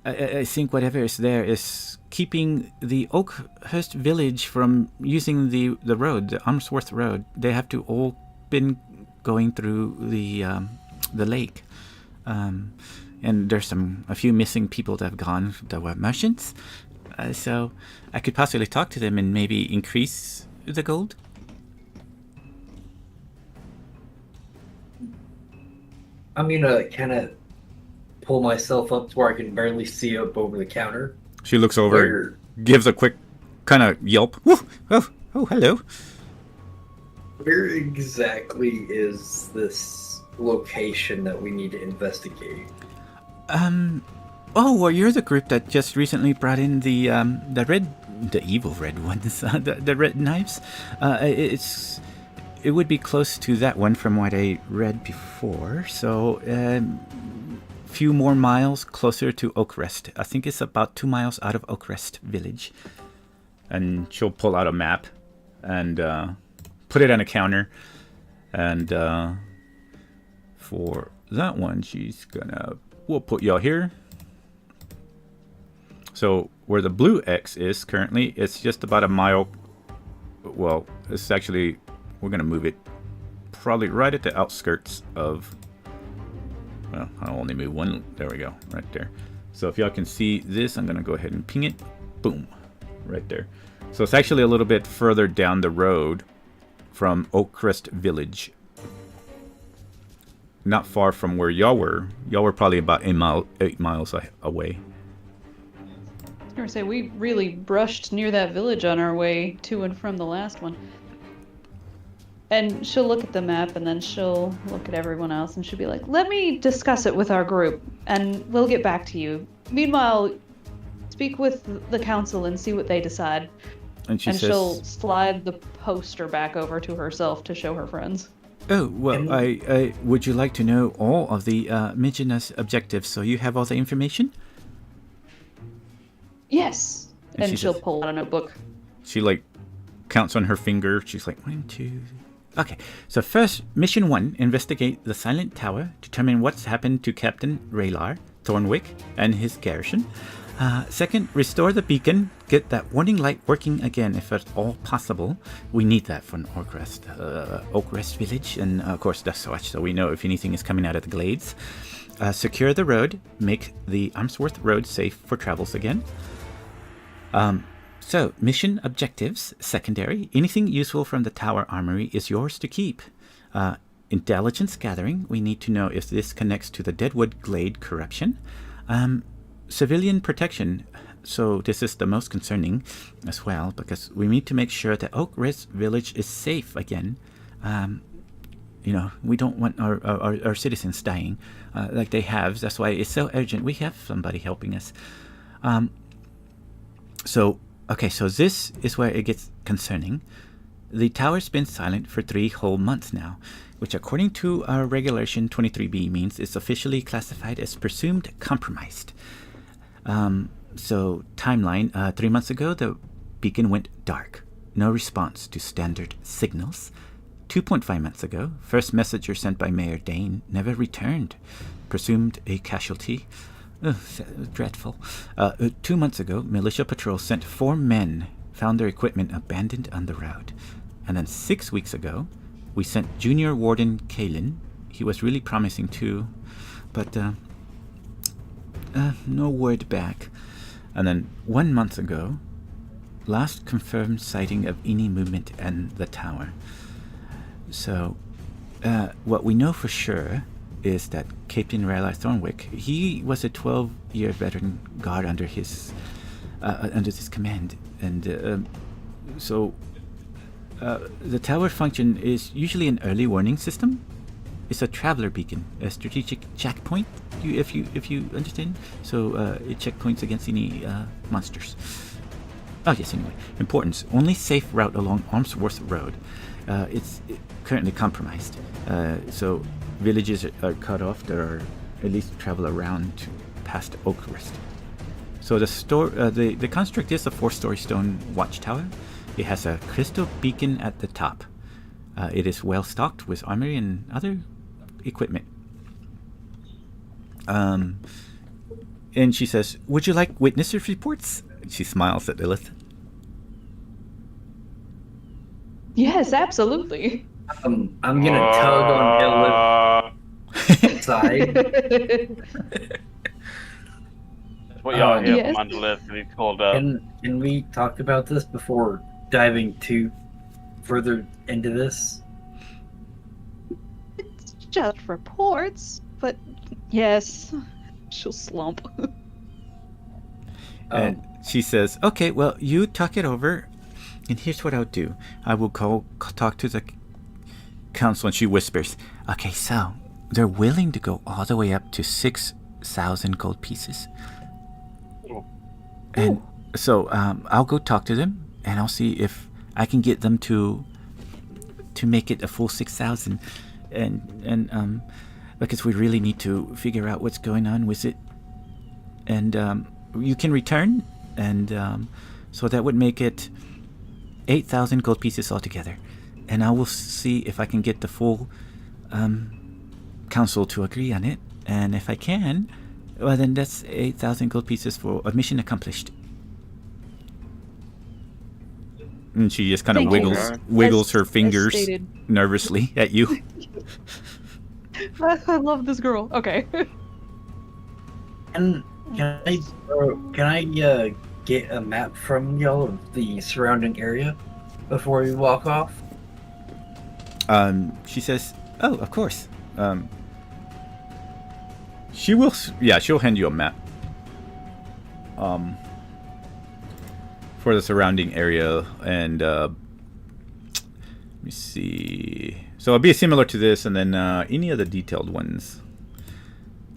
I think whatever is there is keeping the Oakhurst village from using the road, the Armsworth Road. They have to all been going through the lake, and there's a few missing people that have gone that were merchants. So I could possibly talk to them and maybe increase the gold. I'm gonna kind of pull myself up to where I can barely see up over the counter. She looks over, gives a quick kind of yelp. Oh, hello. Where exactly is this location that we need to investigate? Oh, well, you're the group that just recently brought in the evil red ones, the red knives. It would be close to that one from what I read before. So, few more miles closer to Oakrest. I think it's about 2 miles out of Oakrest village. And she'll pull out a map and put it on a counter. And for that one, we'll put y'all here. So where the blue X is currently, it's just about a mile. Well, it's actually, we're going to move it probably right at the outskirts of, well, I'll only move one. There we go, right there. So if y'all can see this, I'm going to go ahead and ping it. Boom, right there. So it's actually a little bit further down the road from Oakrest Village. Not far from where y'all were. Y'all were probably about 8 miles away. I was going to say, we really brushed near that village on our way to and from the last one. And she'll look at the map, and then she'll look at everyone else, and she'll be like, let me discuss it with our group, and we'll get back to you. Meanwhile, speak with the council and see what they decide. And she'll slide the poster back over to herself to show her friends. Oh, well, I would you like to know all of the Mission's objectives so you have all the information? Yes. And she'll pull out a notebook. She, counts on her finger. She's like, 1, 2... Okay, so first, Mission 1, investigate the Silent Tower, determine what's happened to Captain Raylar Thornwick and his garrison. Second, restore the beacon, get that warning light working again if at all possible. We need that for an Oak Rest village, and of course Dust Watch, so we know if anything is coming out of the glades. Secure the road, make the Armsworth Road safe for travels again. So, mission objectives, secondary. Anything useful from the tower armory is yours to keep. Intelligence gathering. We need to know if this connects to the Deadwood Glade corruption. Civilian protection. So, this is the most concerning as well, because we need to make sure that Oak Ridge Village is safe again. We don't want our citizens dying like they have. That's why it's so urgent. We have somebody helping us. So this is where it gets concerning. The tower's been silent for 3 whole months now, which according to our regulation 23B means it's officially classified as presumed compromised. So timeline, 3 months ago the beacon went dark. No response to standard signals. 2.5 months ago, first messenger sent by Mayor Dane never returned. Presumed a casualty. Dreadful. 2 months ago, militia patrol sent 4 men, found their equipment abandoned on the road. And then 6 weeks ago, we sent Junior Warden Kalen. He was really promising too, but no word back. And then 1 month ago, last confirmed sighting of any movement in the tower. So, what we know for sure is that Captain Raylar Thornwick, he was a 12-year veteran guard under his command, and the tower function is usually an early warning system. It's a traveler beacon, a strategic checkpoint, if you understand. So it checkpoints against any monsters. Oh yes, anyway. Importance: only safe route along Armsworth Road. It's currently compromised, so villages are cut off that are at least travel around to past Oakrest. So the construct is a 4-story stone watchtower. It has a crystal beacon at the top. It is well stocked with armory and other equipment. And she says, "Would you like witnesses reports?" She smiles at Lilith. Yes, absolutely. I'm gonna tug on Lilith's side. That's what y'all hear yes. from under Lilith when he's called up. Can we talk about this before diving too further into this? It's just reports, but yes, she'll slump. And she says, "Okay, well, you talk it over, and here's what I'll do. I will talk to the council." And she whispers, "Okay, so they're willing to go all the way up to 6,000 gold pieces. And so I'll go talk to them, and I'll see if I can get them to make it a full 6,000, and because we really need to figure out what's going on with it. And you can return, and so that would make it 8,000 gold pieces altogether. And I will see if I can get the full council to agree on it. And if I can, well, then that's 8,000 gold pieces for a mission accomplished." And she just kind of wiggles her fingers nervously at you. I love this girl. Okay. And can I get a map from y'all of the surrounding area before we walk off? She says, "Oh, of course." She'll hand you a map. For the surrounding area, and me see. So it'll be similar to this, and then any of the detailed ones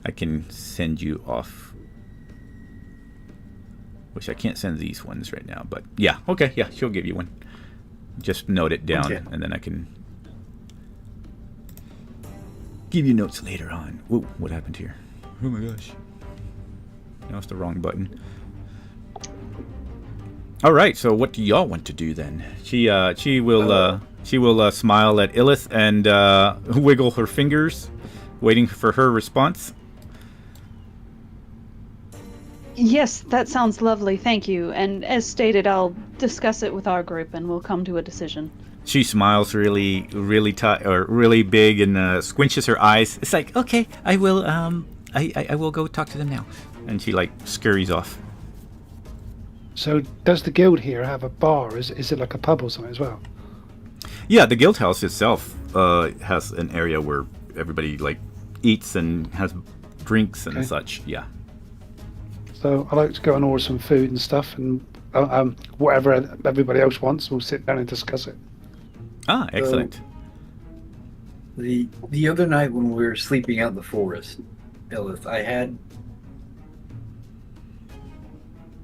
I can send you off. Which I can't send these ones right now, but yeah, okay, yeah, she'll give you one. Just note it down, Okay. and then I can give you notes later on. Whoa, what happened here? Oh my gosh. That was the wrong button. All right, so what do y'all want to do then? She will smile at Illith and wiggle her fingers, waiting for her response. Yes, that sounds lovely, thank you. And as stated, I'll discuss it with our group and we'll come to a decision. She smiles really big and squinches her eyes. It's like, okay, I will I will go talk to them now. And she like scurries off. So does the guild here have a bar? Is it like a pub or something as well? Yeah, the guild house itself has an area where everybody like eats and has drinks and such. Yeah. So I like to go and order some food and stuff, and whatever everybody else wants, we'll sit down and discuss it. Ah, excellent. The other night when we were sleeping out in the forest, Illith, I had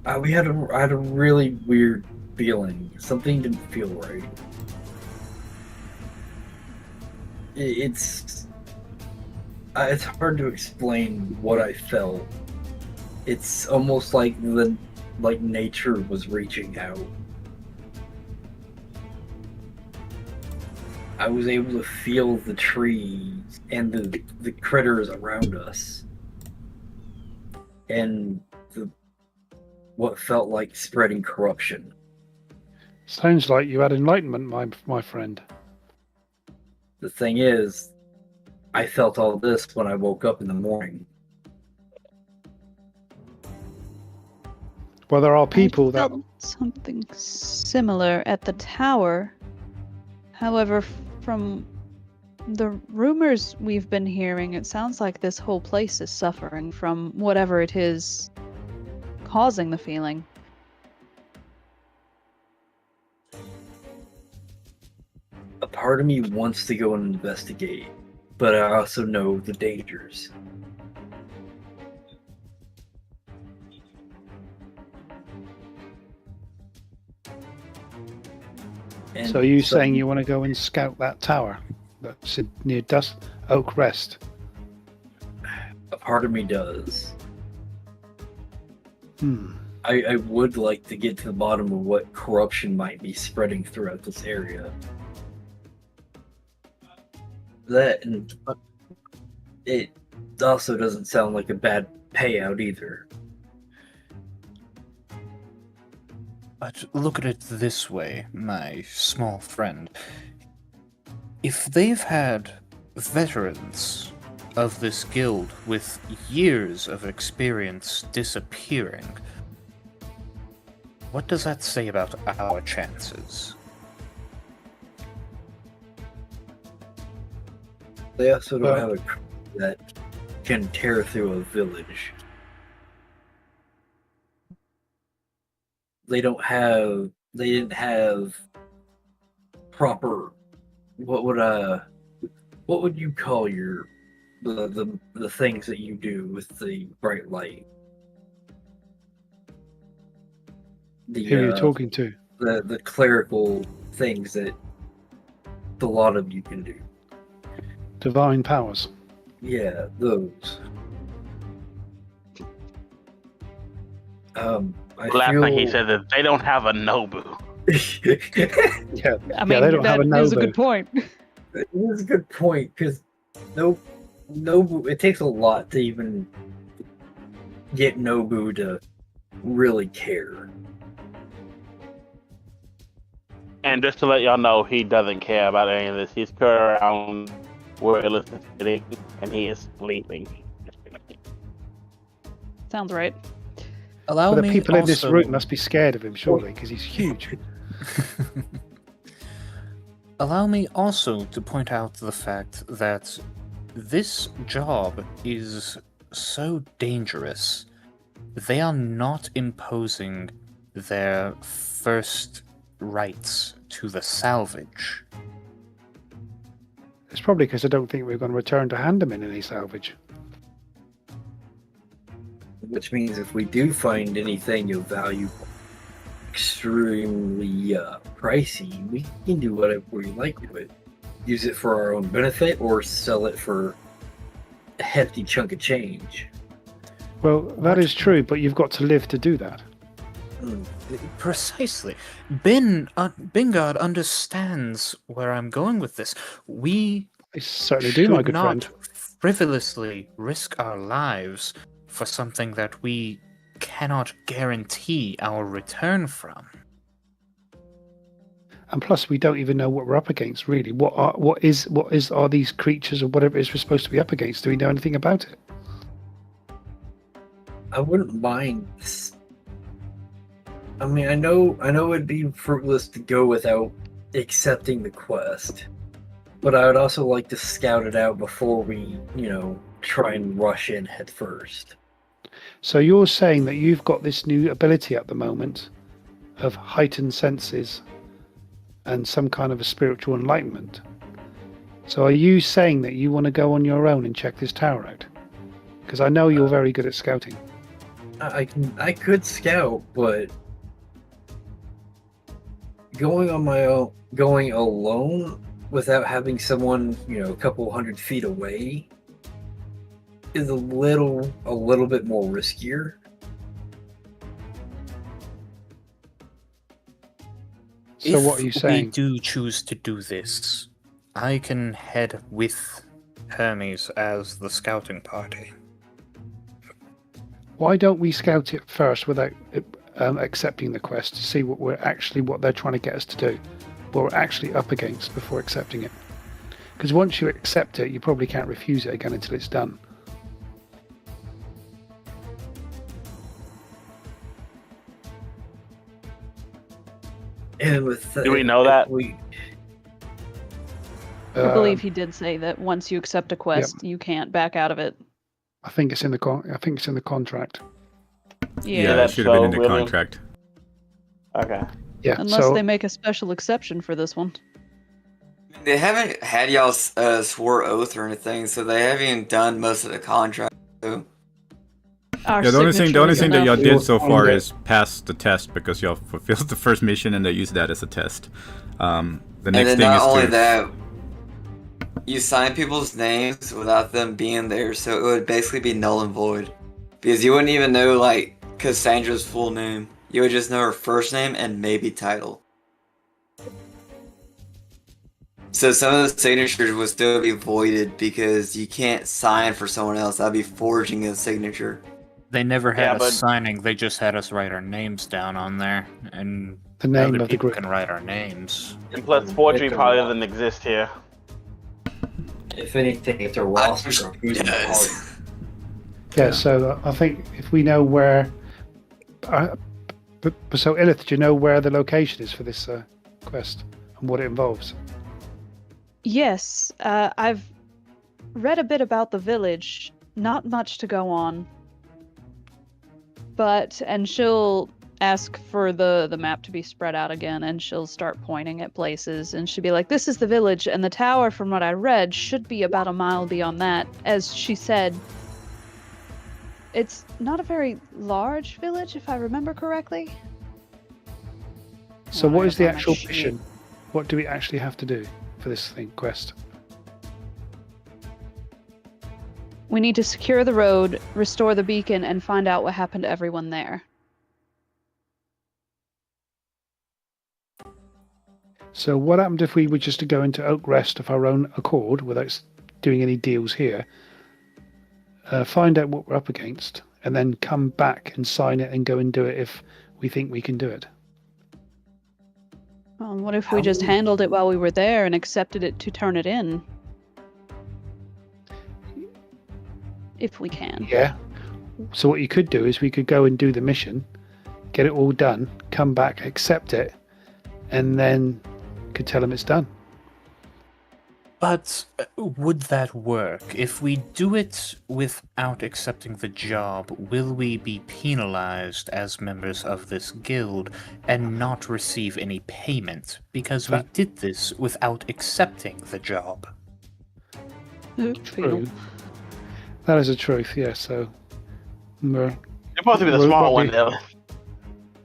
a really weird feeling. Something didn't feel right. It's hard to explain what I felt. It's almost like nature was reaching out. I was able to feel the trees and the critters around us, and what felt like spreading corruption. Sounds like you had enlightenment, my friend. The thing is, I felt all this when I woke up in the morning. Well, there are people I that felt something similar at the tower. However, from the rumors we've been hearing, it sounds like this whole place is suffering from whatever it is causing the feeling. A part of me wants to go and investigate, but I also know the dangers. And so you saying you want to go and scout that tower that's near Dust Oak Rest? A part of me does. Hmm. I would like to get to the bottom of what corruption might be spreading throughout this area. That, and it also doesn't sound like a bad payout either. But look at it this way, my small friend. If they've had veterans of this guild with years of experience disappearing, what does that say about our chances? They also don't have a crew that can tear through a village. They didn't have proper, what would you call the things that you do with the bright light? Who are you talking to? The clerical things that a lot of you can do. Divine powers. Yeah, those. Last night he said that they don't have a Nobu. Yeah, I mean, they don't have a that is a Nobu. good point. It is a good point, because Nobu, it takes a lot to even get Nobu to really care. And just to let y'all know, he doesn't care about any of this. He's currently around where Illith is sitting, and he is sleeping. Sounds right. Allow But the me people in this also- room must be scared of him, surely, because he's huge. Allow me also to point out the fact that this job is so dangerous. They are not imposing their first rights to the salvage. It's probably because I don't think we're going to return to hand them in any salvage. Which means if we do find anything of value extremely pricey, we can do whatever we like with it. Use it for our own benefit or sell it for a hefty chunk of change. Well, that is true, but you've got to live to do that. Precisely. Bingard understands where I'm going with this. We I certainly do, my good not friend. frivolously risk our lives for something that we cannot guarantee our return from. And plus, we don't even know what we're up against, really. What are these creatures or whatever it is we're supposed to be up against? Do we know anything about it? I wouldn't mind. I mean, I know it'd be fruitless to go without accepting the quest, but I would also like to scout it out before we, try and rush in head first. So you're saying that you've got this new ability at the moment of heightened senses and some kind of a spiritual enlightenment. So are you saying that you want to go on your own and check this tower out? Because I know you're very good at scouting. I could scout, but going on my own, going alone without having someone, a couple hundred feet away is a little bit more riskier. So what are you saying? If we do choose to do this, I can head with Hermes as the scouting party. Why don't we scout it first without accepting the quest to see what they're trying to get us to do, what we're actually up against before accepting it? Because once you accept it, you probably can't refuse it again until it's done. And with Do we know that? I believe he did say that once you accept a quest, you can't back out of it. I think it's in the contract. Yeah, that's it should have been in so the really- contract. Okay. Yeah. Unless so they make a special exception for this one. They haven't had y'all swore oath or anything, so they haven't even done most of the contract. So. Our Yeah, the only thing signature that is y'all enough. did so far is pass the test because y'all fulfilled the first mission and they used that as a test. The And next then thing not is only to that, you sign people's names without them being there, so it would basically be null and void. Because you wouldn't even know, Cassandra's full name. You would just know her first name and maybe title. So some of the signatures would still be voided because you can't sign for someone else. That'd be forging a signature. They never had Yeah, us but- signing, they just had us write our names down on there, and the name other of the people group. can write our names. And plus, forgery probably doesn't exist here. If anything, if they're lost or who's in the party. Yeah. So I think if we know where, so Illith, do you know where the location is for this quest and what it involves? Yes, I've read a bit about the village. Not much to go on. And she'll ask for the map to be spread out again, and she'll start pointing at places, and she'll be like, this is the village, and the tower, from what I read, should be about a mile beyond that. As she said, it's not a very large village, if I remember correctly. So Oh, what I is the found my actual sheet. mission? What do we actually have to do for this quest? We need to secure the road, restore the beacon, and find out what happened to everyone there. So what happened if we were just to go into Oak Rest of our own accord without doing any deals here, find out what we're up against, and then come back and sign it and go and do it if we think we can do it? What if we just handled it while we were there and accepted it to turn it in? If we can. Yeah. So what you could do is we could go and do the mission, get it all done, come back, accept it, and then could tell them it's done. But would that work? If we do it without accepting the job, will we be penalized as members of this guild and not receive any payment because we did this without accepting the job? Penal. True. That is a truth, yeah, so... You're supposed to be the small one, Elif.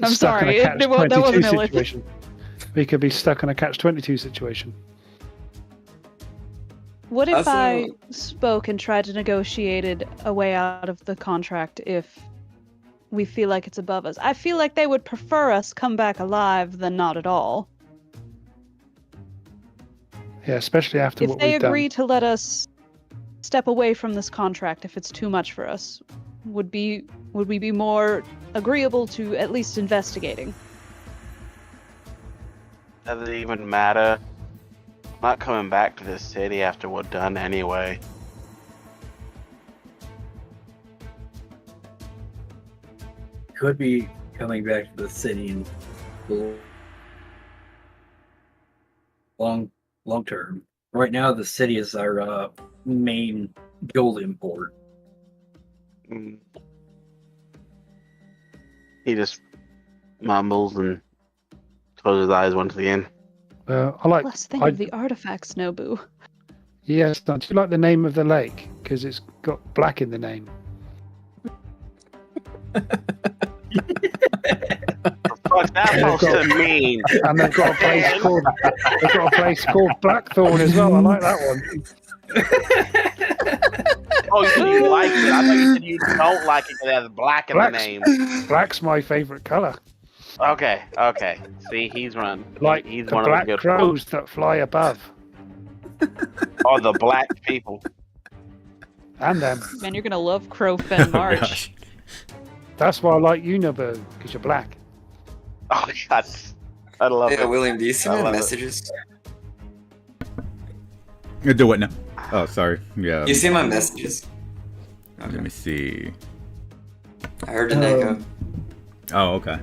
I'm stuck sorry, in a that wasn't catch-22 Elif. situation. We could be stuck in a catch-22 situation. What if Also- I spoke and tried to negotiate a way out of the contract if we feel like it's above us? I feel like they would prefer us come back alive than not at all. Yeah, especially after If what they we've agree done. to let us step away from this contract if it's too much for us, would we be more agreeable to at least investigating? Does it even matter? I'm not coming back to this city after we're done anyway. Could be coming back to the city in the long term. Right now, the city is our main gold import. Mm. He just mumbles and closes his eyes once again. I like... Let's think I- of the artifacts, Nobu. Yes, do you like the name of the lake? Because it's got black in the name. What's that supposed to mean? And they've got a place called Blackthorn as well. I like that one. Oh, you said you like it. I thought you said you don't like it because it has black in the Black's- name. Black's my favourite colour. Okay. See, he's run. Like he's the one of the black good crows that fly above. Or the black people. And them. Man, you're gonna love Crowfen March. Gosh. That's why I like you, Nobu, because you're black. Oh God, I love Yeah, it. William, do you see I my love it. messages? Do what now? Oh, sorry. Yeah. You see my messages? Let me see. I heard an echo. Oh, okay.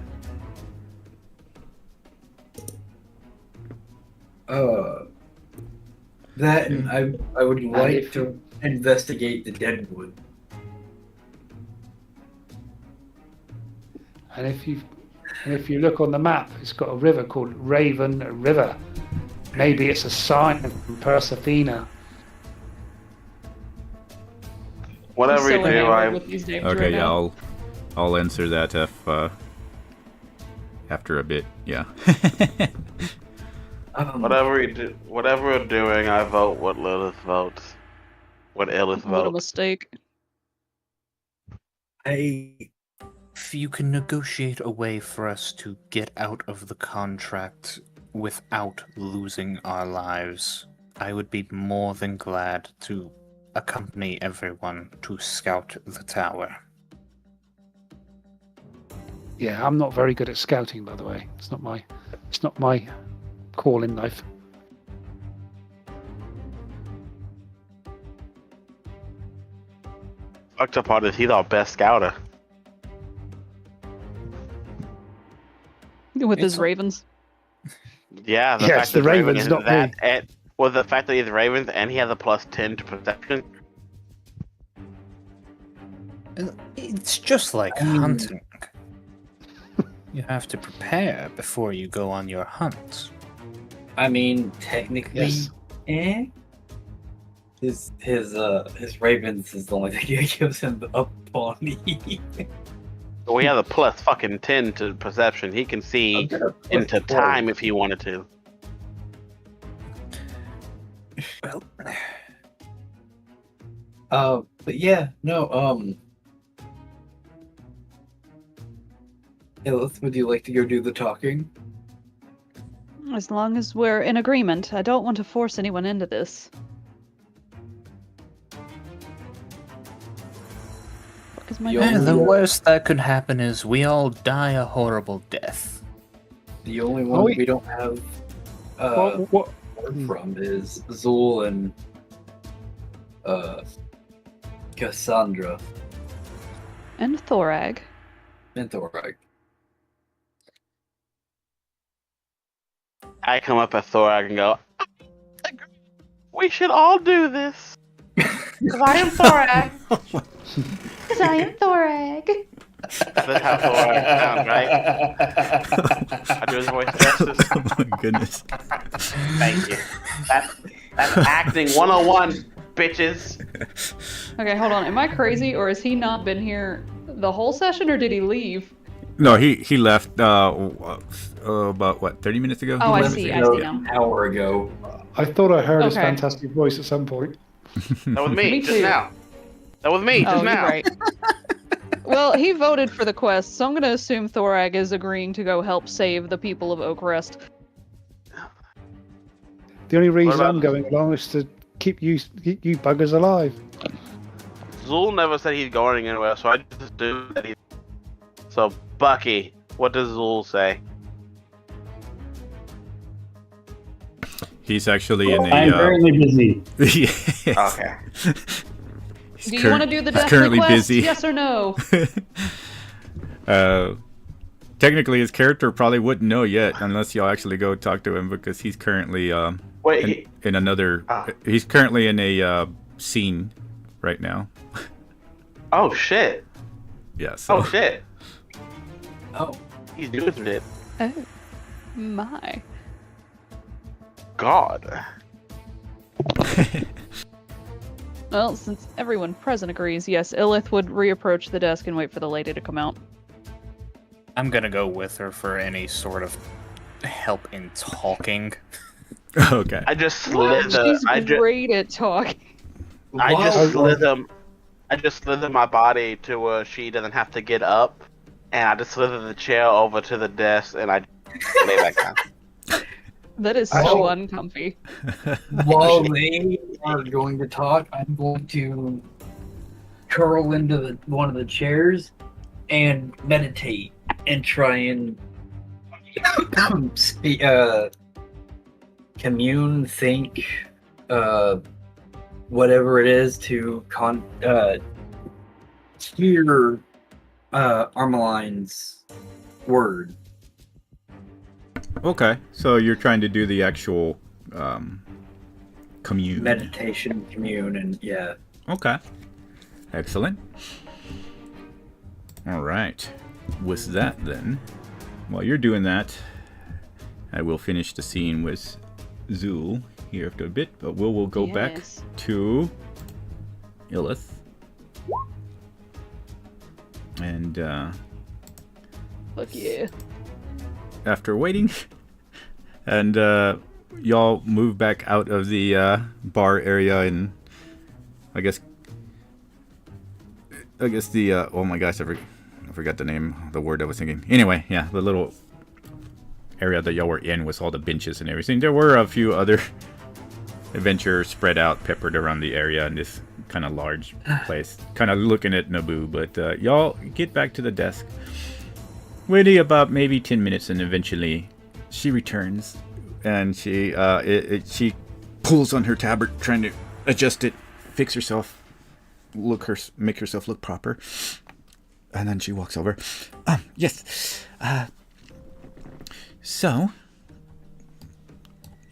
That and I would like if to investigate the Deadwood. And if you look on the map, it's got a river called Raven River. Maybe it's a sign from Persephone. Whatever you So do, enamored I with these names Okay, right yeah, now. I'll answer that if after a bit. Yeah. whatever we're doing, I vote what Lilith votes. What Elith What a votes. mistake. If you can negotiate a way for us to get out of the contract without losing our lives, I would be more than glad to accompany everyone to scout the tower. Yeah, I'm not very good at scouting, by the way. It's not my call in life. Fucked up part is he's our best scouter. With his It's- ravens. Yeah, the Yeah, fact it's the that Raven Ravens, is not that, me. and well, the fact that he's Ravens and he has a +10 to perception. It's just like hunting. You have to prepare before you go on your hunt. I mean, technically, Yes. His ravens is the only thing that gives him the up on me. Well, he has a +10 to perception. He can see into time if he wanted to. Well, but yeah, no, Elith, would you like to go do the talking? As long as we're in agreement. I don't want to force anyone into this. Because my Yeah, The worst that could happen is we all die a horrible death. The only one we- we don't have What? word from is Zul and Cassandra and Thorag. and Thorag. I come up at Thorag and go, "We should all do this." Because I am Thorag. Because I am Thorag. That's how Thorag sounds, right? I do his voice justice. Oh my goodness. Thank you. That's acting 101. bitches. Okay, hold on. Am I crazy, or has he not been here the whole session, or did he leave? No, he left about what 30 minutes ago. Oh, I Left see. it I see an now. hour ago. I thought I heard his Okay. fantastic voice at some point. That was me, Me just too. now. That was me, Oh, just you're now. right. Well, he voted for the quest, so I'm gonna assume Thorag is agreeing to go help save the people of Oakrest. The only reason about- I'm going along is to keep you buggers alive. Zul never said he's going anywhere, so I just assumed that he's... So, Bucky, what does Zul say? He's actually in I'm a. currently busy. Yes. Okay. He's Do you want to do the he's death currently request? busy. Yes or no? Technically, his character probably wouldn't know yet unless y'all actually go talk to him because he's currently Wait, in another. Ah. He's currently in a scene right now. oh shit. Yeah. So. Oh shit. Oh. He's doing it. Oh, my. God. Well, since everyone present agrees, yes, Illith would reapproach the desk and wait for the lady to come out. I'm gonna go with her for any sort of help in talking. Okay. I just slither. She's great at talking. I just Wow. slither. I just slither my body to where she doesn't have to get up, and I just slither the chair over to the desk, and I lay back down. That is I- so uncomfy. While they are going to talk, I'm going to curl into one of the chairs and meditate and try and commune, think, whatever it is to hear Armeline's word. Okay. So you're trying to do the actual commune. Meditation, commune, and yeah. Okay. Excellent. All right. With that, then, while you're doing that, I will finish the scene with Zul here after a bit, but we'll go back Yes. to Illith. And Fuck yeah. after waiting, and y'all move back out of the bar area, and I guess the oh my gosh, I forgot the name, the word I was thinking. Anyway, yeah, the little area that y'all were in with all the benches and everything. There were a few other adventurers spread out, peppered around the area in this kind of large place, kind of looking at Naboo. But y'all get back to the desk, waiting about maybe 10 minutes, and eventually she returns, and she pulls on her tabard, trying to adjust it, fix herself, make herself look proper, and then she walks over. Yes. So,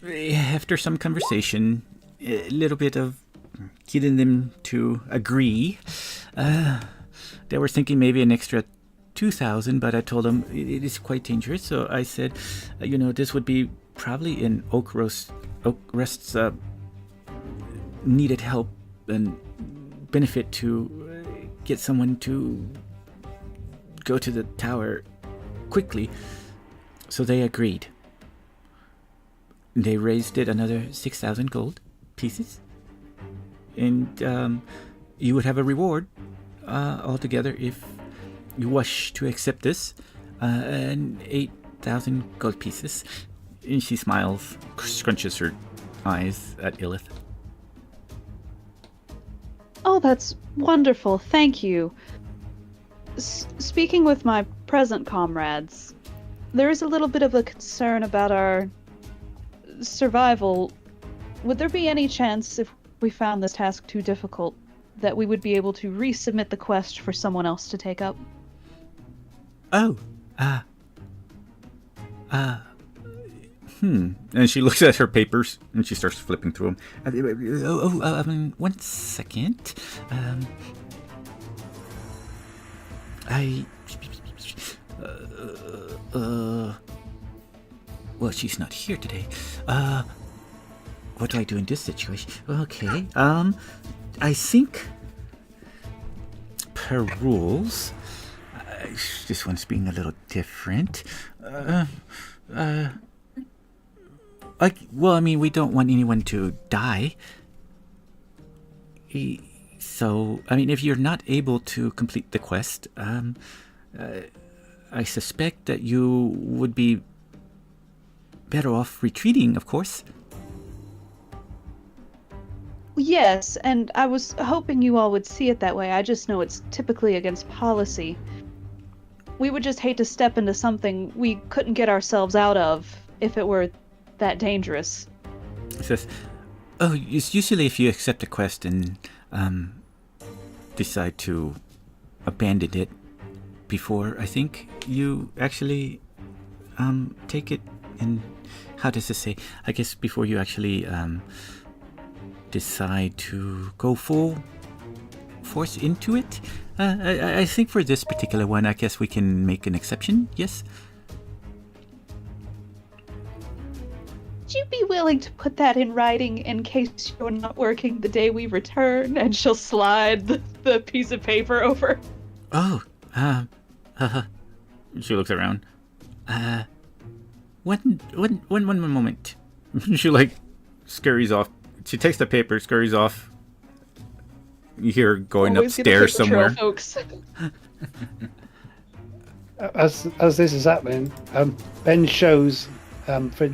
after some conversation, a little bit of getting them to agree, they were thinking maybe an extra 2,000, but I told them it is quite dangerous. So I said, this would be probably in Oakrest's needed help and benefit to get someone to go to the tower quickly. So they agreed. They raised it another 6,000 gold pieces, and you would have a reward altogether if you wish to accept this, and 8,000 gold pieces. And she smiles, scrunches her eyes at Illith. Oh, that's wonderful. Thank you. Speaking with my present comrades, there is a little bit of a concern about our survival. Would there be any chance, if we found this task too difficult, that we would be able to resubmit the quest for someone else to take up? Oh, And she looks at her papers and she starts flipping through them. One second. Well, she's not here today. what do I do in this situation? Okay. I think per rules, this one's being a little different. Well, I mean, we don't want anyone to die. So, I mean, if you're not able to complete the quest, I suspect that you would be better off retreating, of course. Yes, and I was hoping you all would see it that way. I just know it's typically against policy. We would just hate to step into something we couldn't get ourselves out of if it were that dangerous. It says, oh, it's usually if you accept a quest and decide to abandon it before, I think, you actually take it, and how does it say? I guess before you actually decide to go full force into it. I think for this particular one, I guess we can make an exception, yes? Would you be willing to put that in writing in case you're not working the day we return? And she'll slide the piece of paper over. Oh, she looks around. One moment. She like scurries off. She takes the paper, scurries off. You hear her going Always upstairs get a paper somewhere. trail, folks. As this is happening, Ben shows for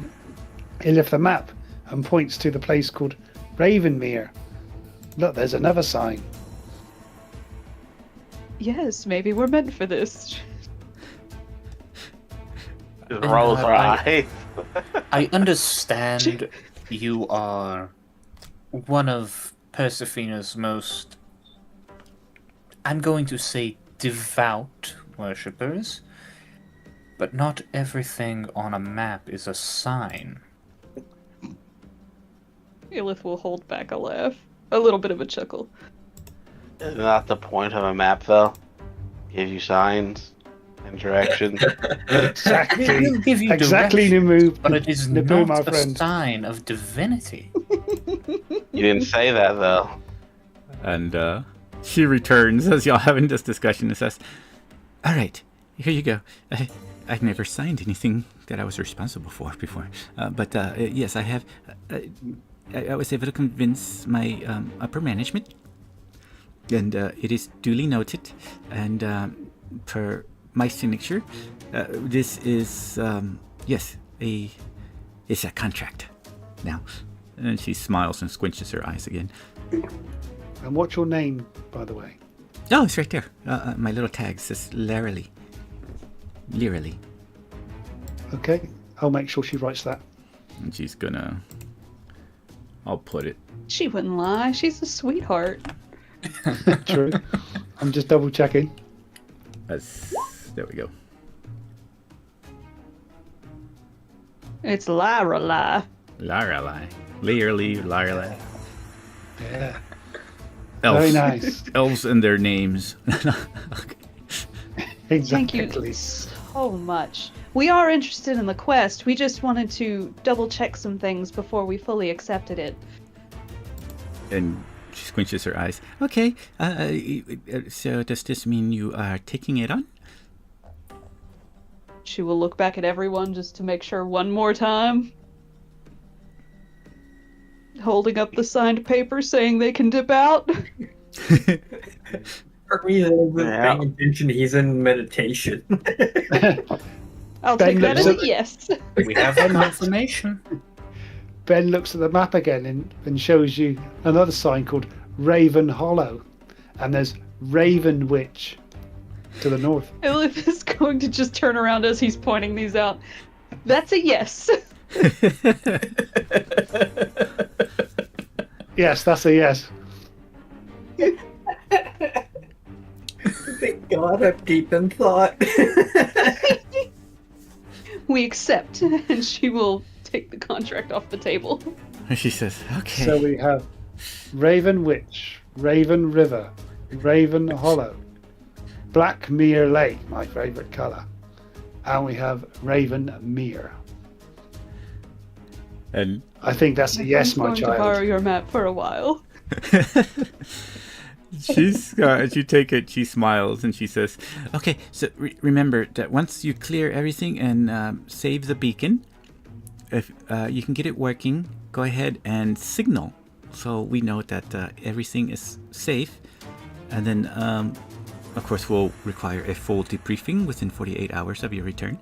Ilith the map and points to the place called Ravenmere. Look, there's another sign. Yes, maybe we're meant for this. Just rolls her eyes. I understand you are one of Persephone's most, I'm going to say, devout worshippers, but not everything on a map is a sign. Ilith will hold back a laugh. A little bit of a chuckle. Isn't that the point of a map, though? Give you signs and directions. Exactly. It will give you Exactly, directions, Nimue. but it is Nimue, my not a friend. sign of divinity. You didn't say that, though. And she returns as y'all having this discussion and says, all right, here you go. I've never signed anything that I was responsible for before. But yes, I have. I was able to convince my upper management, and it is duly noted. And per my signature, this is yes, it's a contract now. And she smiles and squinches her eyes again. And what's your name, by the way? Oh, it's right there. My little tag says Larily. Leerily. Okay, I'll make sure she writes that. And she's gonna... I'll put it. She wouldn't lie. She's a sweetheart. True. I'm just double checking. There we go. It's Lyrali. Larily. Leerly, Larily. Yeah. Elves. Very nice. Elves and their names. Okay. Thank Exactly. you so much. We are interested in the quest. We just wanted to double check some things before we fully accepted it. And she squinches her eyes. Okay, so does this mean you are taking it on? She will look back at everyone just to make sure one more time. Holding up the signed paper saying they can dip out. For me, that isn't paying attention. He's in meditation. I'll Ben take that looks as a at- yes. We have confirmation. Ben looks at the map again and shows you another sign called Raven Hollow. And there's Raven Witch to the north. Elif is going to just turn around as he's pointing these out. That's a yes. Yes, that's a yes. Thank God I'm deep in thought. We accept, and she will take the contract off the table. She says, okay. So we have Raven Witch, Raven River, Raven Hollow, Black Mere Lake, my favourite colour. And we have Raven Mere. And I think that's a yes, my I'm going to borrow child. your map for a while. she take it. She smiles and she says, "Okay, so remember that once you clear everything and save the beacon, if you can get it working, go ahead and signal, so we know that everything is safe. And then, of course, we'll require a full debriefing within 48 hours of your return.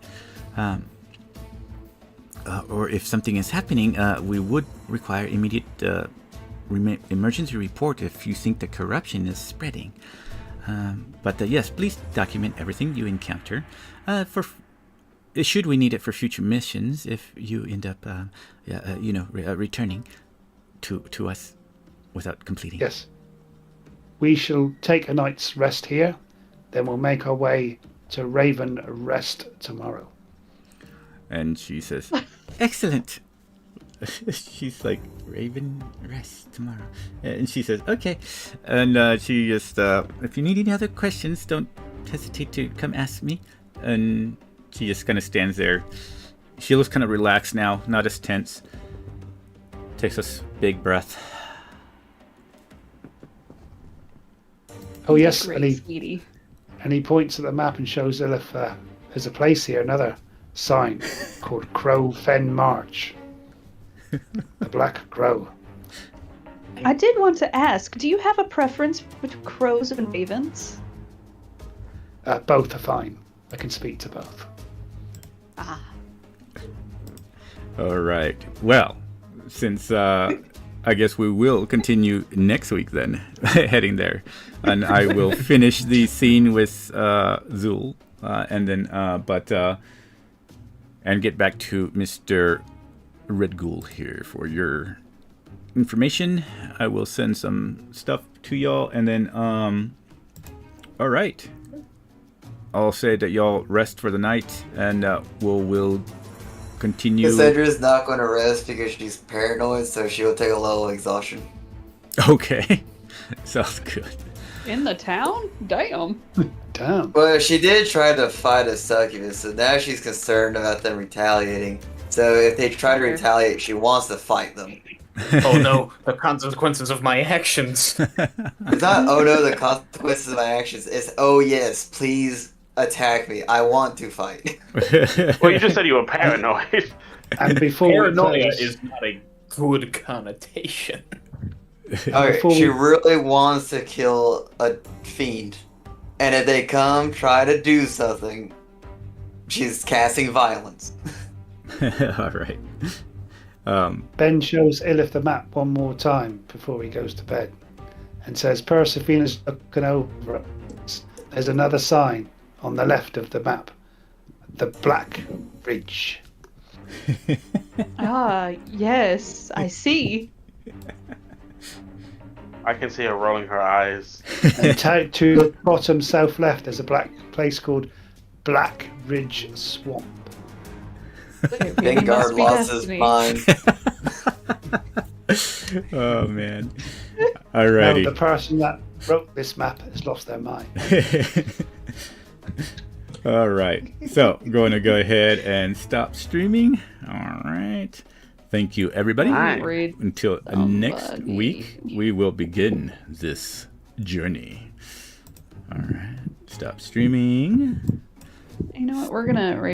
Or if something is happening, we would require immediate." Emergency report if you think the corruption is spreading. But yes, please document everything you encounter. Should we need it for future missions, if you end up, returning to us without completing. Yes. We shall take a night's rest here, then we'll make our way to Raven Rest tomorrow. And she says, "Excellent." She's like, "Raven Rest tomorrow." And she says, "Okay." And she just, "If you need any other questions, don't hesitate to come ask me." And she just kind of stands there. She looks kind of relaxed now, not as tense. Takes a big breath. Oh yes, Great, sweetie. and he points at the map and shows Ilith there's a place here, another sign called Crow Fen March. The Black Crow. I did want to ask, do you have a preference between crows and ravens? Both are fine. I can speak to both. Ah. All right. Well, since I guess we will continue next week then, heading there, and I will finish the scene with Zul, and then and get back to Mr. Red Ghoul here for your information. I will send some stuff to y'all, and then all right, I'll say that y'all rest for the night, and we'll continue. Cassandra's not going to rest because she's paranoid, so she'll take a little exhaustion. Okay. Sounds good. In the town? Damn. Damn. Well, she did try to fight a succubus, so now she's concerned about them retaliating. So if they try to retaliate, she wants to fight them. Oh no, the consequences of my actions. It's not, oh no, the consequences of my actions. It's, oh yes, please attack me. I want to fight. Well, you just said you were paranoid. And before Paranoia is not a good connotation. Okay, she really wants to kill a fiend. And if they come try to do something, she's casting violence. All right. Ben shows Ilith the map one more time before he goes to bed and says, "Persephone's looking over us. There's another sign on the left of the map. The Black Ridge." Ah, yes, I see. I can see her rolling her eyes. And to the bottom south left, there's a black place called Black Ridge Swamp. Vanguard lost his mind. Oh man. Alrighty. Now, the person that wrote this map has lost their mind. All right. So I'm going to go ahead and stop streaming. All right. Thank you, everybody. Right. Until next week, we will begin this journey. All right. Stop streaming. You know what? We're gonna